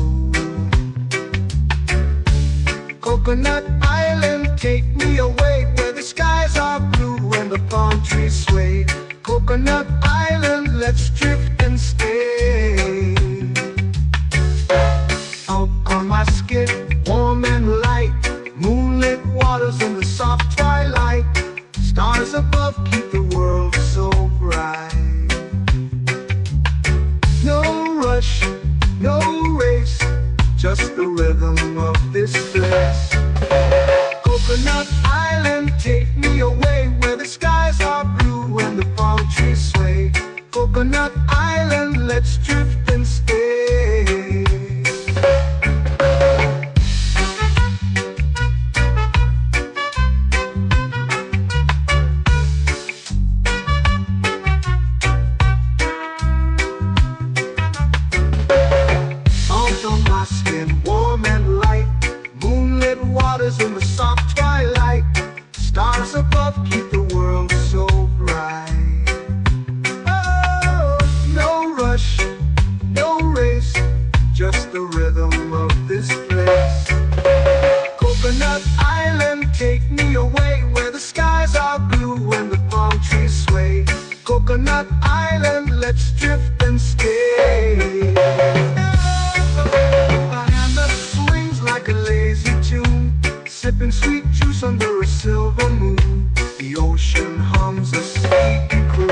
Coconut Island, take me away where the skies are blue and the palm trees sway. Coconut Island, let's drift and stay. Out on my skin, warm and light, moonlit waters in the soft twilight. Stars above keep the world so bright. No rush, no race, just the rhythm of this place. Coconut Island, take me away where the skies are blue and the palm trees sway. Coconut Island, let's drift and stay. Out on my skin, warm and light, moonlit waters in the soft twilight. Stars above keep the world so bright. Oh, no rush, no race, just the rhythm of this place. Coconut Island, take me away where the skies are blue and the palm trees sway. Coconut Island, let's drift and stay. A hand that swings like a lazy tune, sipping sweet juice under a silver moon. The ocean hums a sleepy croon.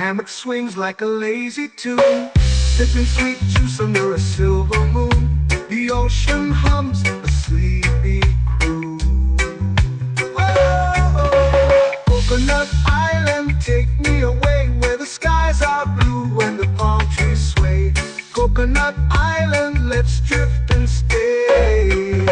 Hammock swings like a lazy tune, sipping sweet juice under a silver moon. The ocean hums a sleepy croon. Whoa, Coconut Island, take me away where the skies are blue and the palm trees sway. Coconut Island, let's drift and stay.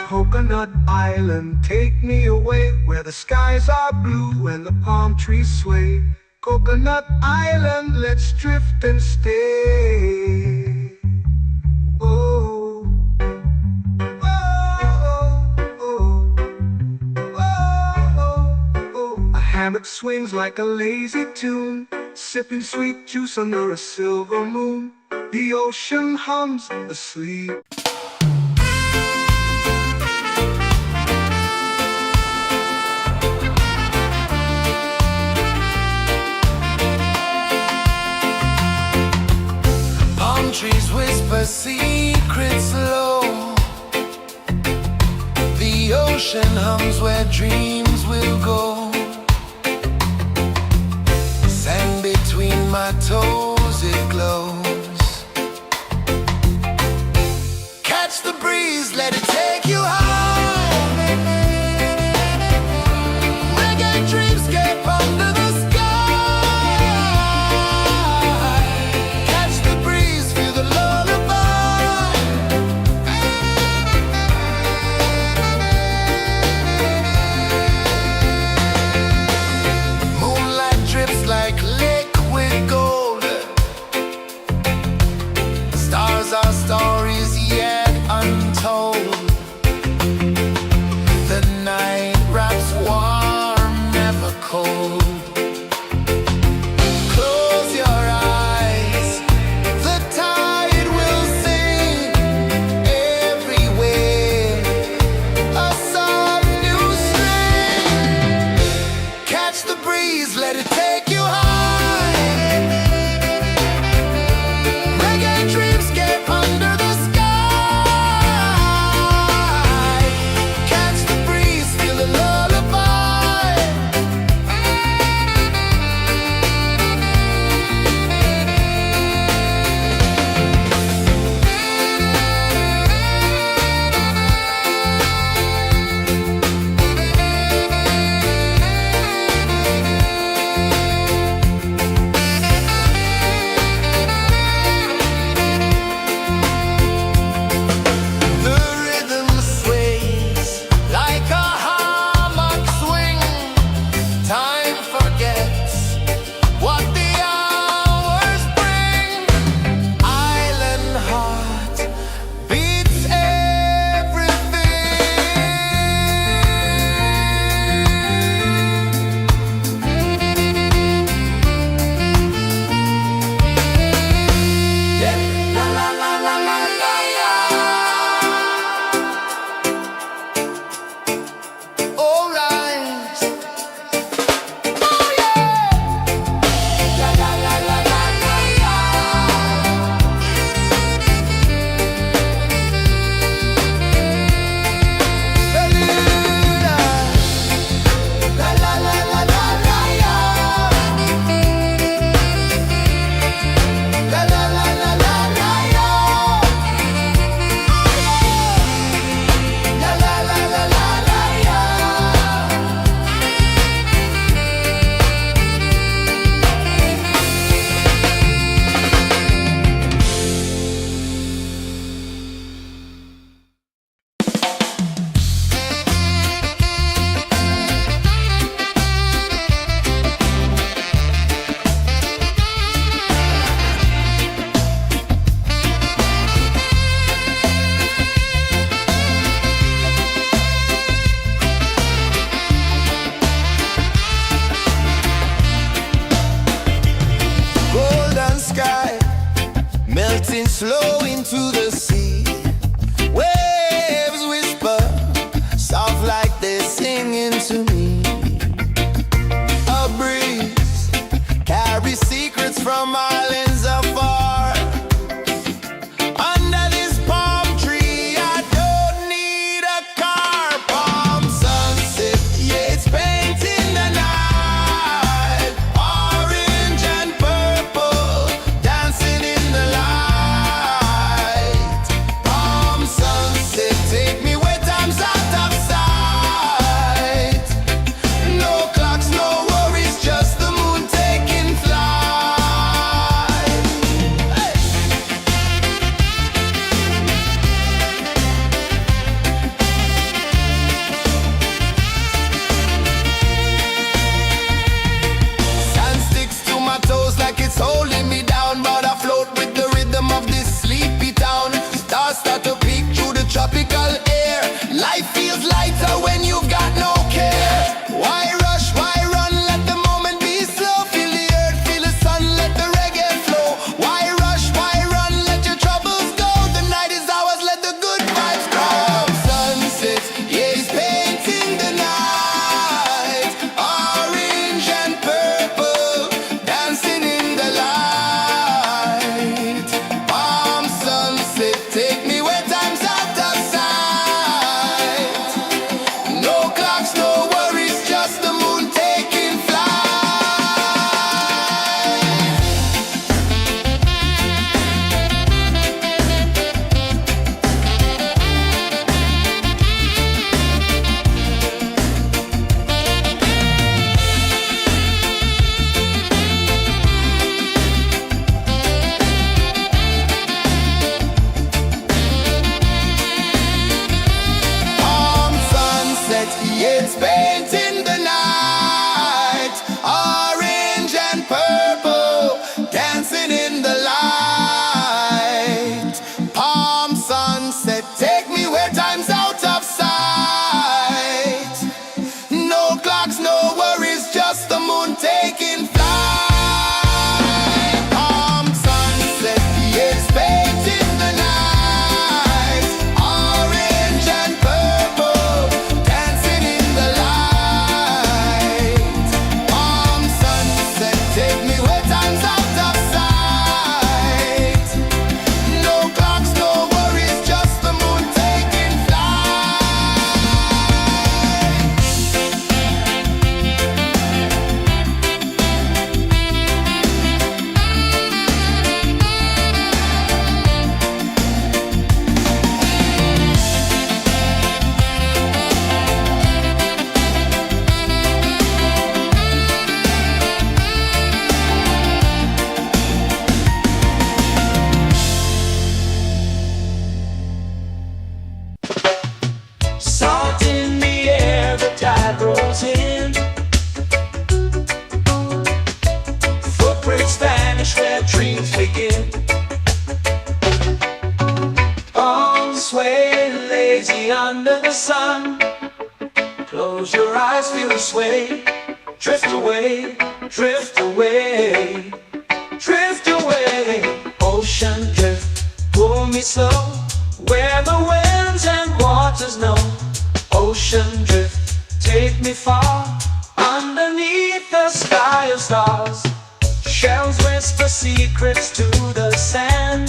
Coconut Island, take me away where the skies are blue and the palm trees sway. Coconut Island, let's drift and stay. Oh, oh, oh, oh, oh. A hammock swings like a lazy tune, sipping sweet juice under a silver moon. The ocean hums asleep. Trees whisper secrets low. The ocean hums where dreams will go. Sand between my toes, it glows. Catch the breeze, let it take you high. Reggae dreamscape under the sky. Our stories yet untold. Life feels lighter when you've got no care. Why rush, why run, let the moment be slow. Feel the earth, feel the sun, let the reggae flow. Why rush, why run, let your troubles go. The night is ours, let the good vibes grow. Sunset, yeah, it's painting the night. Orange and purple, dancing in the light. Palm sunset, take me where time's out of sight. No clocks, no worries, just the moon taking flight. Palm sunset, yeah, it's painting the night. Orange and purple, dancing in the light. Palm sunset, take me where time's out of sight. No clocks, no worries, just the moon taking flight. Palm sunset, yeah, it's painting the night. Orange and purple, dancing in the light. Palm sunset, take me where time's out of sight. No clocks, no worries, just the moon taking flight. Salt in the air, the tide rolls in. Footprints vanish where dreams begin. Arms sway lazy under the sun. Close your eyes, feel the sway. Drift away, drift away, drift away. Ocean drift, pull me slow. Where the winds and waters know. Ocean drift, take me far. Underneath the sky of stars. Shells whisper secrets to the sand.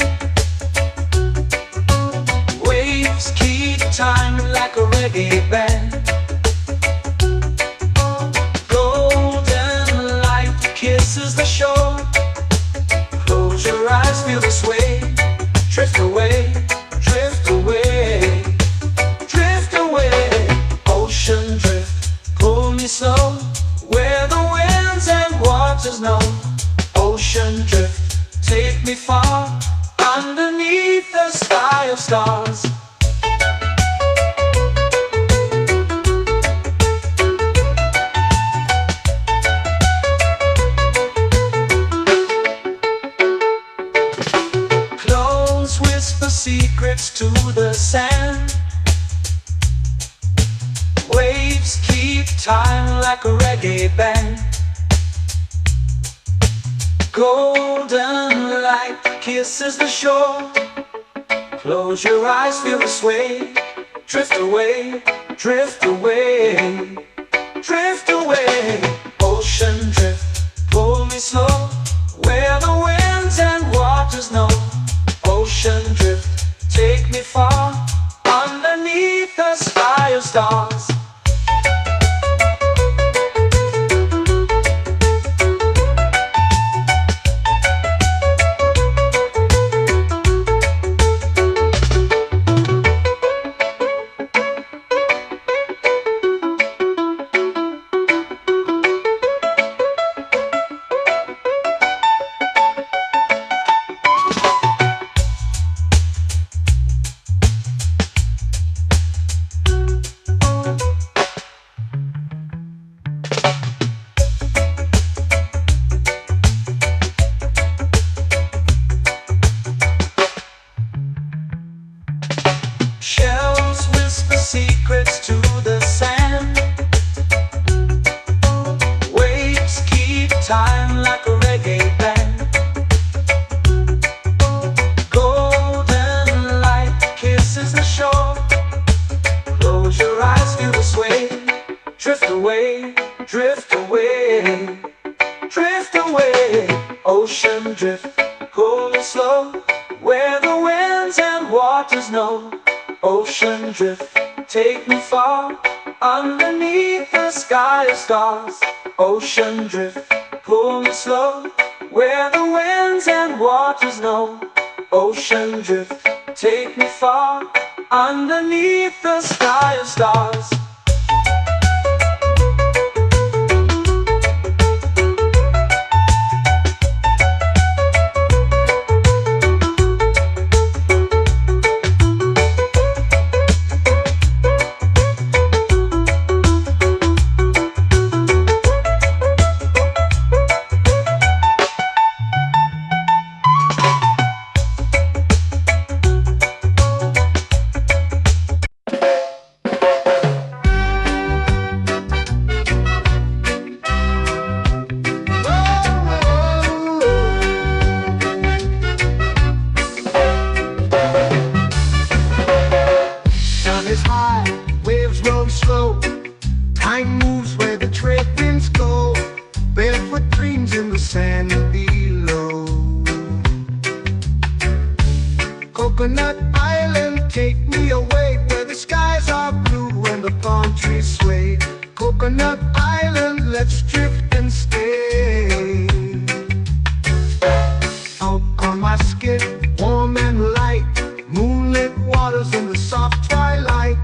Waves keep time like a reggae band. Golden light kisses the shore. Close your eyes, feel the sway. Drift away, drift away, drift away. Ocean drift, pull me slow. Where the winds and waters know. Ocean drift, take me far. Underneath the sky of stars. Close whisper secrets to the sand. Waves keep time like a reggae band. Golden light kisses the shore. Close your eyes, feel the sway. Drift away, drift away, drift away. Ocean drift, pull me slow. Where the winds and waters know. Ocean drift, take me far. Underneath the sky of stars. drift away, drift away, drift away. Ocean drift, pull me slow, where the winds and waters know. Ocean drift, take me far, underneath the sky of stars. Ocean drift, pull me slow, where the winds and waters know. Ocean drift, take me far, underneath the sky of stars. Sun is high, waves roll slow. Time moves where the trade winds go. Barefoot dreams in the sand below. Coconut Island, take me away, where the skies are blue and the palm trees sway. Coconut Island, let's drift and stay. Out on my skin, warm and light, moonlit waters in the soft twilight.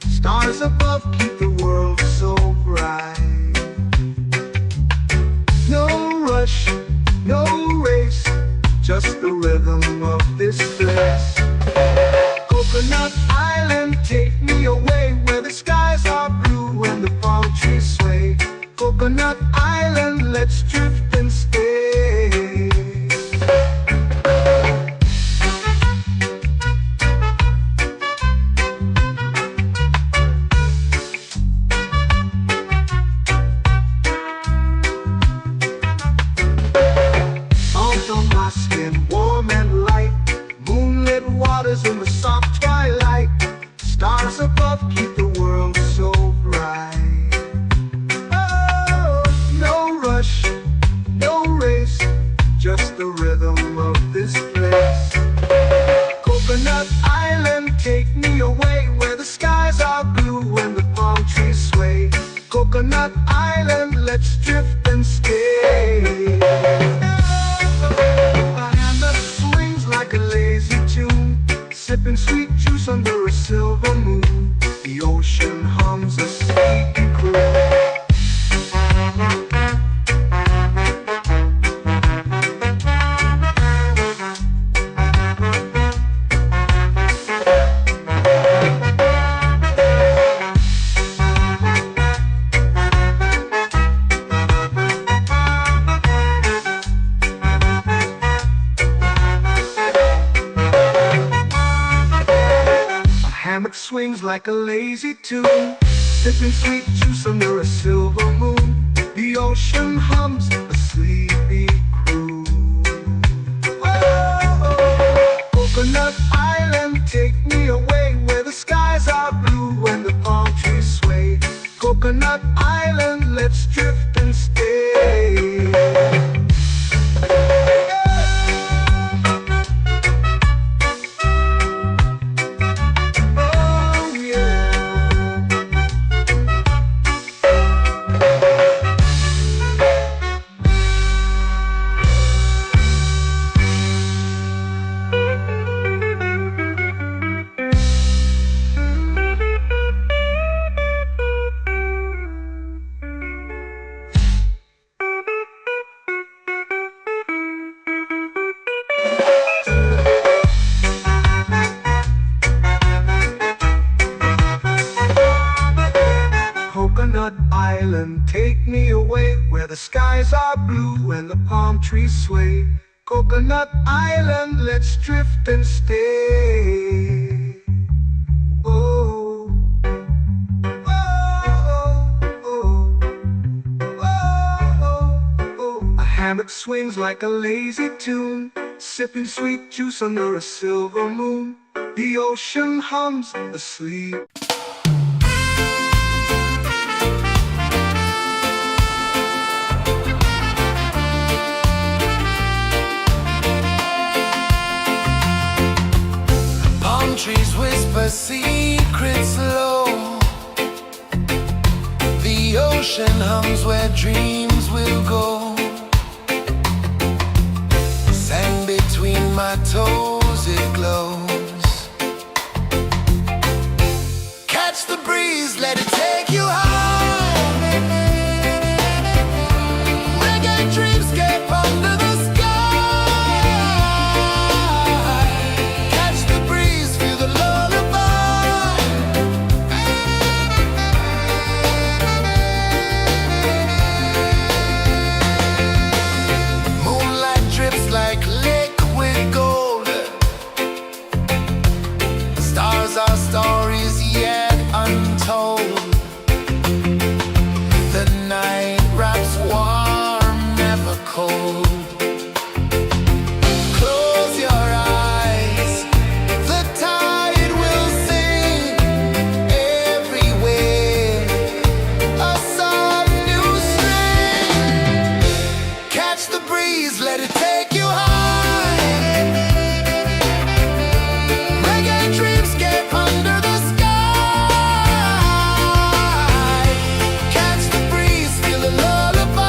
Stars above keep the world so bright. No rush, no race, just the rhythm of this place. Coconut Island, take me away, where the skies are blue and the palm trees sway. Coconut Island, let's drift and stay. Warm and light, moonlit waters in the soft twilight. Stars above keep the world so bright. Oh, no rush, no race, just the rhythm of this place. Coconut Island, take me away, where the skies are blue and the palm trees sway. Coconut Island, let's drift and stay. Like a lazy tune, sipping sweet juice under a silver moon. The ocean hums a sleepy croon. Hammock swings like a lazy tune, sipping sweet juice under a silver moon. The ocean hums a sleepy croon. Oh, Coconut Island, take me away, where the skies are blue and the palm trees sway. Coconut Island, let's drift and stay. Coconut Island, take me away, where the skies are blue and the palm trees sway. Coconut Island, let's drift and stay. Oh, oh, oh, oh, oh. A hammock swings like a lazy tune, sipping sweet juice under a silver moon. The ocean hums asleep. ocean hums where dreams will go. Sand between my toes, it glows. Catch the breeze, let it take you high. Reggae dreamscape under the sky. Catch the breeze, feel the lullaby. Moonlight drips like liquid gold. Stars are stories yet untold. The night wraps warm, never cold. Close your eyes, the tide will sing everywhere. A soft new string. Catch the breeze, let it take you high. Reggae dreamscape under the sky. Catch the breeze, feel the lullaby.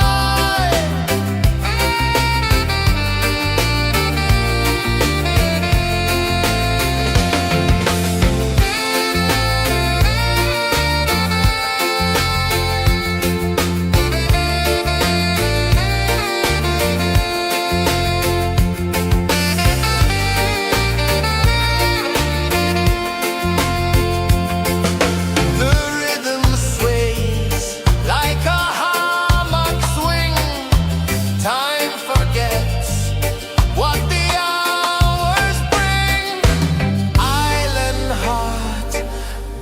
The rhythm sways like a hammock swing. Time forgets what the hours bring. Island heart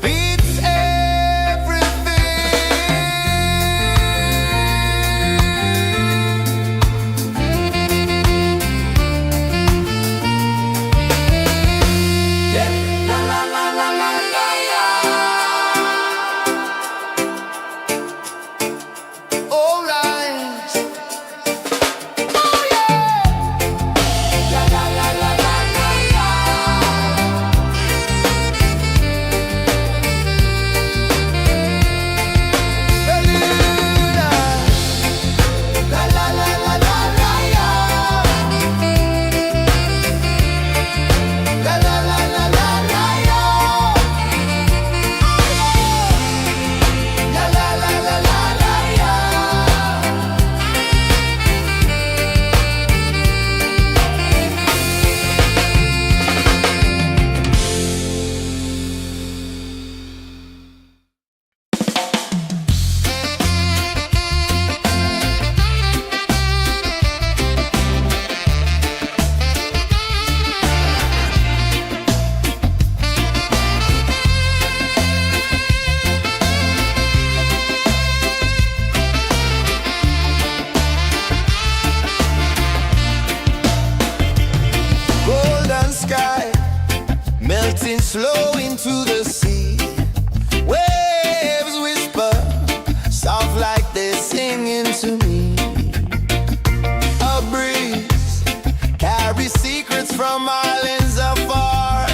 beats everything. Yeah. La la la la la la la. All right. Oh yeah. La la la la la la la. Bermuda. La la la la la la la. La la la la la la la. La la la la la la la. Golden sky melting slow into the sea. Waves whisper soft like they're singing to me. A breeze carries secrets from islands afar.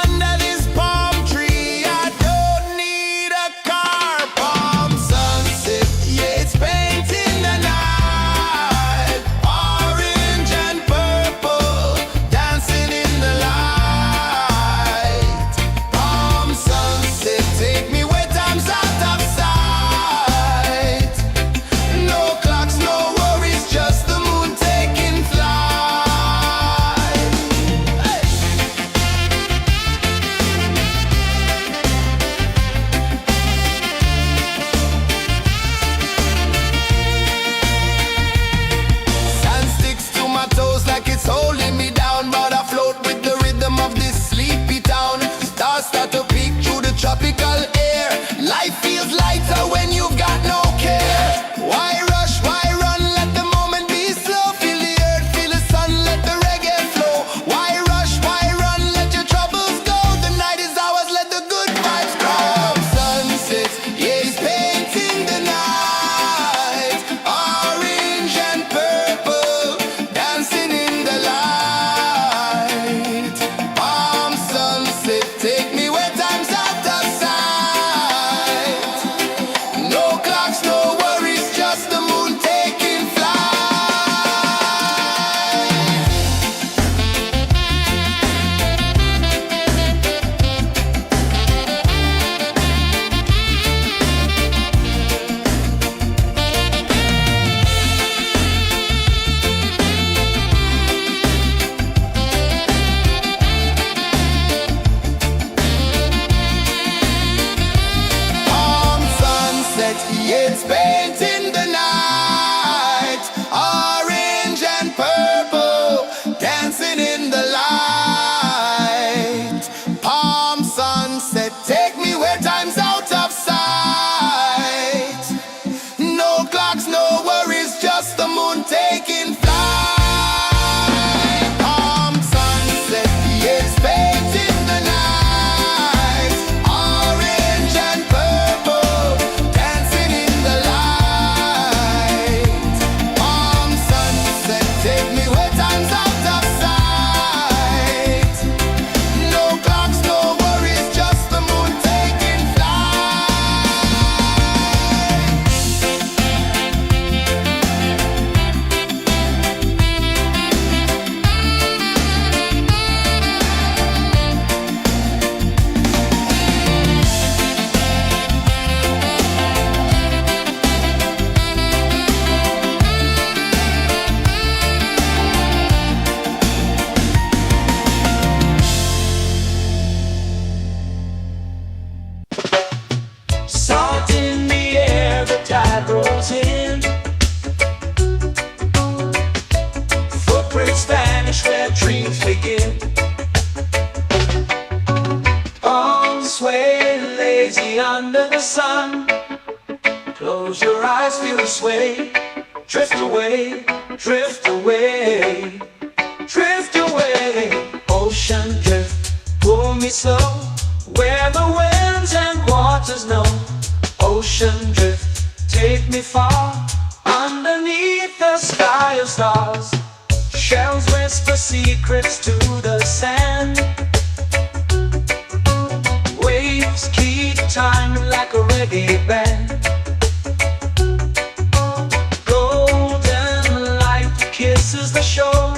Under this palm tree, I don't need a car. Palm sunset, yeah, it's painting the night. Orange and purple, dancing in the light. Palm sunset, take me where time's out of sight. No clocks, no worries, just the moon taking flight. Hey! Sand sticks to my toes like it's holding me down, but I float with the rhythm of this sleepy town. Stars start to peek through the tropical air. me under the sun. Close your eyes, feel the sway. Drift away, drift away, drift away. Ocean drift, pull me slow, where the winds and waters know. Ocean drift, take me far, underneath the sky of stars. Shells whisper secrets to the sand. Waves keep time like a reggae band. Golden light kisses the shore.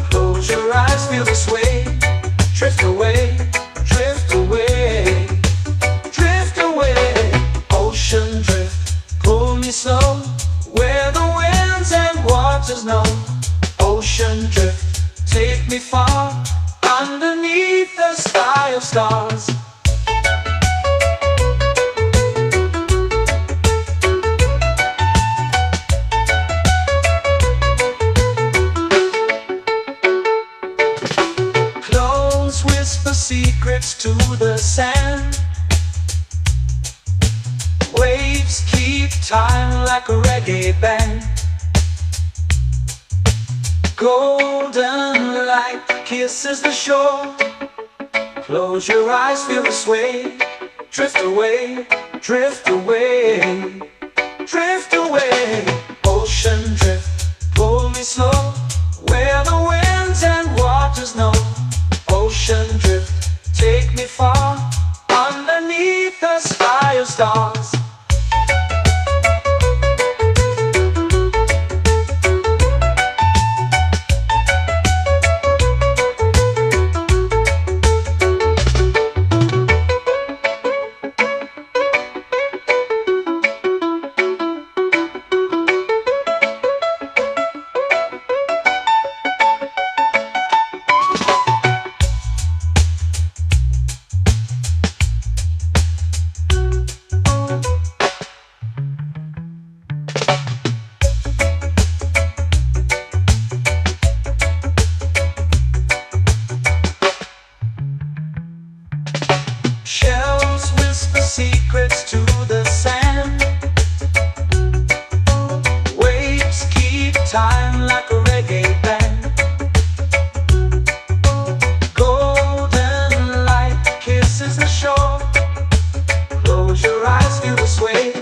Close your eyes, feel the sway. Drift away, drift away, drift away. Ocean drift, pull me slow, where the winds and waters know. Ocean drift, take me far, underneath the sky of stars. Close whisper secrets to the sand. Waves keep time like a reggae band. Golden light kisses the shore. Close your eyes, feel the sway. Drift away, drift away, drift away. Ocean drift, pull me slow, where the winds and waters know. Ocean drift, take me far, underneath the sky of stars. Shells whisper secrets to the sand. Waves keep time like a reggae band. Golden light kisses the shore. Close your eyes, feel the sway.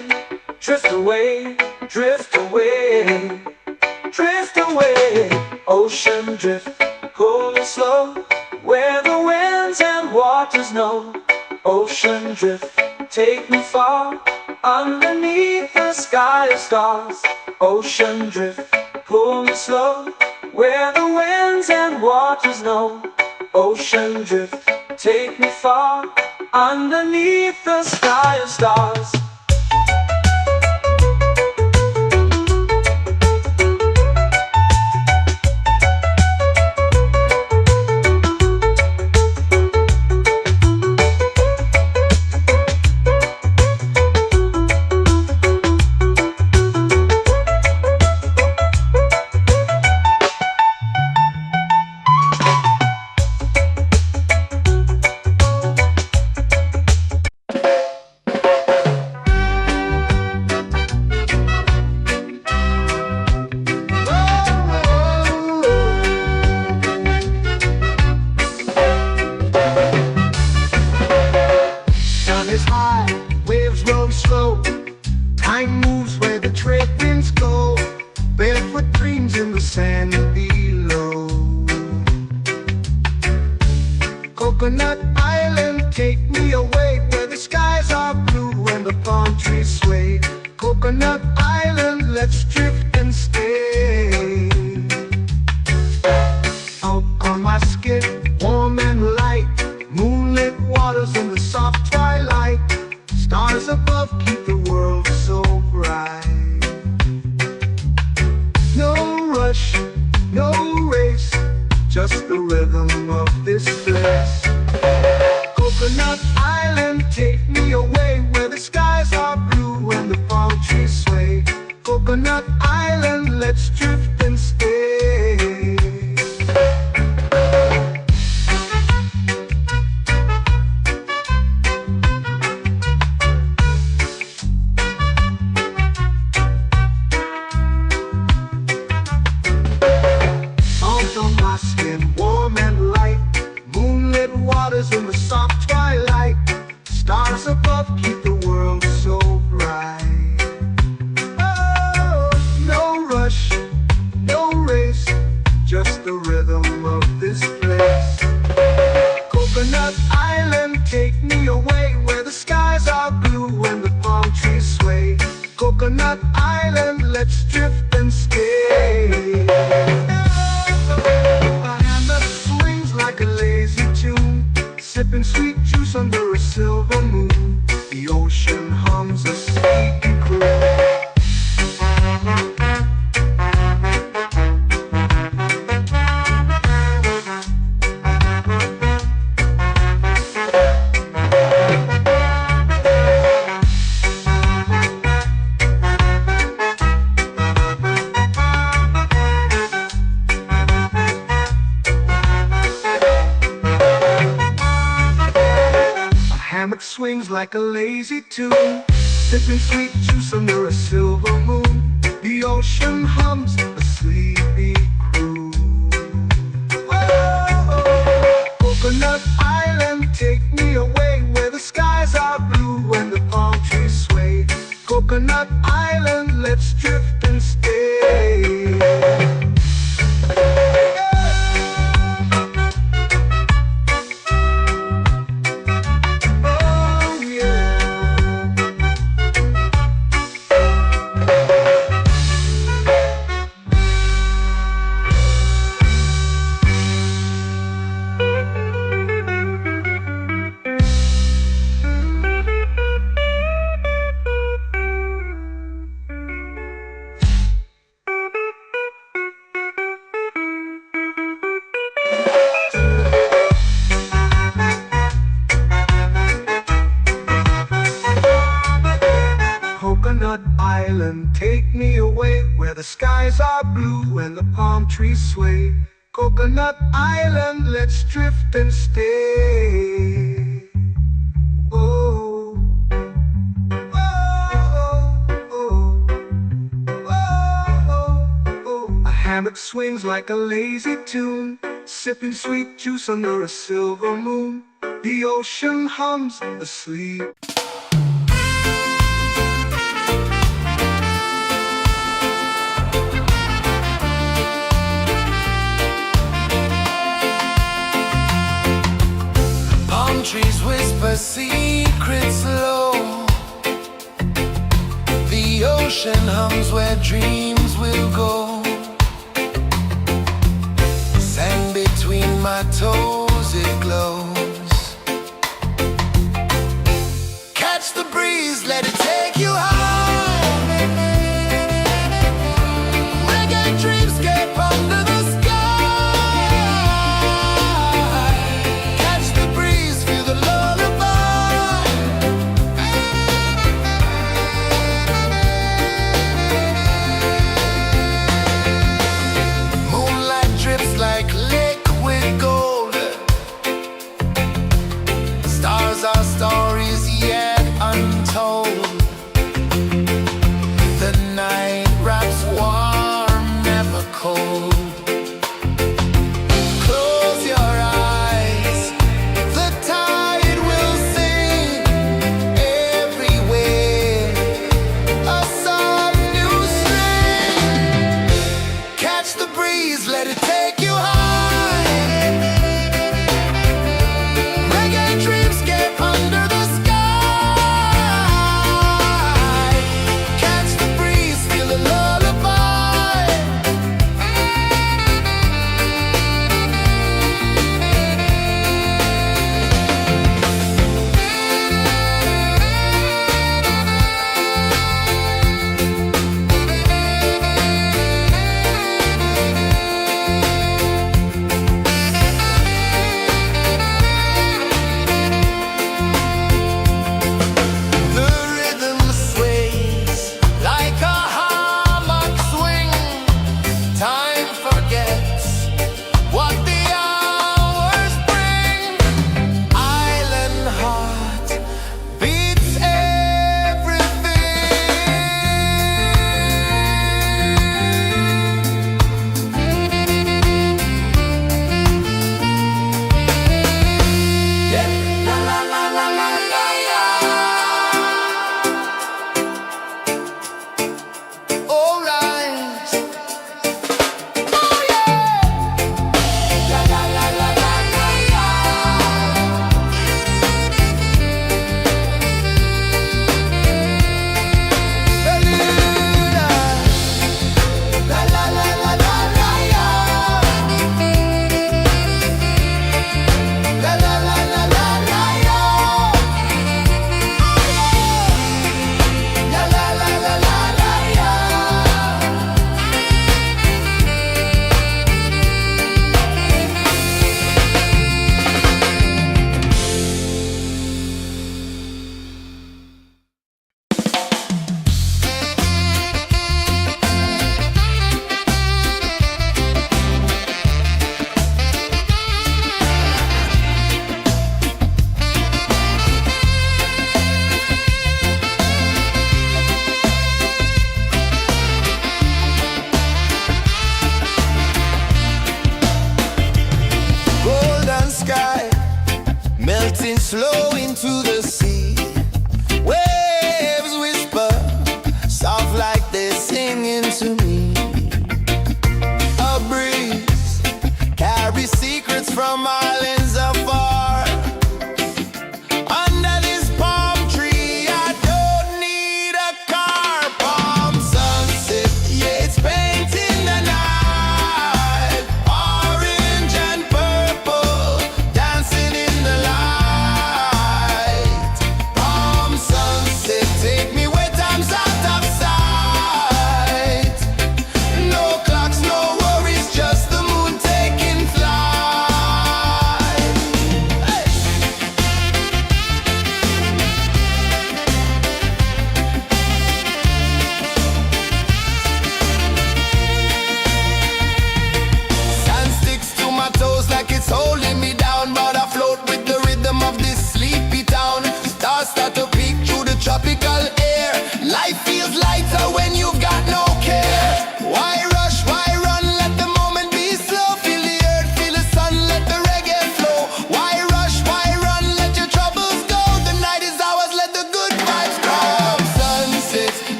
Drift away, drift away, drift away. Ocean drift, pull me slow, where the winds and waters know. Ocean drift, take me far, underneath the sky of stars. Ocean drift, pull me slow, where the winds and waters know. Ocean drift, take me far, underneath the sky of stars. Time moves where the trade winds go. Barefoot dreams in the sand below. Coconut Island, take me away, where the skies are blue and the palm trees sway. Coconut Island, let's drift and stay. Out on my skin, warm and light, moonlit waters in the soft twilight. Stars above keep the world so bright. No rush, no race, just the rhythm of this place. Coconut Island, take me away, where the skies are blue and the palm trees sway. keep the world so bright. Oh, no rush, no race, just the rhythm of this place. Coconut Island, take me away where the skies are blue and the palm trees sway. Coconut Island, let's drift and stay. A hand that swings like a lazy tune, sipping sweet juice under a silver moon. The ocean hums a sleepy croon. Hammock swings like a lazy tune, sipping sweet juice under a silver moon. The ocean hums a sleepy croon. Whoa, Coconut Island, take me away where the skies are blue and the palm trees sway. Coconut Island, let's drift and stay. Coconut Island, take me away where the skies are blue and the palm trees sway. Coconut Island, let's drift and stay. Oh, oh, oh, oh, oh. A hammock swings like a lazy tune, sipping sweet juice under a silver moon. The ocean hums asleep. Trees whisper secrets low. The ocean hums where dreams will go. Sand between my toes, it glows. Catch the breeze, let it take you high. Reggae dreamscape under the sky. Our stories yet untold.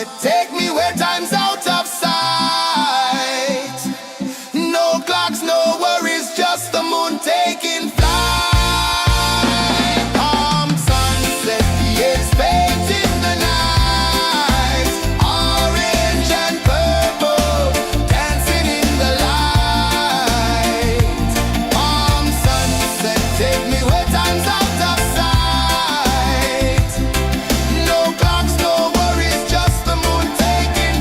sunset, take me where time's out of sight. No clocks, no worries, just the moon taking flight. Palm sunset, it's baked in the night. Orange and purple, dancing in the light. Palm sunset, take me where time's out of sight. No clocks, no worries, just the moon taking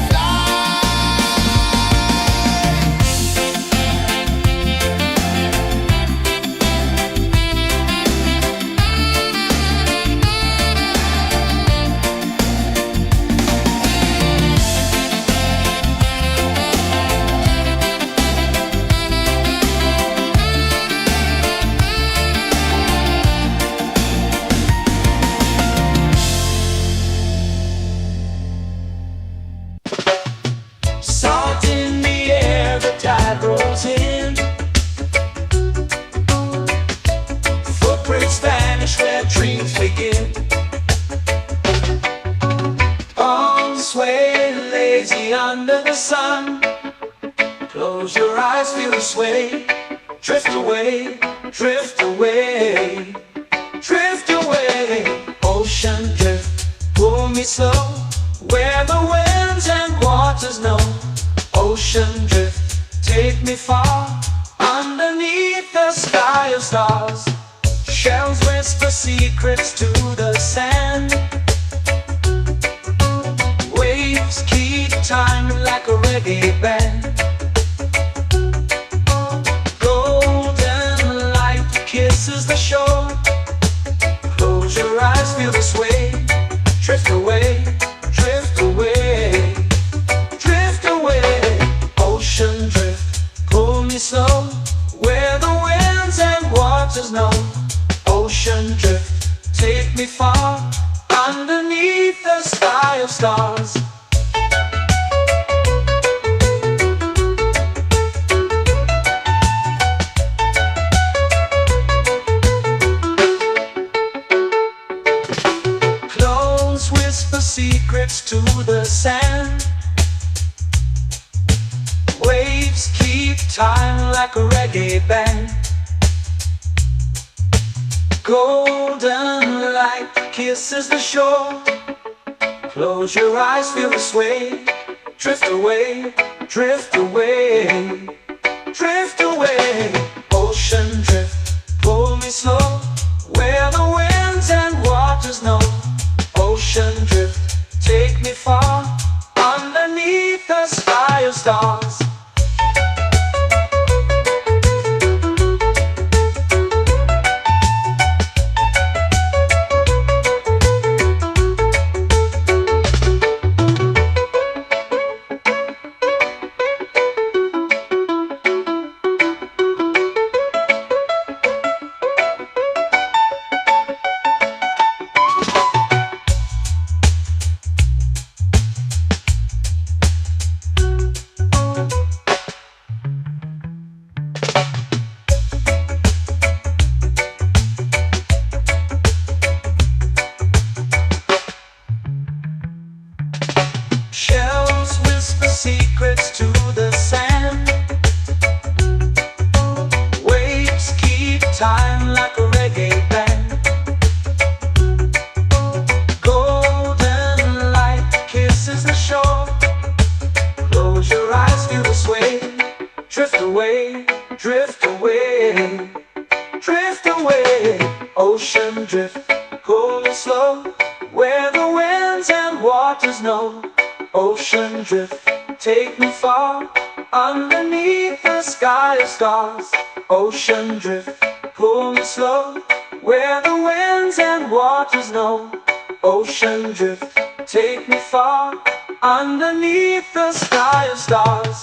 Salt in the air, the tide rolls in. Footprints vanish where dreams begin. Arms sway lazy under the sun. Close your eyes, feel the sway. Drift away, drift away, drift away. Ocean drift, pull me slow, where the winds and waters know. Ocean drift, take me far, underneath the sky of stars. Shells whisper secrets to the sand. Waves keep time like a reggae band. Golden light kisses the shore. Close your eyes, feel the sway. Drift away, drift away, drift away. Ocean drift, pull me slow, where the winds and waters know. Ocean drift, take me far, underneath the sky of stars. Close whisper secrets to the sand. Waves keep time like a reggae band. Golden light kisses the shore. Close your eyes, feel the sway. Drift away, drift away, drift away. Ocean drift, pull me slow, where the winds and waters know. Ocean drift, take me far, underneath the sky of stars. Shells whisper secrets to the sand. Waves keep time like a reggae band. Golden light kisses the shore. Close your eyes, feel the sway. Drift away, drift away, drift away. Ocean drift, pull me slow, where the winds and waters know. Ocean drift, take me far, underneath the sky of stars. Ocean drift, pull me slow, where the winds and waters know. Ocean drift, take me far, underneath the sky of stars.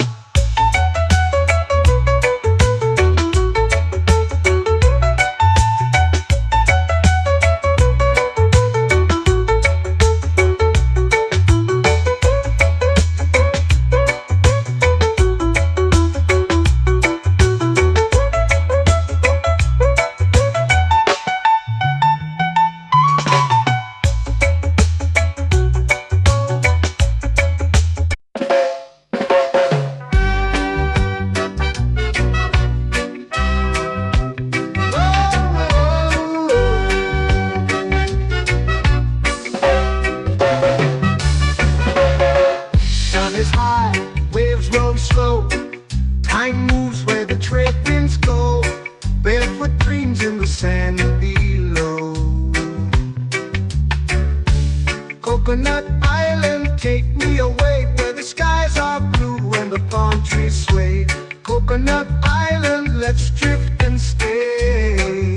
Coconut Island, let's drift and stay.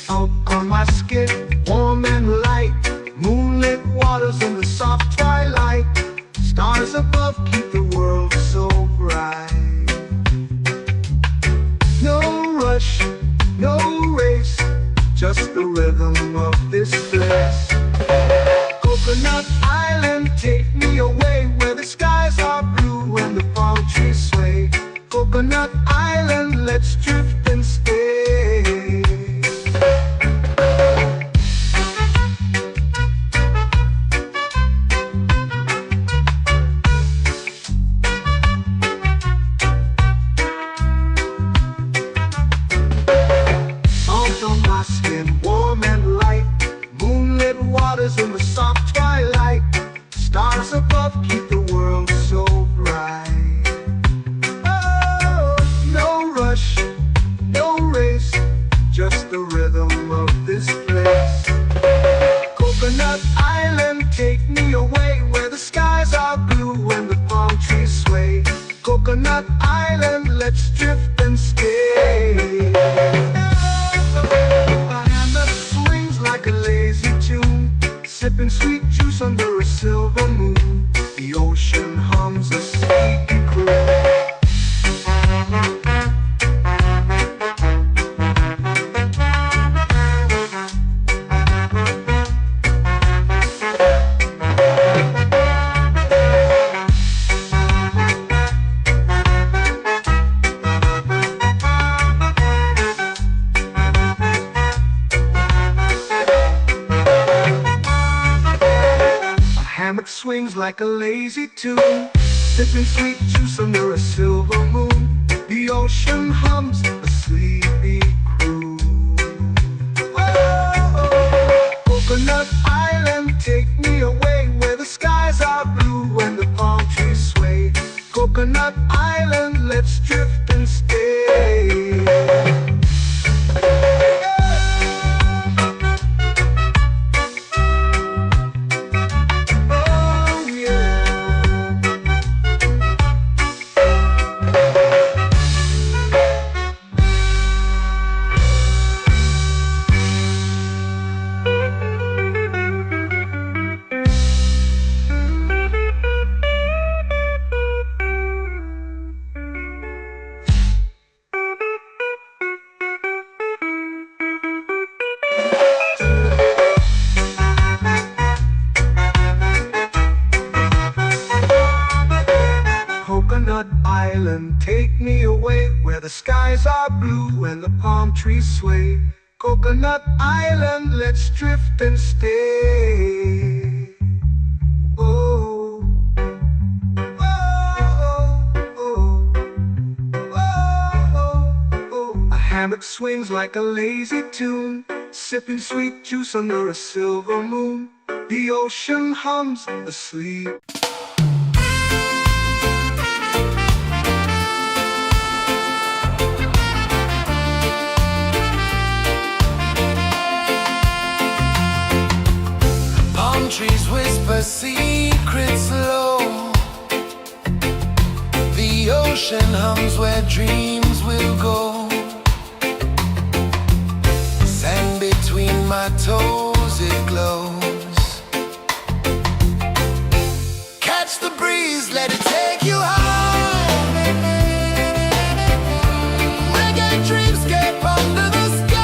Out on my skin, warm and light, moonlit waters in the soft twilight. Stars above keep the world so bright. No rush, no race, just the rhythm of this place. Coconut Island, take me away where the skies are blue and the palm trees sway. Coconut Island, let's drift and stay. Salt on my skin, warm and light, moonlit waters in the soft twilight. Stars above keep the world so bright. Oh, no rush, no race, just the rhythm of this place. Coconut Island, take me away where the skies are blue and the palm trees sway. Coconut Island, let's drift and stay. My hand that swings like a lazy tune, sipping sweet juice under a silver moon. The ocean hums a sleepy croon. Hammock swings like a lazy tune, sipping sweet juice under a silver moon. The ocean hums a sleepy croon. Whoa, Coconut Island, take me away where the skies are blue and the palm trees sway. Coconut Island, let's drift and stay. Coconut Island, take me away where the skies are blue and the palm trees sway. Coconut Island, let's drift and stay. Oh, oh, oh, oh, oh. A hammock swings like a lazy tune, sipping sweet juice under a silver moon. The ocean hums asleep. Trees whisper secrets low. The ocean hums where dreams will go. Sand between my toes, it glows. Catch the breeze, let it take you high. Reggae dreamscape under the sky.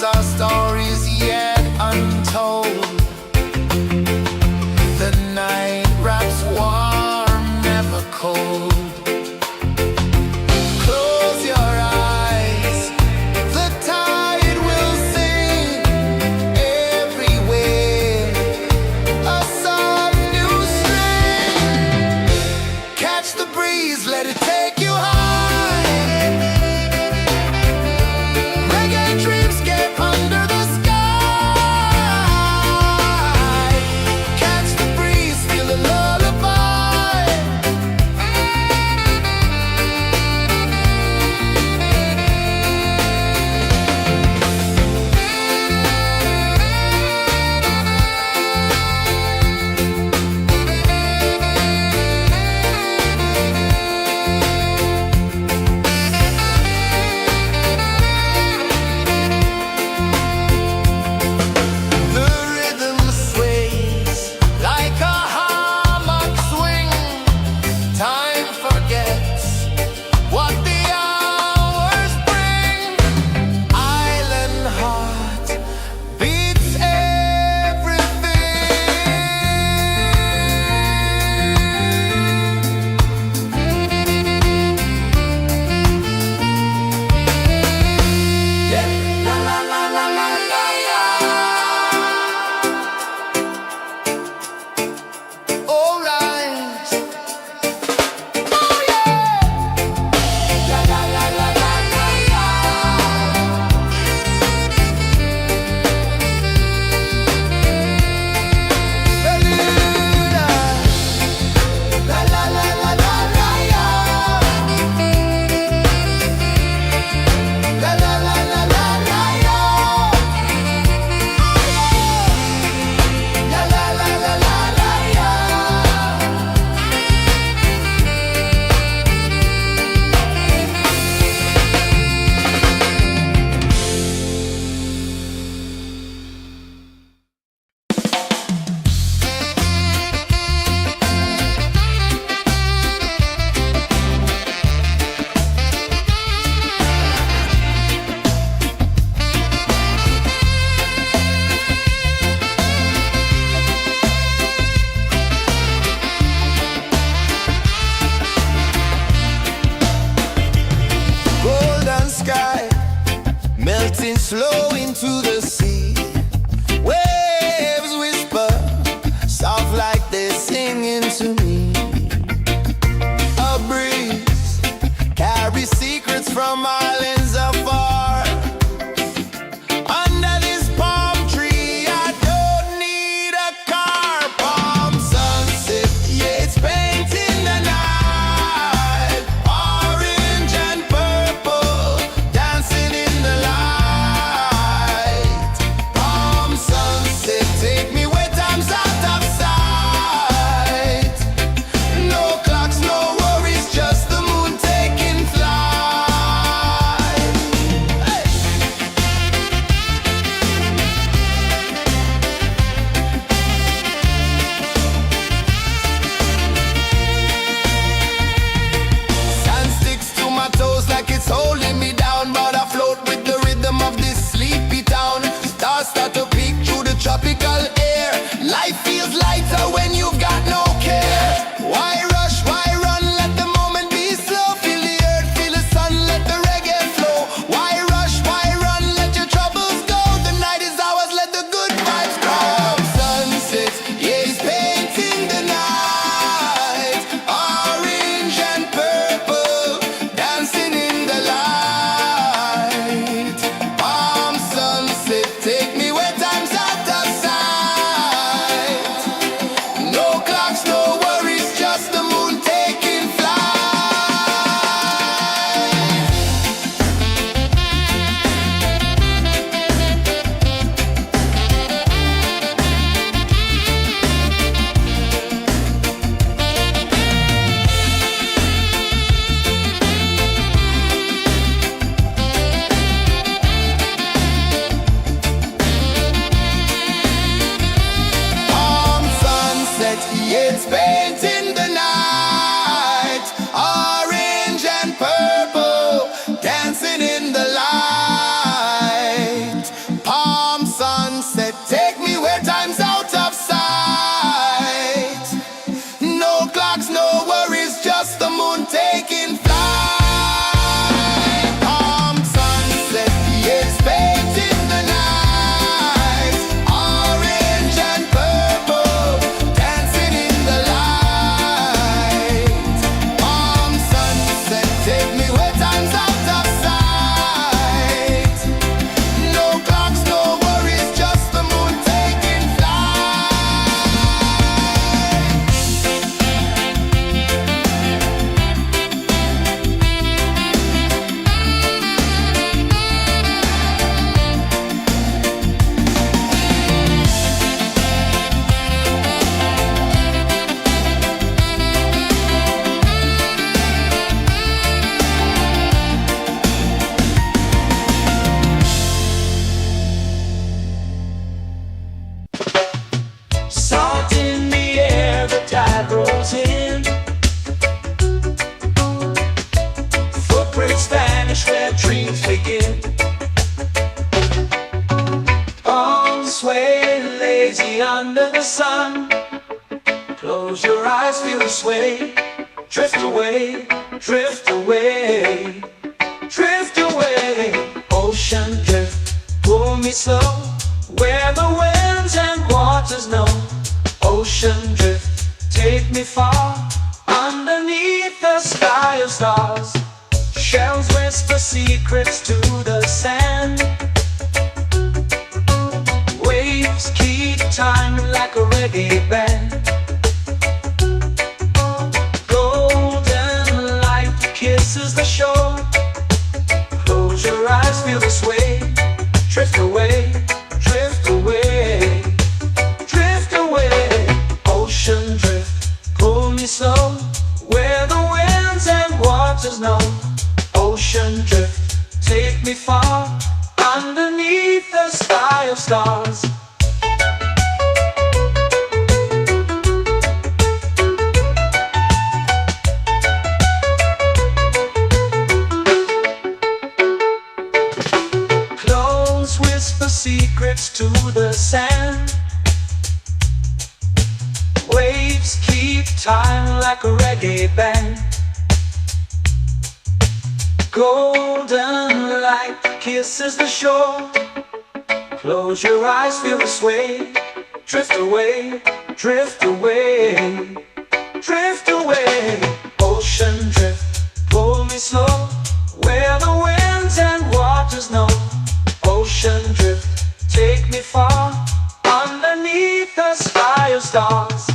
Our stories yet untold. to the sea. Waves whisper, soft like they're singing to me. A breeze carries secrets from islands afar. Under this palm tree, I don't need a car. Palm sunset, yeah, it's painting the night. Orange and purple, dancing in the light. Palm sunset, take me where time's out of sight. No clocks, no worries, just the moon taking flight. Hey! Sand sticks to my toes like it's holding me down, but I float with the rhythm of this sleepy town. Stars start to peek through the tropical air. Life feels lighter when you've got no care. Why rush, why run, let the moment be slow. Feel the earth, feel the sun, let the reggae flow. Why rush, why run, let your troubles go. The night is ours, let the good vibes grow. Sunset, yeah, it's painting the night. Orange and purple, dancing in the light. Palm sunset, take me where time's out of sight. No clocks, no worries, just the moon taking flight. Palm sunset, yeah, it's painting the night. Orange and purple, dancing in the light. Palm sunset, take me where time's out of sight. No clocks, no worries, just the moon taking flight. Palm sunset, yeah, it's painting the night. Orange and purple, dancing in the light. Palm sunset, take me where time's out of sight. No clocks, no worries, just the moon taking flight. Salt in the air, the tide rolls in. Footprints vanish where dreams begin. Arms sway lazy under the sun. Close your eyes, feel the sway. Drift away, drift away, drift away. Ocean drift, pull me slow, where the winds and waters know. Ocean drift, take me far, underneath the sky of stars. Shells whisper secrets to the sand. Waves keep time like a reggae band. Golden light kisses the shore. Close your eyes, feel the sway. Drift away, drift away, drift away. Ocean drift, pull me slow, where the winds and waters know. Ocean drift, take me far, underneath the sky of stars. Clones whisper secrets to the sand. Waves keep time like a reggae band. Golden light kisses the shore. Close your eyes, feel the sway. Drift away, drift away, drift away. Ocean drift, pull me slow, where the winds and waters know. Ocean drift, take me far, underneath the sky of stars.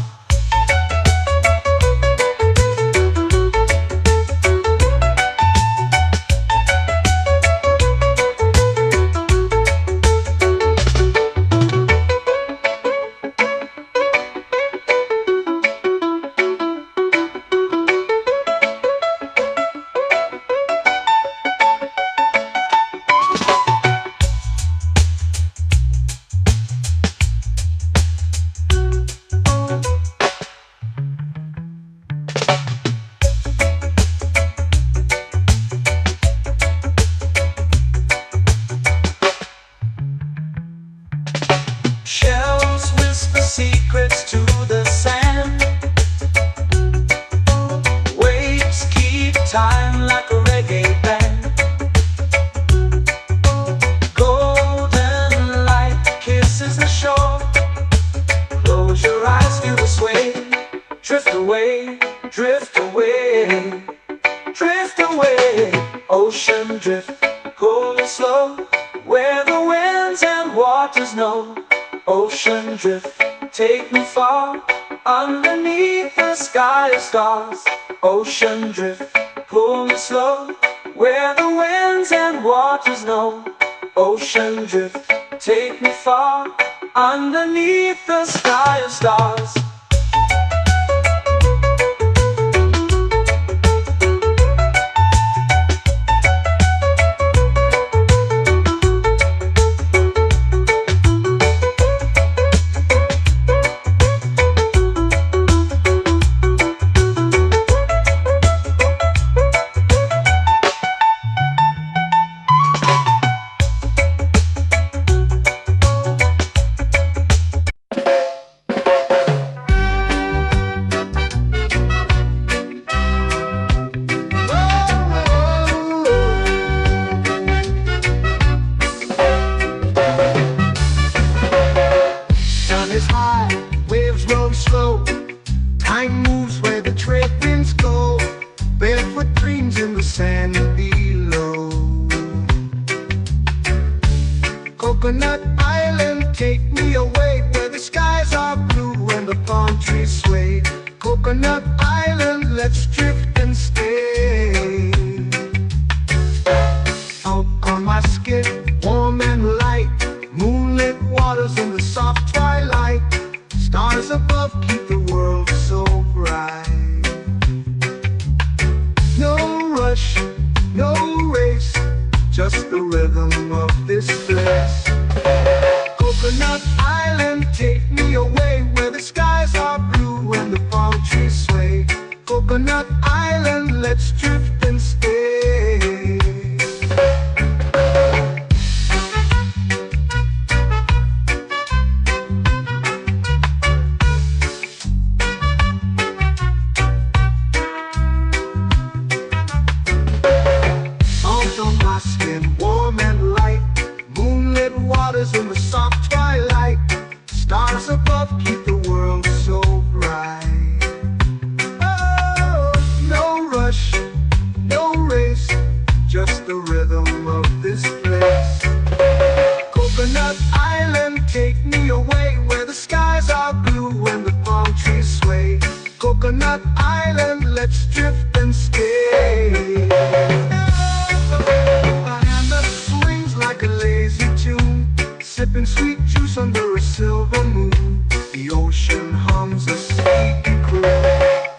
Shells whisper secrets to the sand. Waves keep time like a reggae band. Golden light kisses the shore. Close your eyes, feel the sway. Drift away, drift away, drift away. Ocean drift, cool and slow, where the winds and waters know. Ocean drift, take me far, underneath the sky of stars. Ocean drift, pull me slow, where the winds and waters know. Ocean drift, take me far, underneath the sky of stars. Is high, waves roll slow. Time moves where the trade winds go. Barefoot dreams in the sand below. Coconut Island, take me away, where the skies are blue and the palm trees sway. Coconut Island, let's drift and stay. Out on my skin, warm and light, moonlit waters in the soft twilight. Stars above keep the world so bright. No rush, no race, just the rhythm of this place. Coconut Island, take me away, where the skies are blue and the palm trees sway. Coconut Island, let's drift and stay. Warm and light, moonlit waters in the soft twilight. Stars above keep the world so bright. Oh, no rush, no race, just the rhythm of this place. Coconut Island, take me away, where the skies are blue and the palm trees sway. Coconut Island, let's drift and stay. Like a lazy tune, sipping sweet juice under a silver moon. The ocean hums a sleepy croon.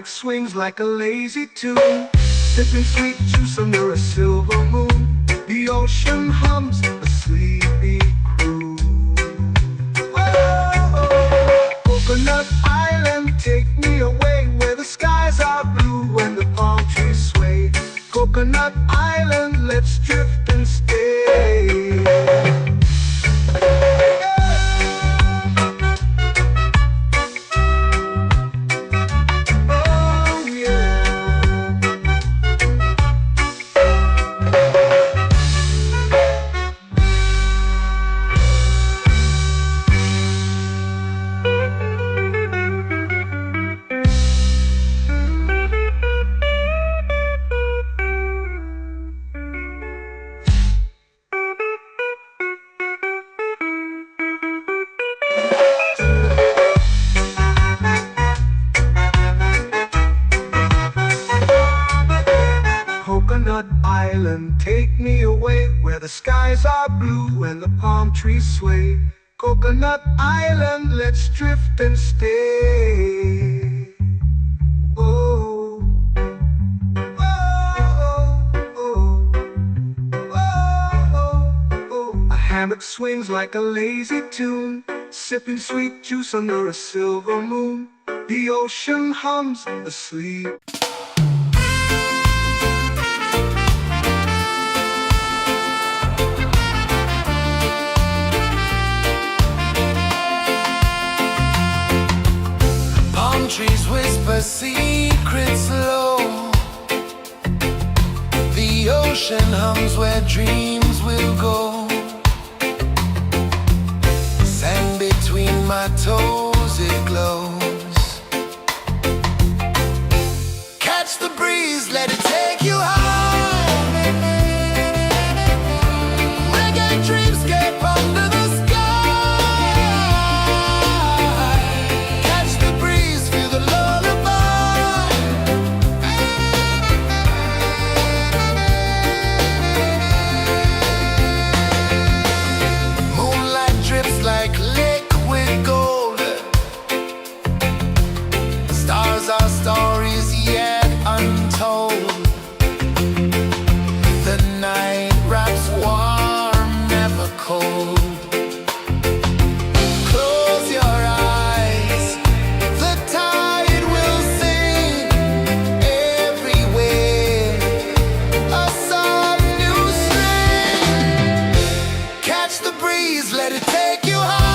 Swings like a lazy tune, sipping sweet juice under a silver moon. The ocean hums a sleepy croon. Whoa, Coconut Island, island, take me away where the skies are blue and the palm trees sway. Coconut Island, let's drift and stay. Oh, oh, oh, oh. A hammock swings like a lazy tune, sipping sweet juice under a silver moon. The ocean hums asleep. Trees whisper secrets low. The ocean hums where dreams will go. Sand between my toes, it glows. Catch the breeze, let it take you high. Reggae dreamscape under the sky. Our stories yet untold. The night wraps warm, never cold. Close your eyes, the tide will sing everywhere. A soft new string. Catch the breeze, let it take you high.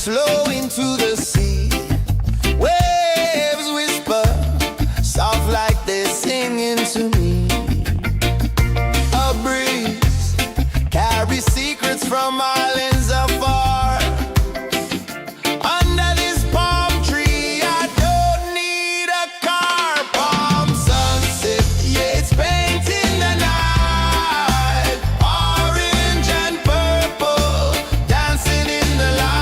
Slow into the sea. Waves whisper, soft like they're singing to me. A breeze carries secrets from islands afar. Under this palm tree, I don't need a car. Palm sunset, yeah, it's painting the night. Orange and purple, dancing in the light.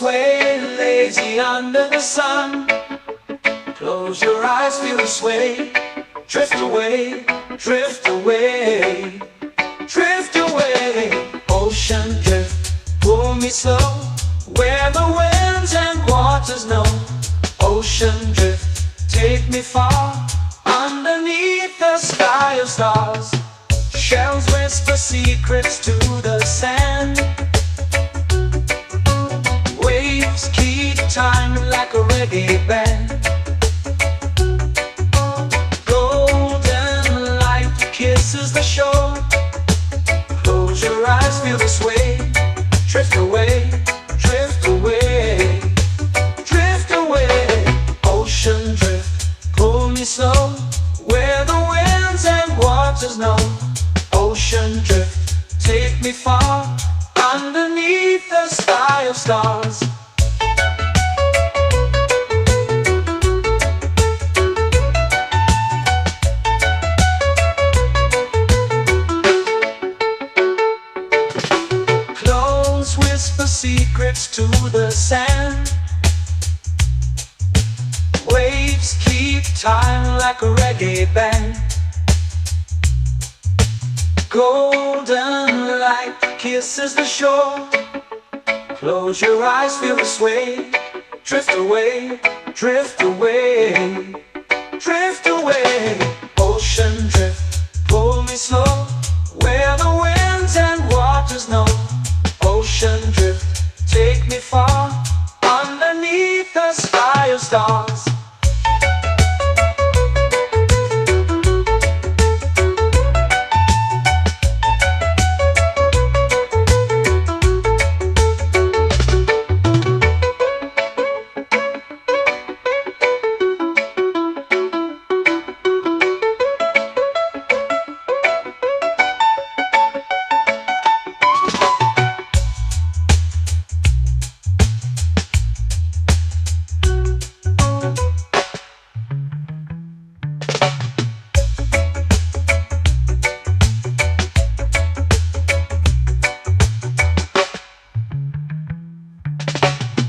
sway, lazy under the sun. Close your eyes, feel the sway. Drift away, drift away, drift away. Ocean drift, pull me slow, where the winds and waters know. Ocean drift, take me far, underneath the sky of stars. Shells whisper secrets to the sand. Waves keep time like a reggae band. Golden light kisses the shore. Close your eyes, feel the sway. Drift away, drift away, drift away. Ocean drift, pull me slow, where the winds and waters know. Ocean drift, take me far, underneath the sky of stars. Clones whisper secrets to the sand. Waves keep time like a reggae band. Golden light kisses the shore. Close your eyes, feel the sway. Drift away, drift away, drift away. Ocean drift, pull me slow, where the winds and waters know. Ocean drift, take me far, underneath the sky of stars.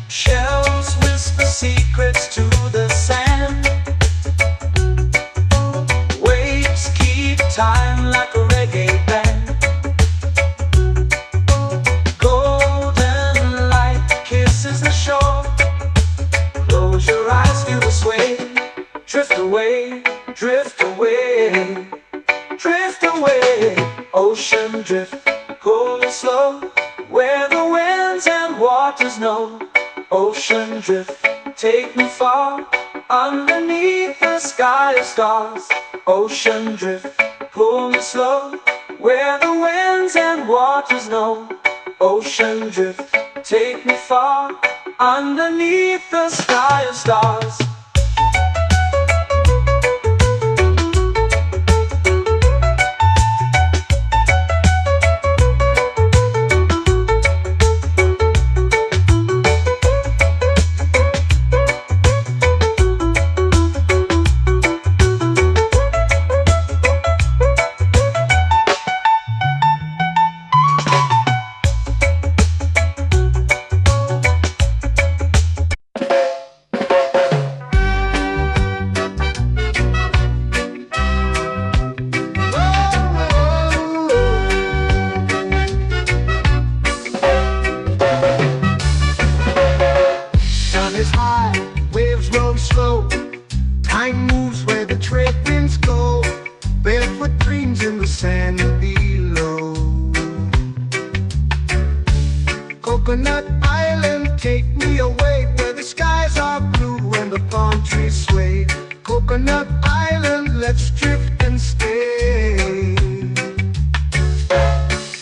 Shells whisper secrets to the sand. Waves keep time like a reggae band. Golden light kisses the shore. Close your eyes, feel the sway. Drift away, drift away, drift away. Ocean drift, pull me slow, where the winds and waters know. Ocean drift, take me far, underneath the sky of stars. Ocean drift, pull me slow, where the winds and waters know. Ocean drift, take me far, underneath the sky of stars. Time moves where the trade winds go. Barefoot dreams in the sand below. Coconut Island, take me away, where the skies are blue and the palm trees sway. Coconut Island, let's drift and stay.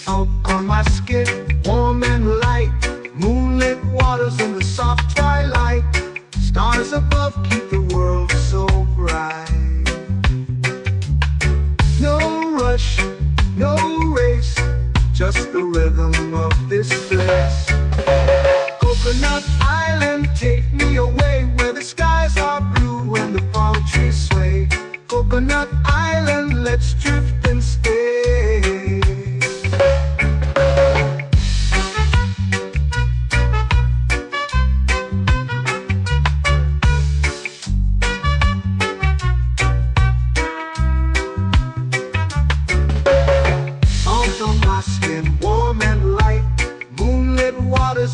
Out on my skin, warm and light, moonlit waters in the soft twilight. Stars above keep the world so bright. No rush, no race, just the rhythm of this place. Coconut Island, take me away, where the skies are blue and the palm trees sway. Coconut Island.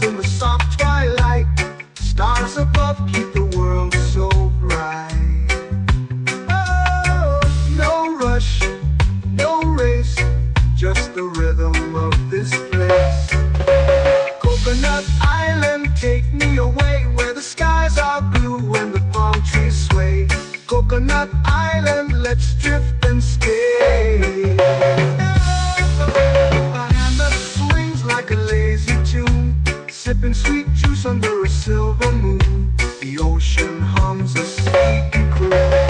in the soft twilight. Stars above keep the world so bright. Oh, no rush, no race, just the rhythm of this place. Coconut Island, take me away where the skies are blue and the palm trees sway. Coconut Island, let's drift and stay. A hand that swings like a lazy tune, sipping sweet juice under a silver moon. The ocean hums a sleepy croon.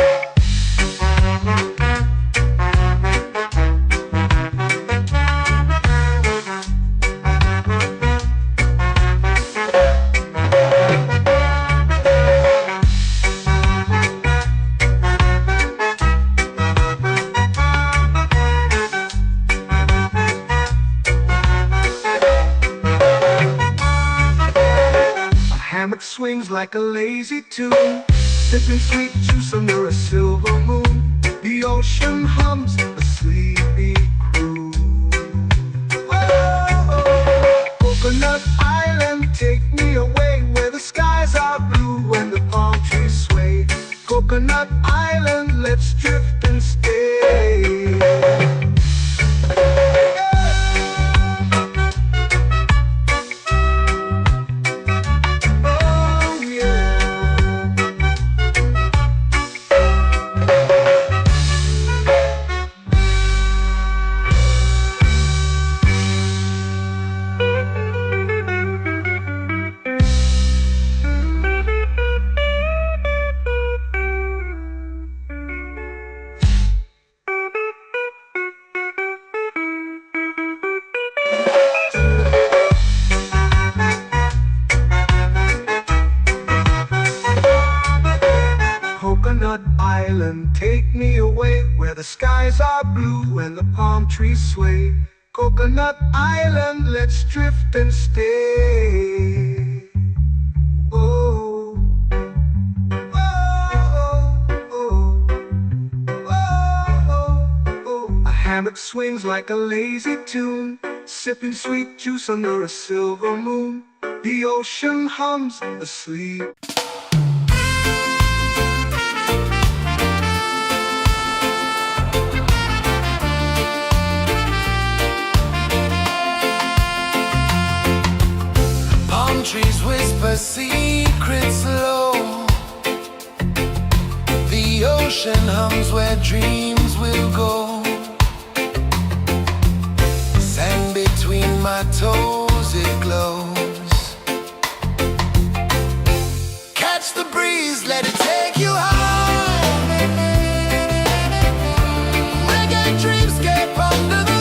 Hammock swings like a lazy tune, sipping sweet juice under a silver moon. The ocean hums a sleepy croon. Oh, Coconut Island, take me away where the skies are blue and the palm trees sway. Coconut Island, let's drift and stay. Coconut Island, take me away where the skies are blue and the palm trees sway. Coconut Island, let's drift and stay. Oh, oh, oh, oh, oh. A hammock swings like a lazy tune, sipping sweet juice under a silver moon. The ocean hums asleep. Trees whisper secrets low. The ocean hums where dreams will go. Sand between my toes, it glows. Catch the breeze, let it take you high. Reggae dreamscape under the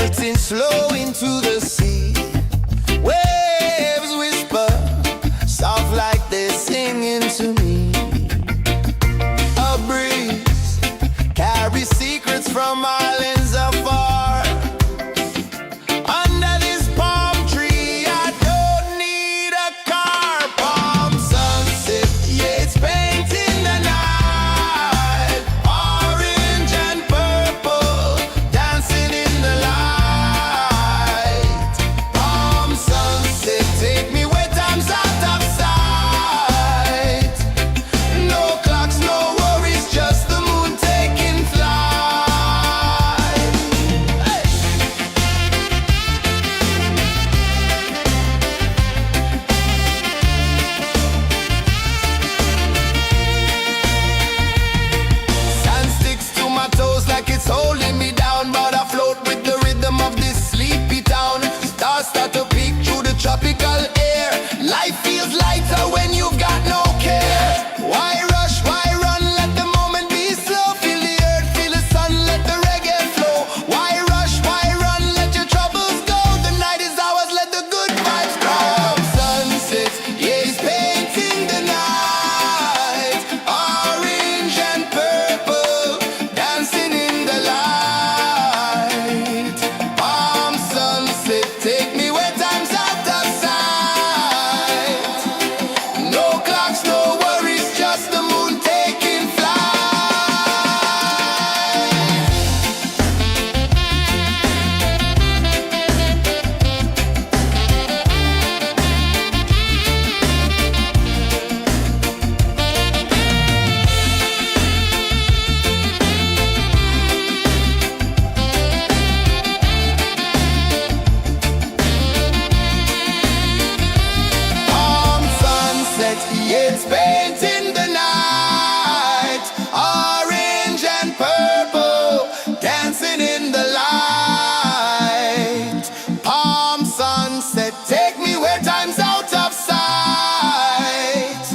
melting slow into the sea. Waves whisper, soft like they're singing to me. A breeze carries secrets from islands afar. Under this palm tree, I don't need a car. Palm sunset, yeah, it's painting the night. Orange and purple, dancing in the light. Palm sunset, take me where time's out of sight. No clocks, no worries, just the moon taking flight. Hey! Sand sticks to my toes like it's holding me down, but I float with the rhythm of this sleepy town. Stars start to peek through the tropical air. Life feels lighter when you've got no care. Why rush, why run, let the moment be slow. Feel the earth, feel the sun, let the reggae flow. Why rush, why run, let your troubles go. The night is ours, let the good vibes grow. Sunset, yeah, it's painting the night. Orange and purple, dancing in the light. Palm sunset, take me where time's out of sight. No clocks, no worries, just the moon taking flight. Palm sunset, yeah, it's painting the night. Orange and purple, dancing in the light. Palm sunset, take me where time's out of sight.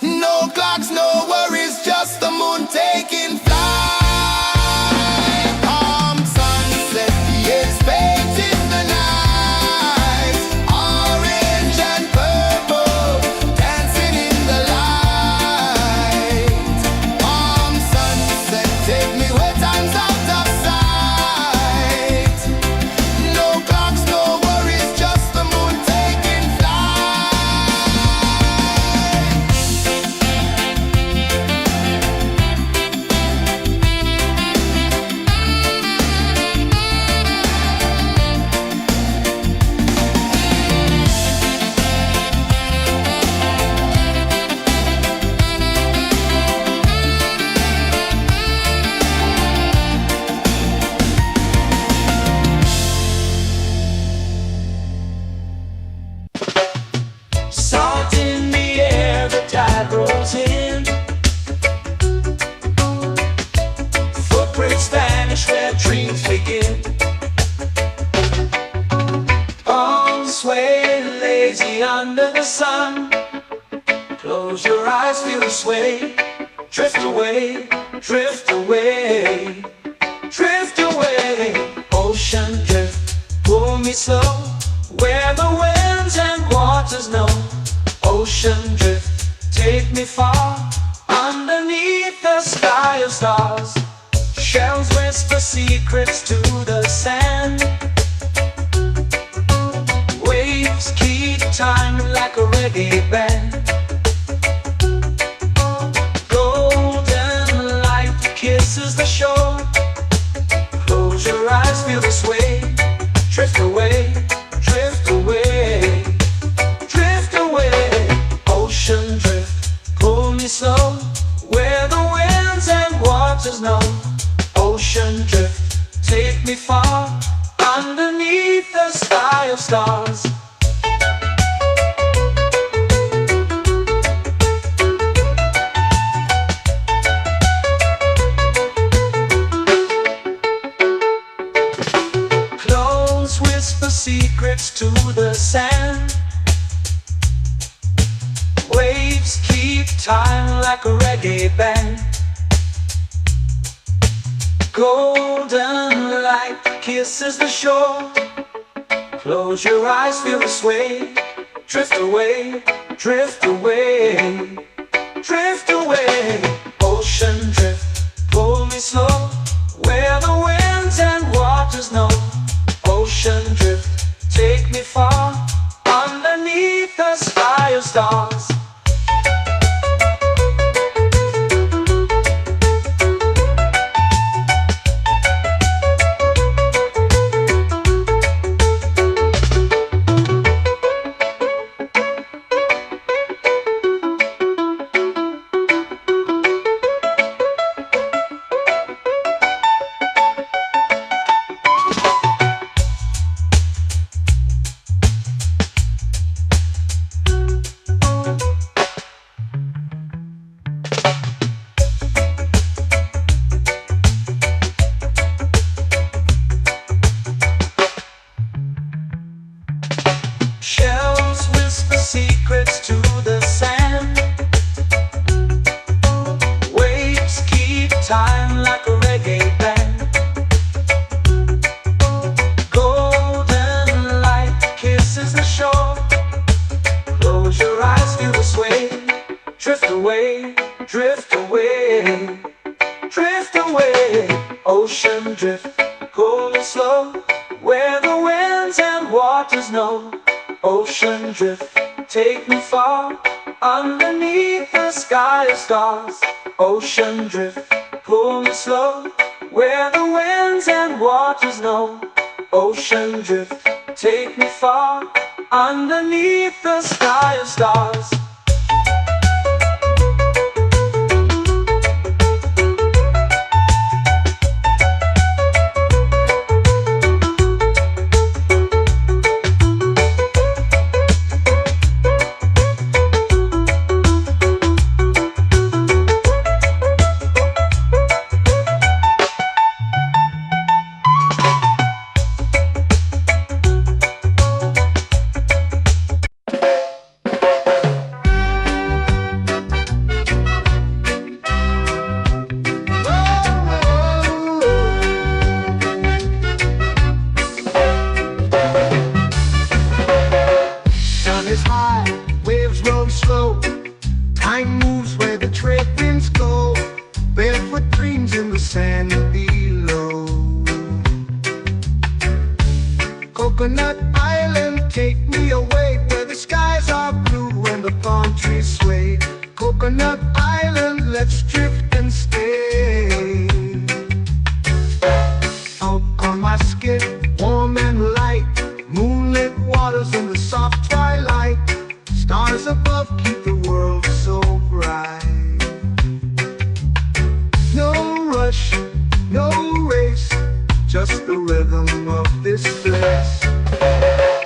No clocks, no worries, just the moon taking flight. Palm sunset, yeah, it's painting the night. Orange and purple, dancing in the light. Palm sunset, take me where time's out of sight. No clocks, no worries, just the moon taking flight. Salt in the air, the tide rolls in. Footprints vanish where dreams begin. Palms sway lazy under the sun. Close your eyes, feel the sway. Drift away, drift away, drift away. Ocean drift, pull me slow, where the winds and waters know. Ocean drift, take me far, underneath the sky of stars. Shells whisper secrets to the sand. Waves keep time like a reggae band. Golden light kisses the shore. Close your eyes, feel the sway. Drift away, drift away, drift away. Ocean drift, pull me slow, where the winds and waters know. Ocean drift, take me far, underneath the sky of stars. Close whisper secrets to the sand. Waves keep time like a reggae band. Golden light kisses the shore. Close your eyes, feel the sway. Drift away, drift away, drift away. Ocean drift, pull me slow, where the winds and waters know. Ocean drift, take me far, underneath the sky of stars. Shells whisper secrets to the sand. Waves keep time like a reggae band. Golden light kisses the shore. Close your eyes, feel the sway. Drift away, drift away, drift away. Ocean drift, cool and slow, where the winds and waters know. Ocean drift, take me far, underneath the sky of stars. Ocean drift, pull me slow, where the winds and waters know. Ocean drift, take me far, underneath the sky of stars. Sun is high, waves roll slow. Time moves where the trade winds go. Barefoot dreams in the sand below. Coconut Island, take me away, where the skies are blue and the palm trees sway. Coconut Island, let's drift and stay. Out on my skin, warm and light, moonlit waters in the soft twilight. Stars above keep the world so bright. No rush, no race, just the rhythm of this place.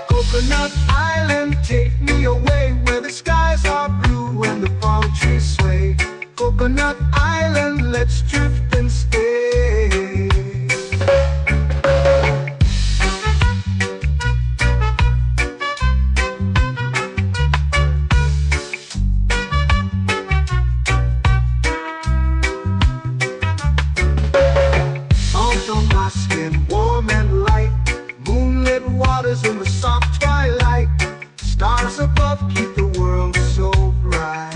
Coconut Island, take me away, where the skies are blue and the palm trees sway. Coconut Island, let's drift and stay. Salt on my skin, warm and light, moonlit waters in the soft twilight. Stars above keep the world so bright.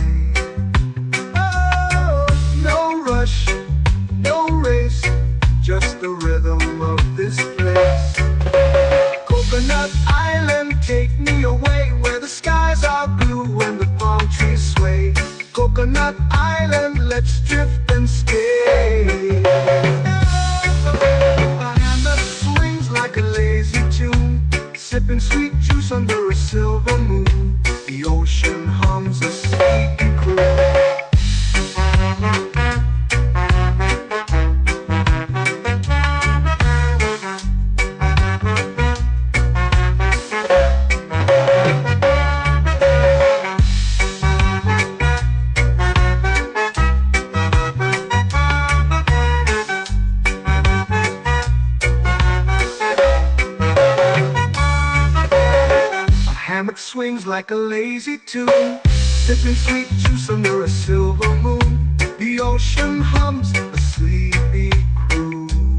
Oh, no rush, no race, just the rhythm of this place. Coconut Island, take me away, where the skies are blue and the palm trees sway. Coconut Island, let's drift and stay. A hand that swings like a lazy tune, sipping sweet juice under a silver moon. The ocean hums a sleepy croon. Hammock swings like a lazy tune, sipping sweet juice under a silver moon. The ocean hums a sleepy croon.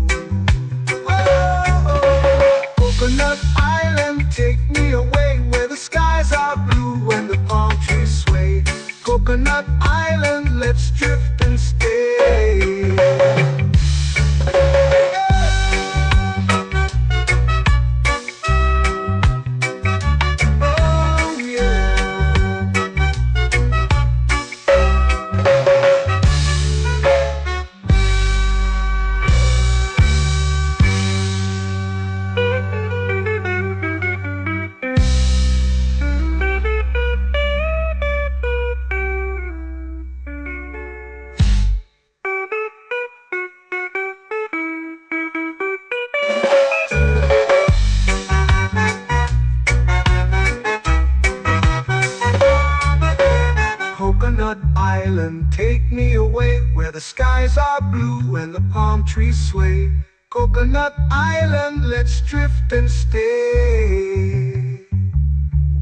take me away where the skies are blue and the palm trees sway. Coconut Island, let's drift and stay.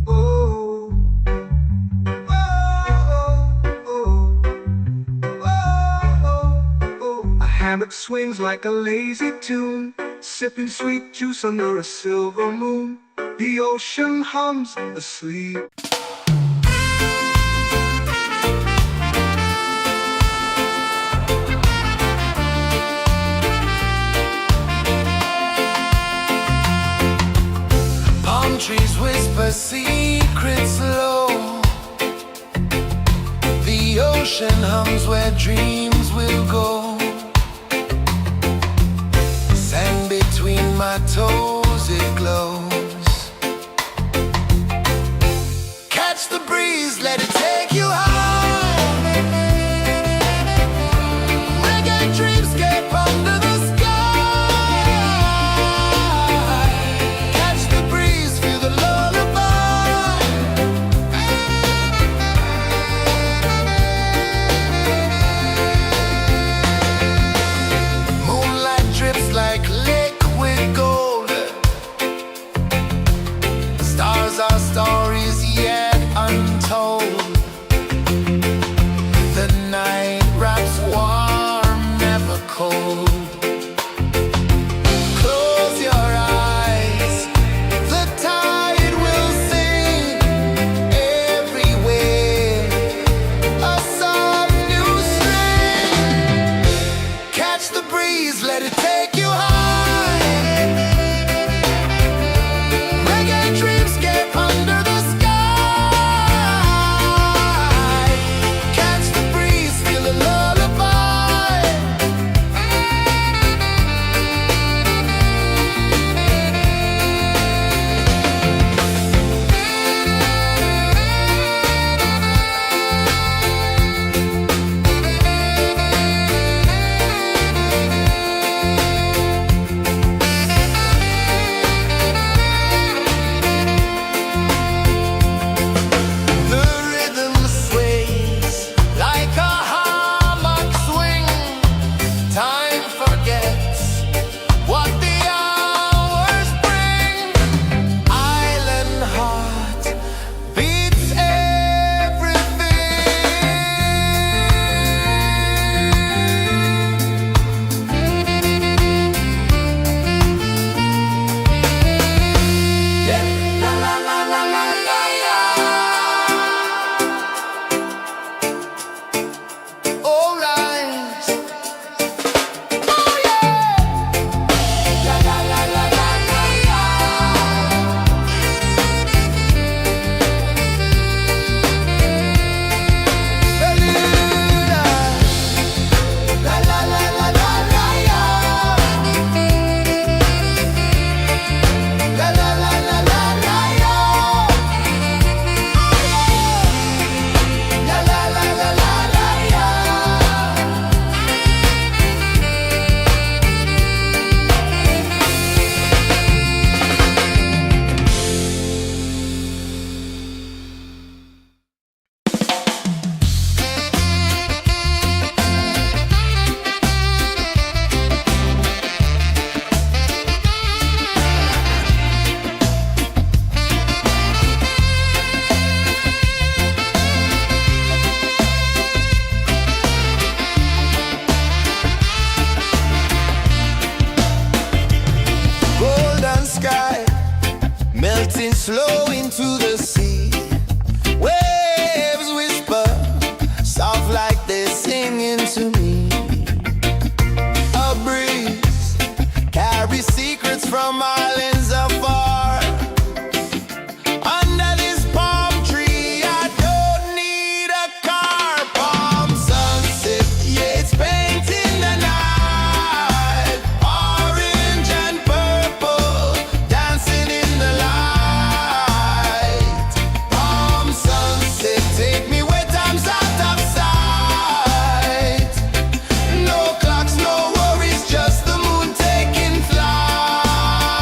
Oh, oh, oh, oh, oh. A hammock swings like a lazy tune, sipping sweet juice under a silver moon. The ocean hums asleep. Palm trees whisper secrets low. The ocean hums where dreams will go. Sand between my toes, it glows. Catch the breeze, let it take you high. Reggae dreamscape under the sky. Catch the breeze, feel the lullaby. Moonlight drips like liquid gold. Stars are stories yet untold. The night wraps warm, never cold. Close your eyes, the tide will sing everywhere. A soft new string. Catch the breeze, let it take you high. Reggae dreamscape under the sky. Catch the breeze, feel a lullaby. The rhythm sways like a hammock swing. Time forgets what the hours bring. Island heart beats everything. Yeah. La la la la la la la. All right. Oh yeah. La la la la la la la. Beluga. La la la la la la la. La la la la la la la. La la la la la la la. Golden sky melting slow into the sea. Waves whisper soft like they're singing to me. A breeze carries secrets from islands afar. Under this palm tree, I don't need a car. Palm sunset, yeah, it's painting the night. Orange and purple, dancing in the light. Palm sunset, take me where time's out of sight. No clocks, no worries, just the moon taking flight.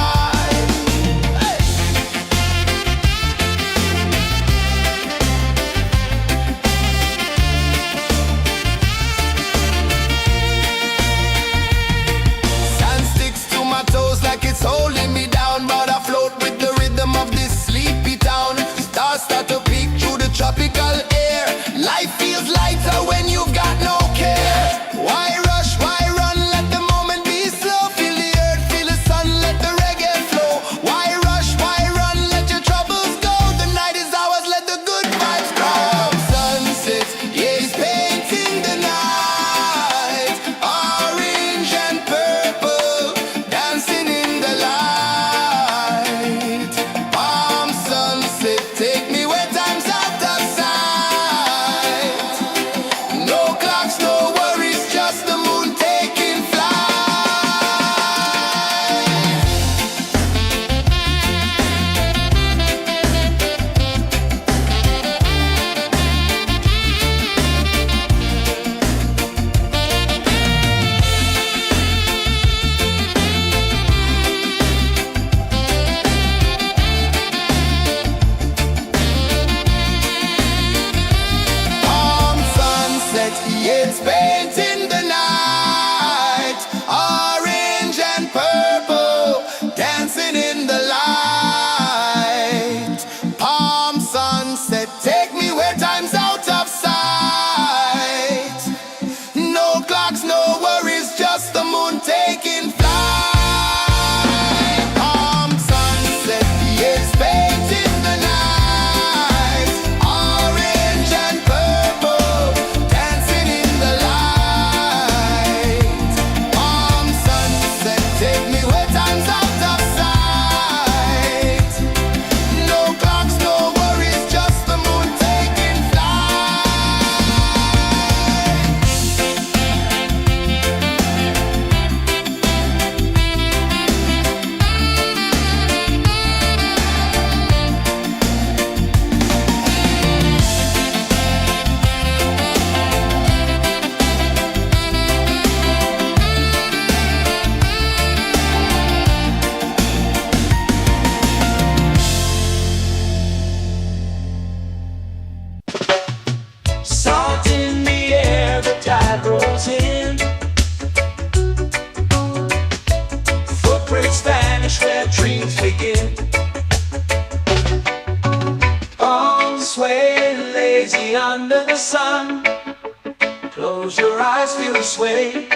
Close your eyes, feel the sway.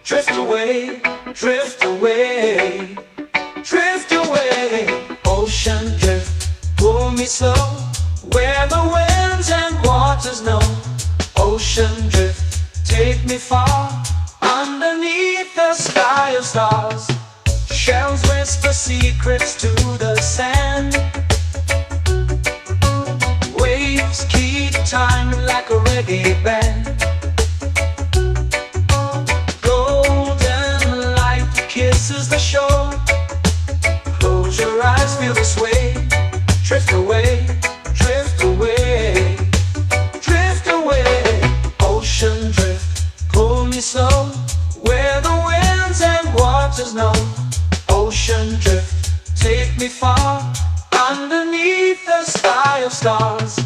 Drift away, drift away, drift away. Ocean drift, pull me slow, where the winds and waters know. Ocean drift, take me far, underneath the sky of stars. Shells whisper secrets to the sand. Waves keep time like a reggae band. Golden light kisses the shore. Close your eyes, feel the sway. Drift away, drift away, drift away. Ocean drift, pull me slow, where the winds and waters know. Ocean drift, take me far, underneath the sky of stars.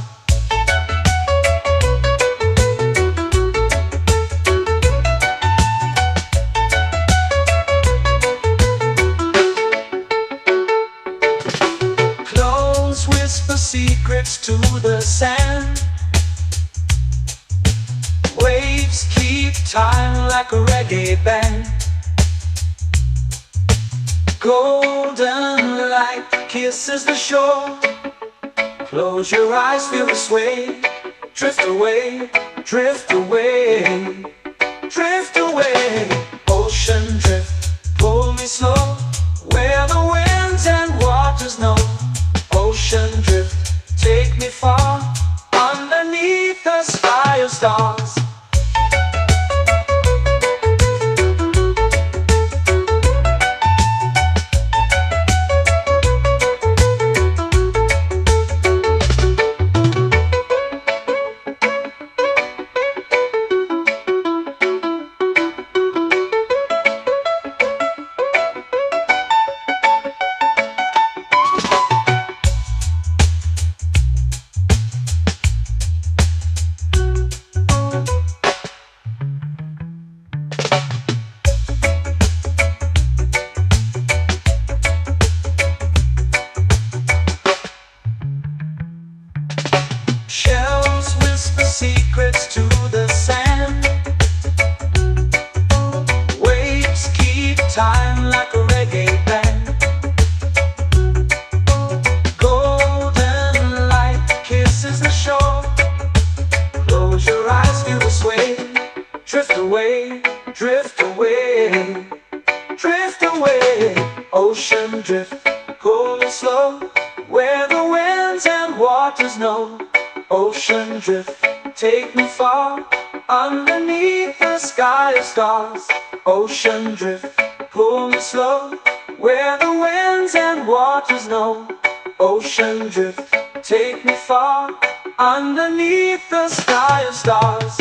Close whisper secrets to the sand. Waves keep time like a reggae band. Golden light kisses the shore. Close your eyes, feel the sway. Drift away, drift away, drift away. Ocean drift, pull me slow, where the winds and waters know. Ocean drift, take me far, underneath the sky of stars. Shells whisper secrets to the sand. Waves keep time like a reggae band. Golden light kisses the shore. Close your eyes, feel the sway. Drift away, drift away, drift away. Ocean drift, pull me slow, where the winds and waters know. Ocean drift, take me far, underneath the sky of stars. Ocean drift, pull me slow, where the winds and waters know. Ocean drift, take me far, underneath the sky of stars.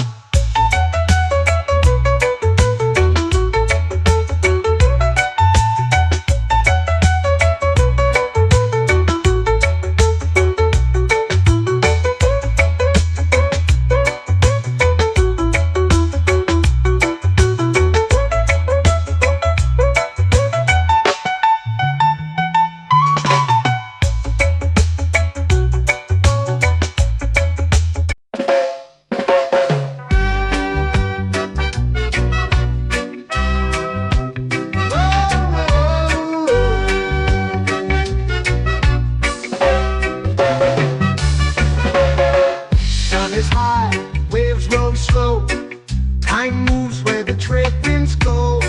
Time moves where the trade winds go.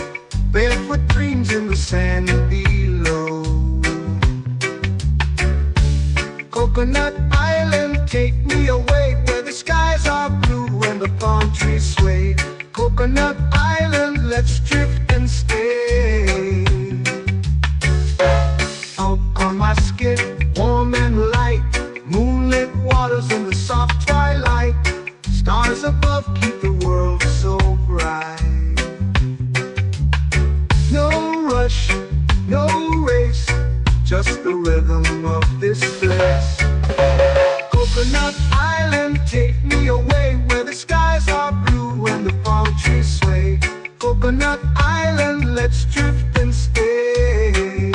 Barefoot dreams in the sand below. Coconut Island, take me away, where the skies are blue and the palm trees sway. Coconut Island, let's drift and stay. Out on my skin, warm and light, moonlit waters in the soft twilight. Stars above keep the world so bright. No rush, no race, just the rhythm of this place. Coconut Island, take me away, where the skies are blue and the palm trees sway. Coconut Island, let's drift and stay.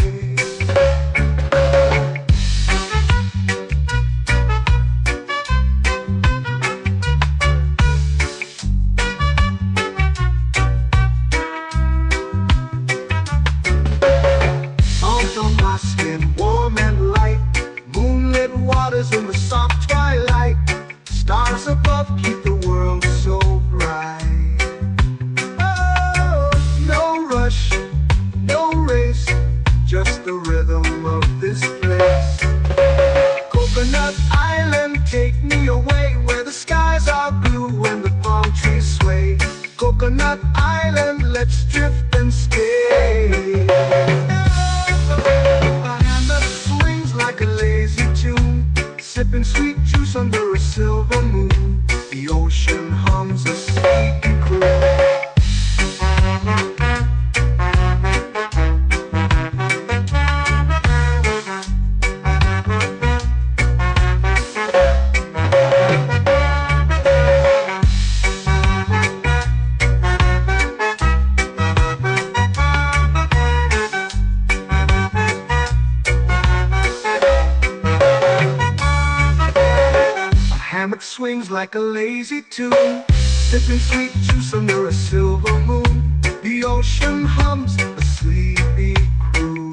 hammock swings like a lazy tune, sipping sweet juice under a silver moon. The ocean hums a sleepy croon.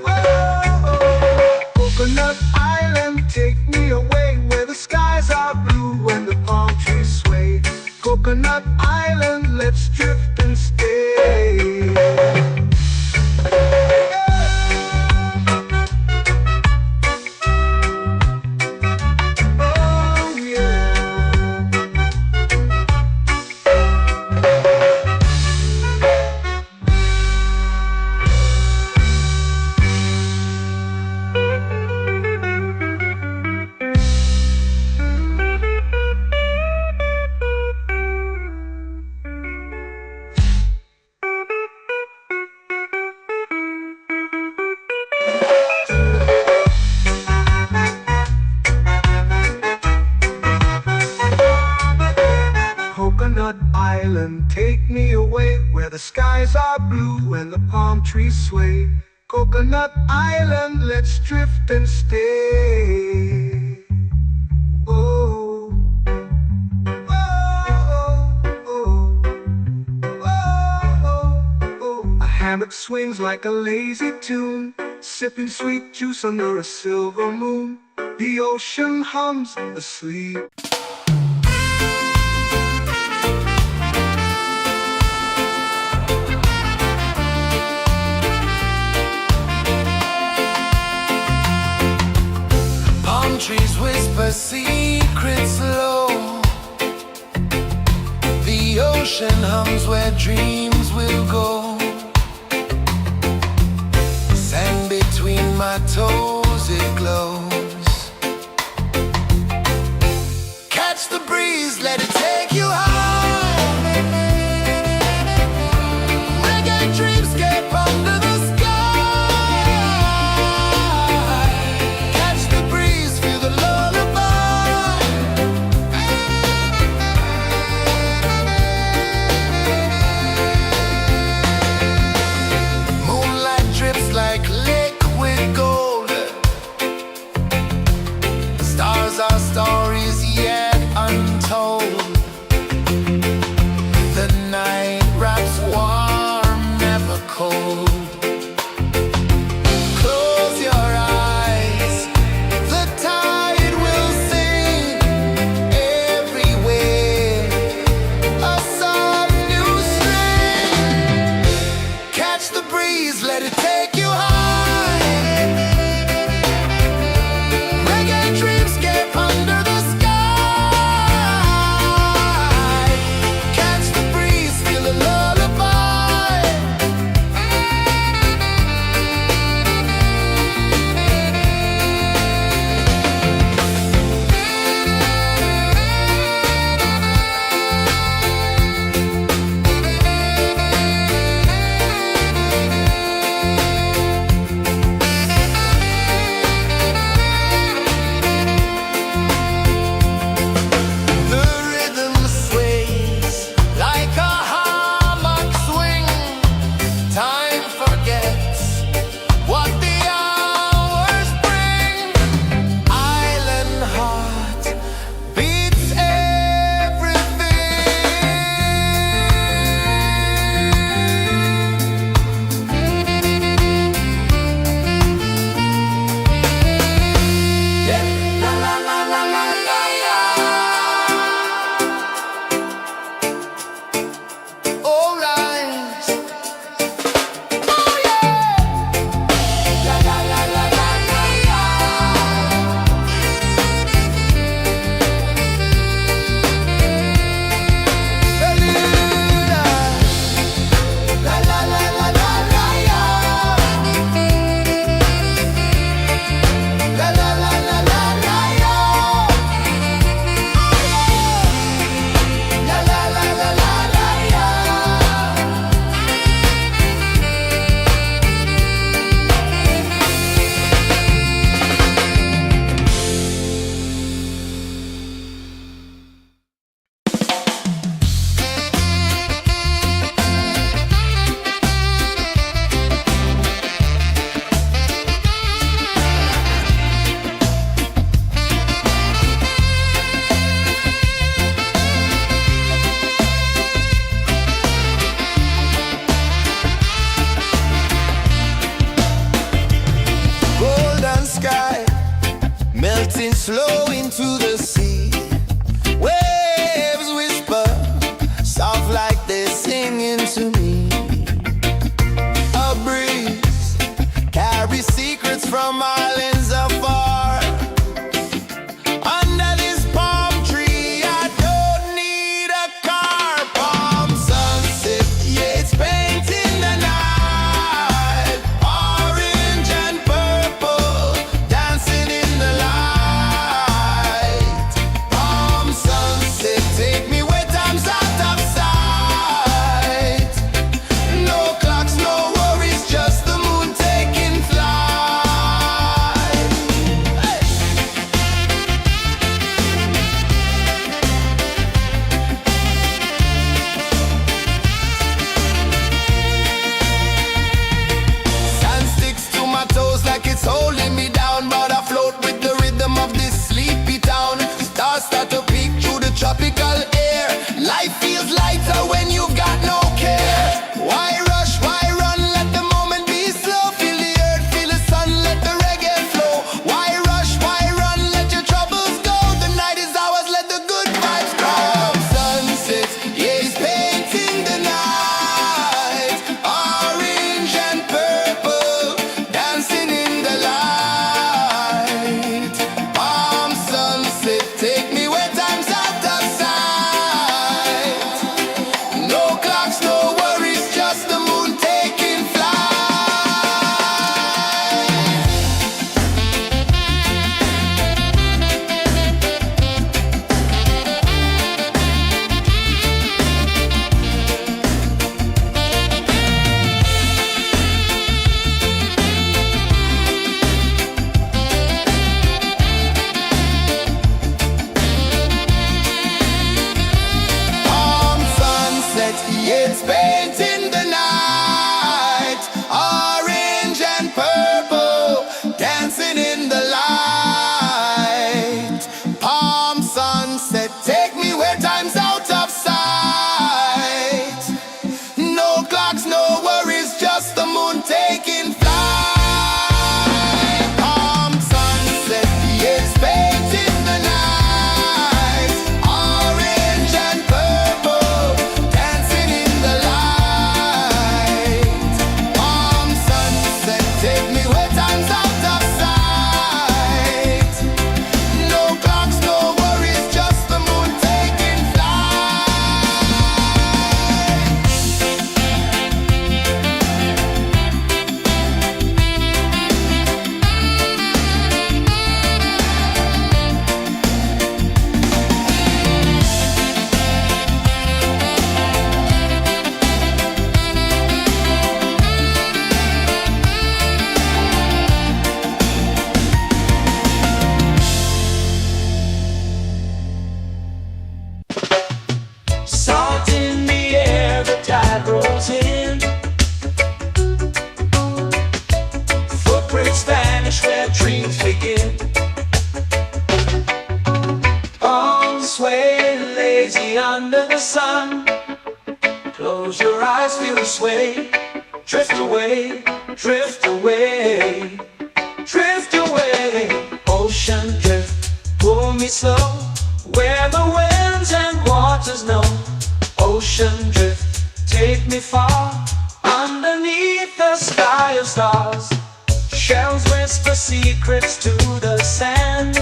Whoa, Coconut Island, take me away where the skies are blue and the palm trees sway. Coconut Island, let's drift and stay. Coconut Island, take me away where the skies are blue and the palm trees sway. Coconut Island, let's drift and stay. Oh, oh, oh, oh, oh. A hammock swings like a lazy tune, sipping sweet juice under a silver moon. The ocean hums asleep. Trees whisper secrets low. The ocean hums where dreams will go. Sand between my toes, it glows. Catch the breeze, let it take you high. Reggae dreamscape under the sky. melting slow into the sea. Waves whisper, soft like they're singing to me. A breeze carries secrets from islands afar. Under this palm tree, I don't need a car. Palm sunset, yeah, it's painting the night. Orange and purple, dancing in the light. Palm sunset, take me where time's out of sight. No clocks, no worries, just the moon taking flight. Hey! Sand sticks to my toes like it's holding me down, but I float with the rhythm of this sleepy town. Stars start to peek through the tropical air. Life feels lighter when you've got no care. Why rush, why run, let the moment be slow. Feel the earth, feel the sun, let the reggae flow. Why rush, why run, let your troubles go. The night is ours, let the good vibes come. Sunset, yeah, it's painting the night. Orange and purple, dancing in the light. Palm sunset, take me where time's out of sight. No clocks, no worries, just the moon taking flight. Palm sunset, yeah, it's painting the night. Orange and purple, dancing in the light. Palm sunset, take me where time's out of sight. No clocks, no worries, just the moon taking flight. Palm sunset, yeah, it's painting the night. Orange and purple, dancing in the light. Palm sunset, take me where time's out of sight. No clocks, no worries, just the moon taking flight. Salt in the air, the tide rolls in. Footprints vanish where dreams begin. Arms sway lazy under the sun. Close your eyes, feel the sway. Drift away, drift away, drift away. Ocean drift, pull me slow, where the winds and waters know. Ocean drift, take me far, underneath the sky of stars. Shells whisper secrets to the sand.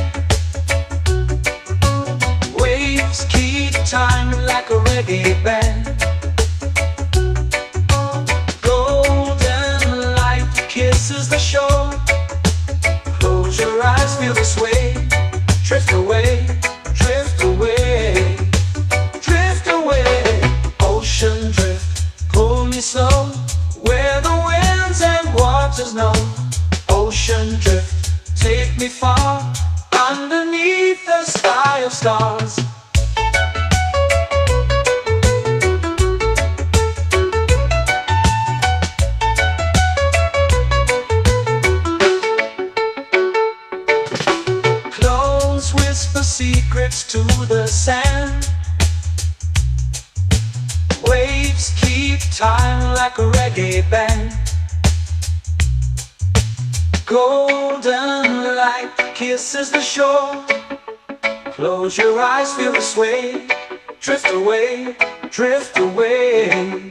Waves keep time like a reggae band. Golden light kisses the shore. Close your eyes, feel the sway. Drift away, drift away, drift away. Ocean drift, pull me slow, where the winds and waters know. Ocean drift, take me far, underneath the sky of stars. Close whisper secrets to the sand. Waves keep time like a reggae band. Golden light kisses the shore. Close your eyes, feel the sway. Drift away, drift away,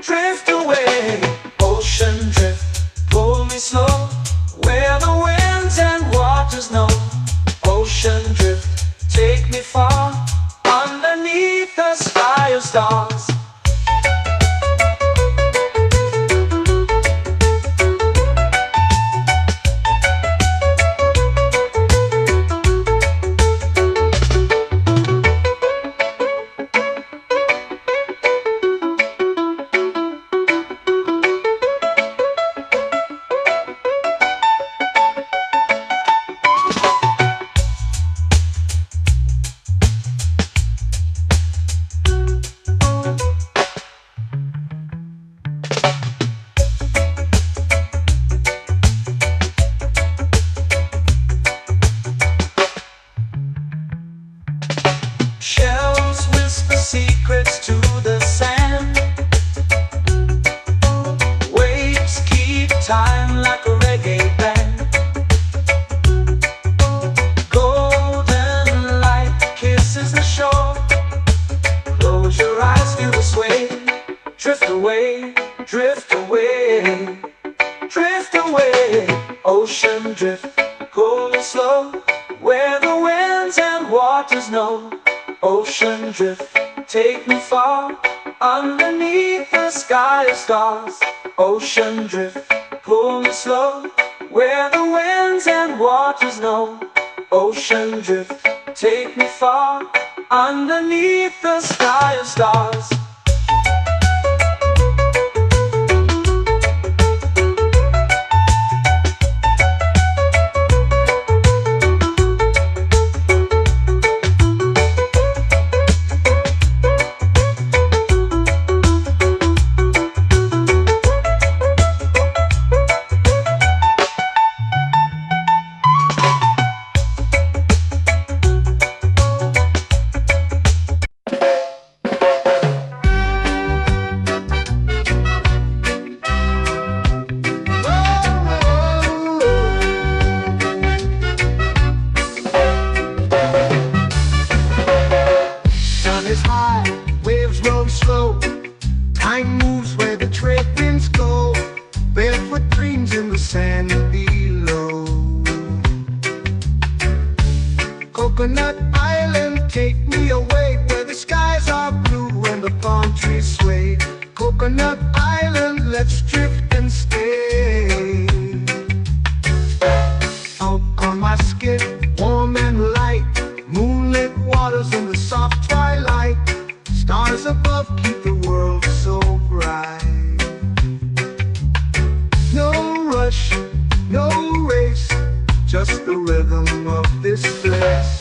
drift away. Ocean drift, pull me slow, where the winds and waters know. Ocean drift, take me far, underneath the sky of stars. Shells whisper secrets to the sand. Waves keep time like a reggae band. Golden light kisses the shore. Close your eyes, feel the sway. Drift away, drift away, drift away. Ocean drift, cool and slow, where the winds and waters know. Ocean drift, take me far, underneath the sky of stars. Ocean drift, pull me slow, where the winds and waters know. Ocean drift, take me far, underneath the sky of stars. Is high, waves roll slow. Time moves where the trade winds go. Barefoot dreams in the sand below. Coconut Island, take me away, where the skies are blue and the palm trees sway. Coconut Island, let's drift and stay. Out on my skin, warm and light, moonlit waters in the soft twilight. Stars above keep the world so bright. No rush, no race, just the rhythm of this place.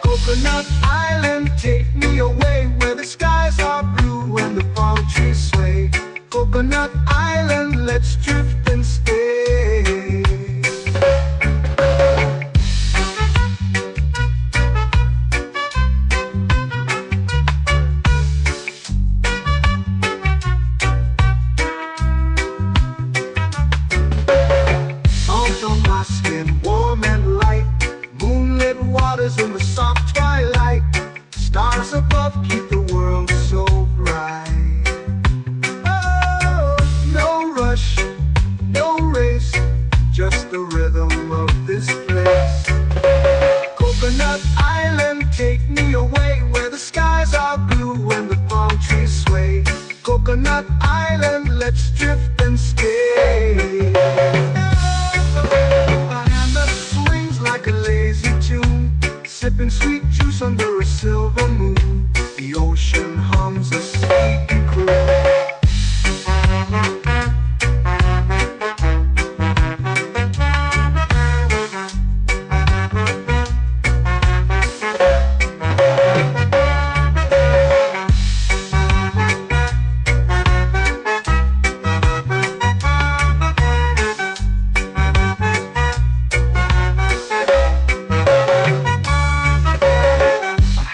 Coconut Island, take me away, where the skies are blue and the palm trees sway. Coconut Island, let's drift and stay. In the soft twilight, stars above keep the world so bright. Oh, no rush, no race, just the rhythm of this place. Coconut Island, take me away, where the skies are blue and the palm trees sway. Coconut Island, let's drift and stay. My hand that swings like a lazy tune, sipping sweet juice under a silver moon. The ocean hums a sleepy croon.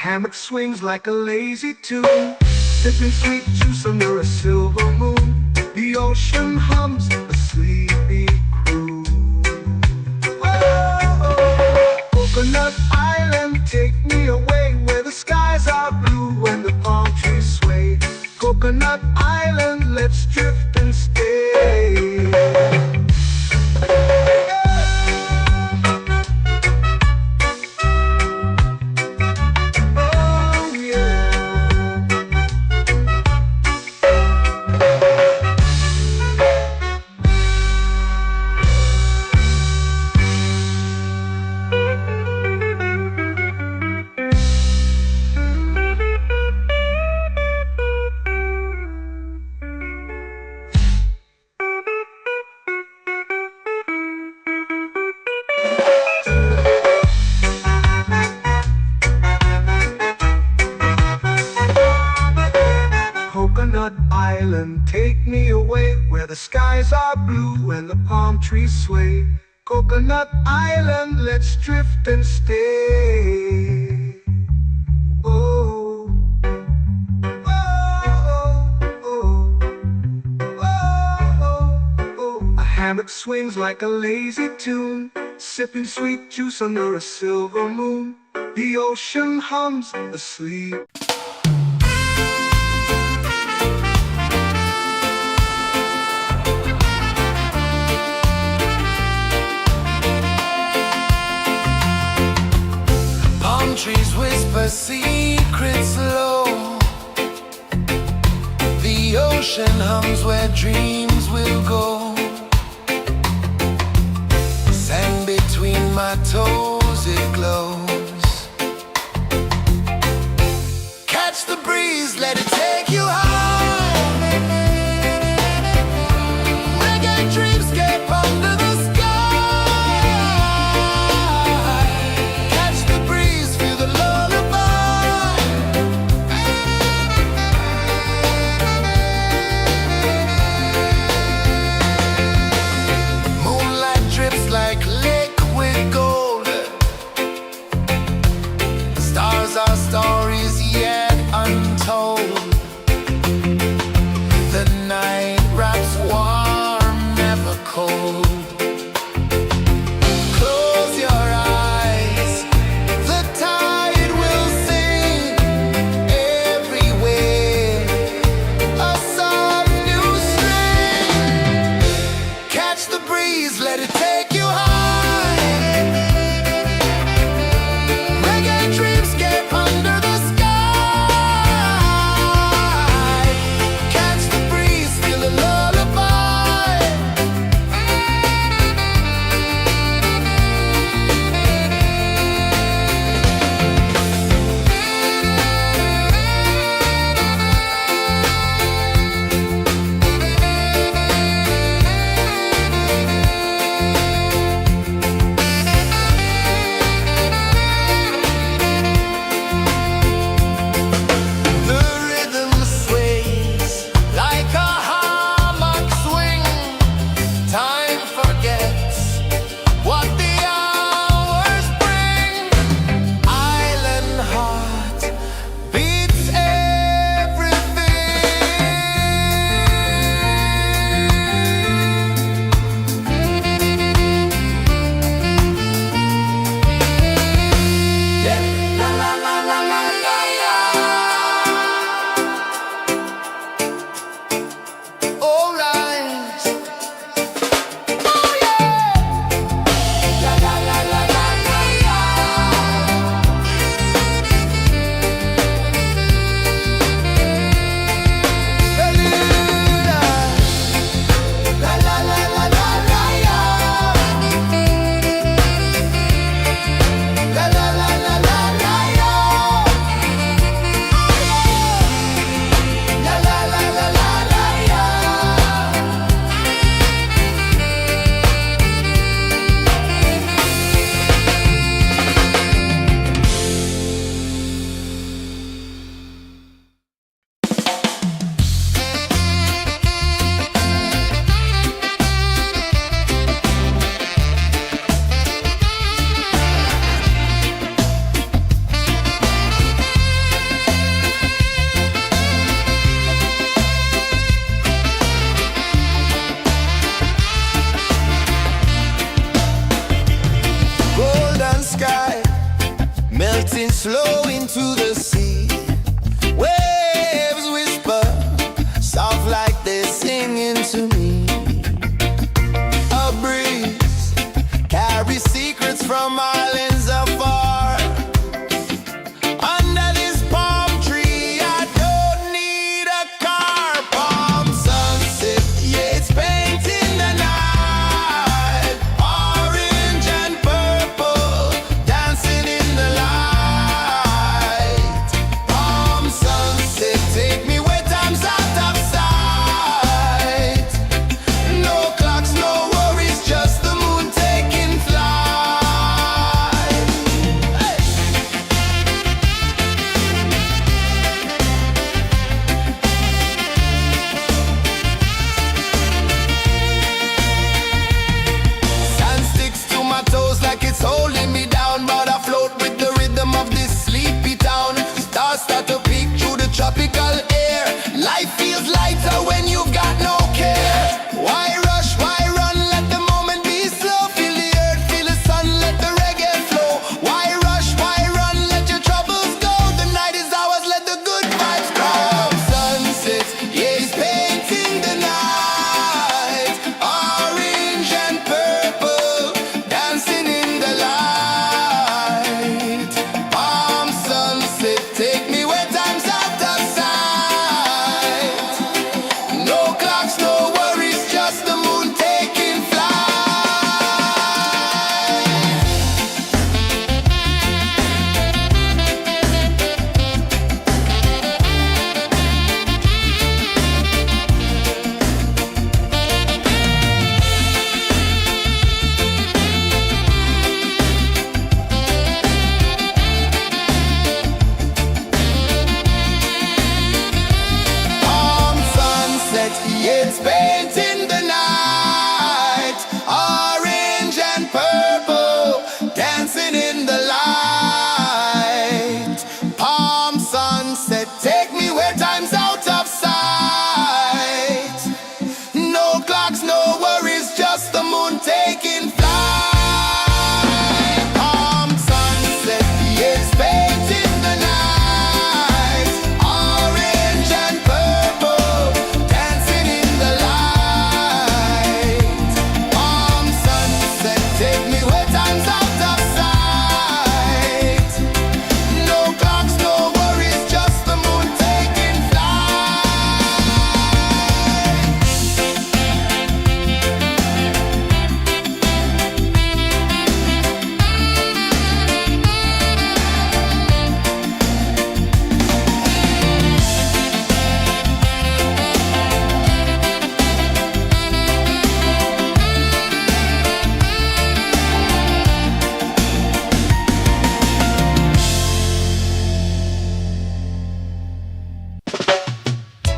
Hammock swings like a lazy tune, sipping sweet juice under a silver moon. The ocean hums a sleepy croon. Whoa! Coconut Island, let's drift and stay. Oh yeah. Coconut Island, take me away where the skies are blue and the palm trees sway. Coconut Island, let's drift and stay. Oh, oh, oh, oh, oh. A hammock swings like a lazy tune, sipping sweet juice under a silver moon. The ocean hums asleep. Trees whisper secrets low. The ocean hums where dreams will go. Sand between my toes, it glows. Catch the breeze, let it take you high. Reggae dreamscape under the sky. Our stories yet untold. The night wraps warm, never cold. Close your eyes, the tide will sing everywhere. A soft new string. Catch the breeze, let it take you high. melting slow into the sea. Waves whisper birds from islands afar. Under this palm tree, I don't need a car. Palm sunset, yeah, it's painting the night. Orange and purple, dancing in the light. Palm sunset, take me where time's out of sight. No clocks, no worries, just the moon taking flight. Hey! Sand sticks to my toes like it's holding me down, but I float with the rhythm of this sleepy town. Stars start to peek through the tropical air. Life feels lighter when you've got no care. Why rush, why run, let the moment be slow. Feel the earth, feel the sun, let the reggae flow. Why rush, why run, let your troubles go. The night is ours, let the good vibes grow. Sunset, yeah, it's painting the night. Orange and purple, dancing in the light. Palm sunset, take me where time's out of sight. No clocks, no worries, just the moon taking flight. Palm sunset, yeah, it's painting the night. Orange and purple, dancing in the light. Palm sunset, take me where time's out of sight. No clocks, no worries, just the moon taking flight. Palm sunset, yeah, it's painting the night. Orange and purple, dancing in the light. Palm sunset, take me where time's out of sight. No clocks, no worries, just the moon taking flight.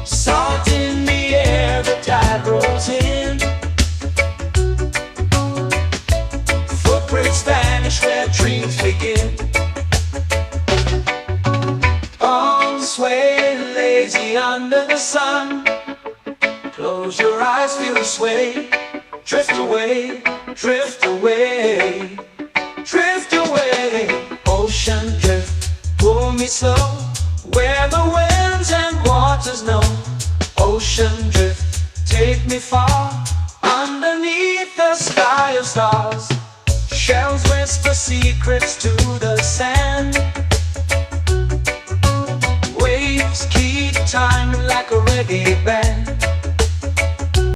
Salt in the air, the tide rolls in. Footprints vanish where dreams begin. Arms swaying lazy under the sun. Close your eyes, feel the sway. Drift away, drift away, drift away. Ocean drift, pull me slow, where the winds and waters know. Ocean drift, take me far, underneath the sky of stars. Shells whisper secrets to the sand. Waves keep time like a reggae band.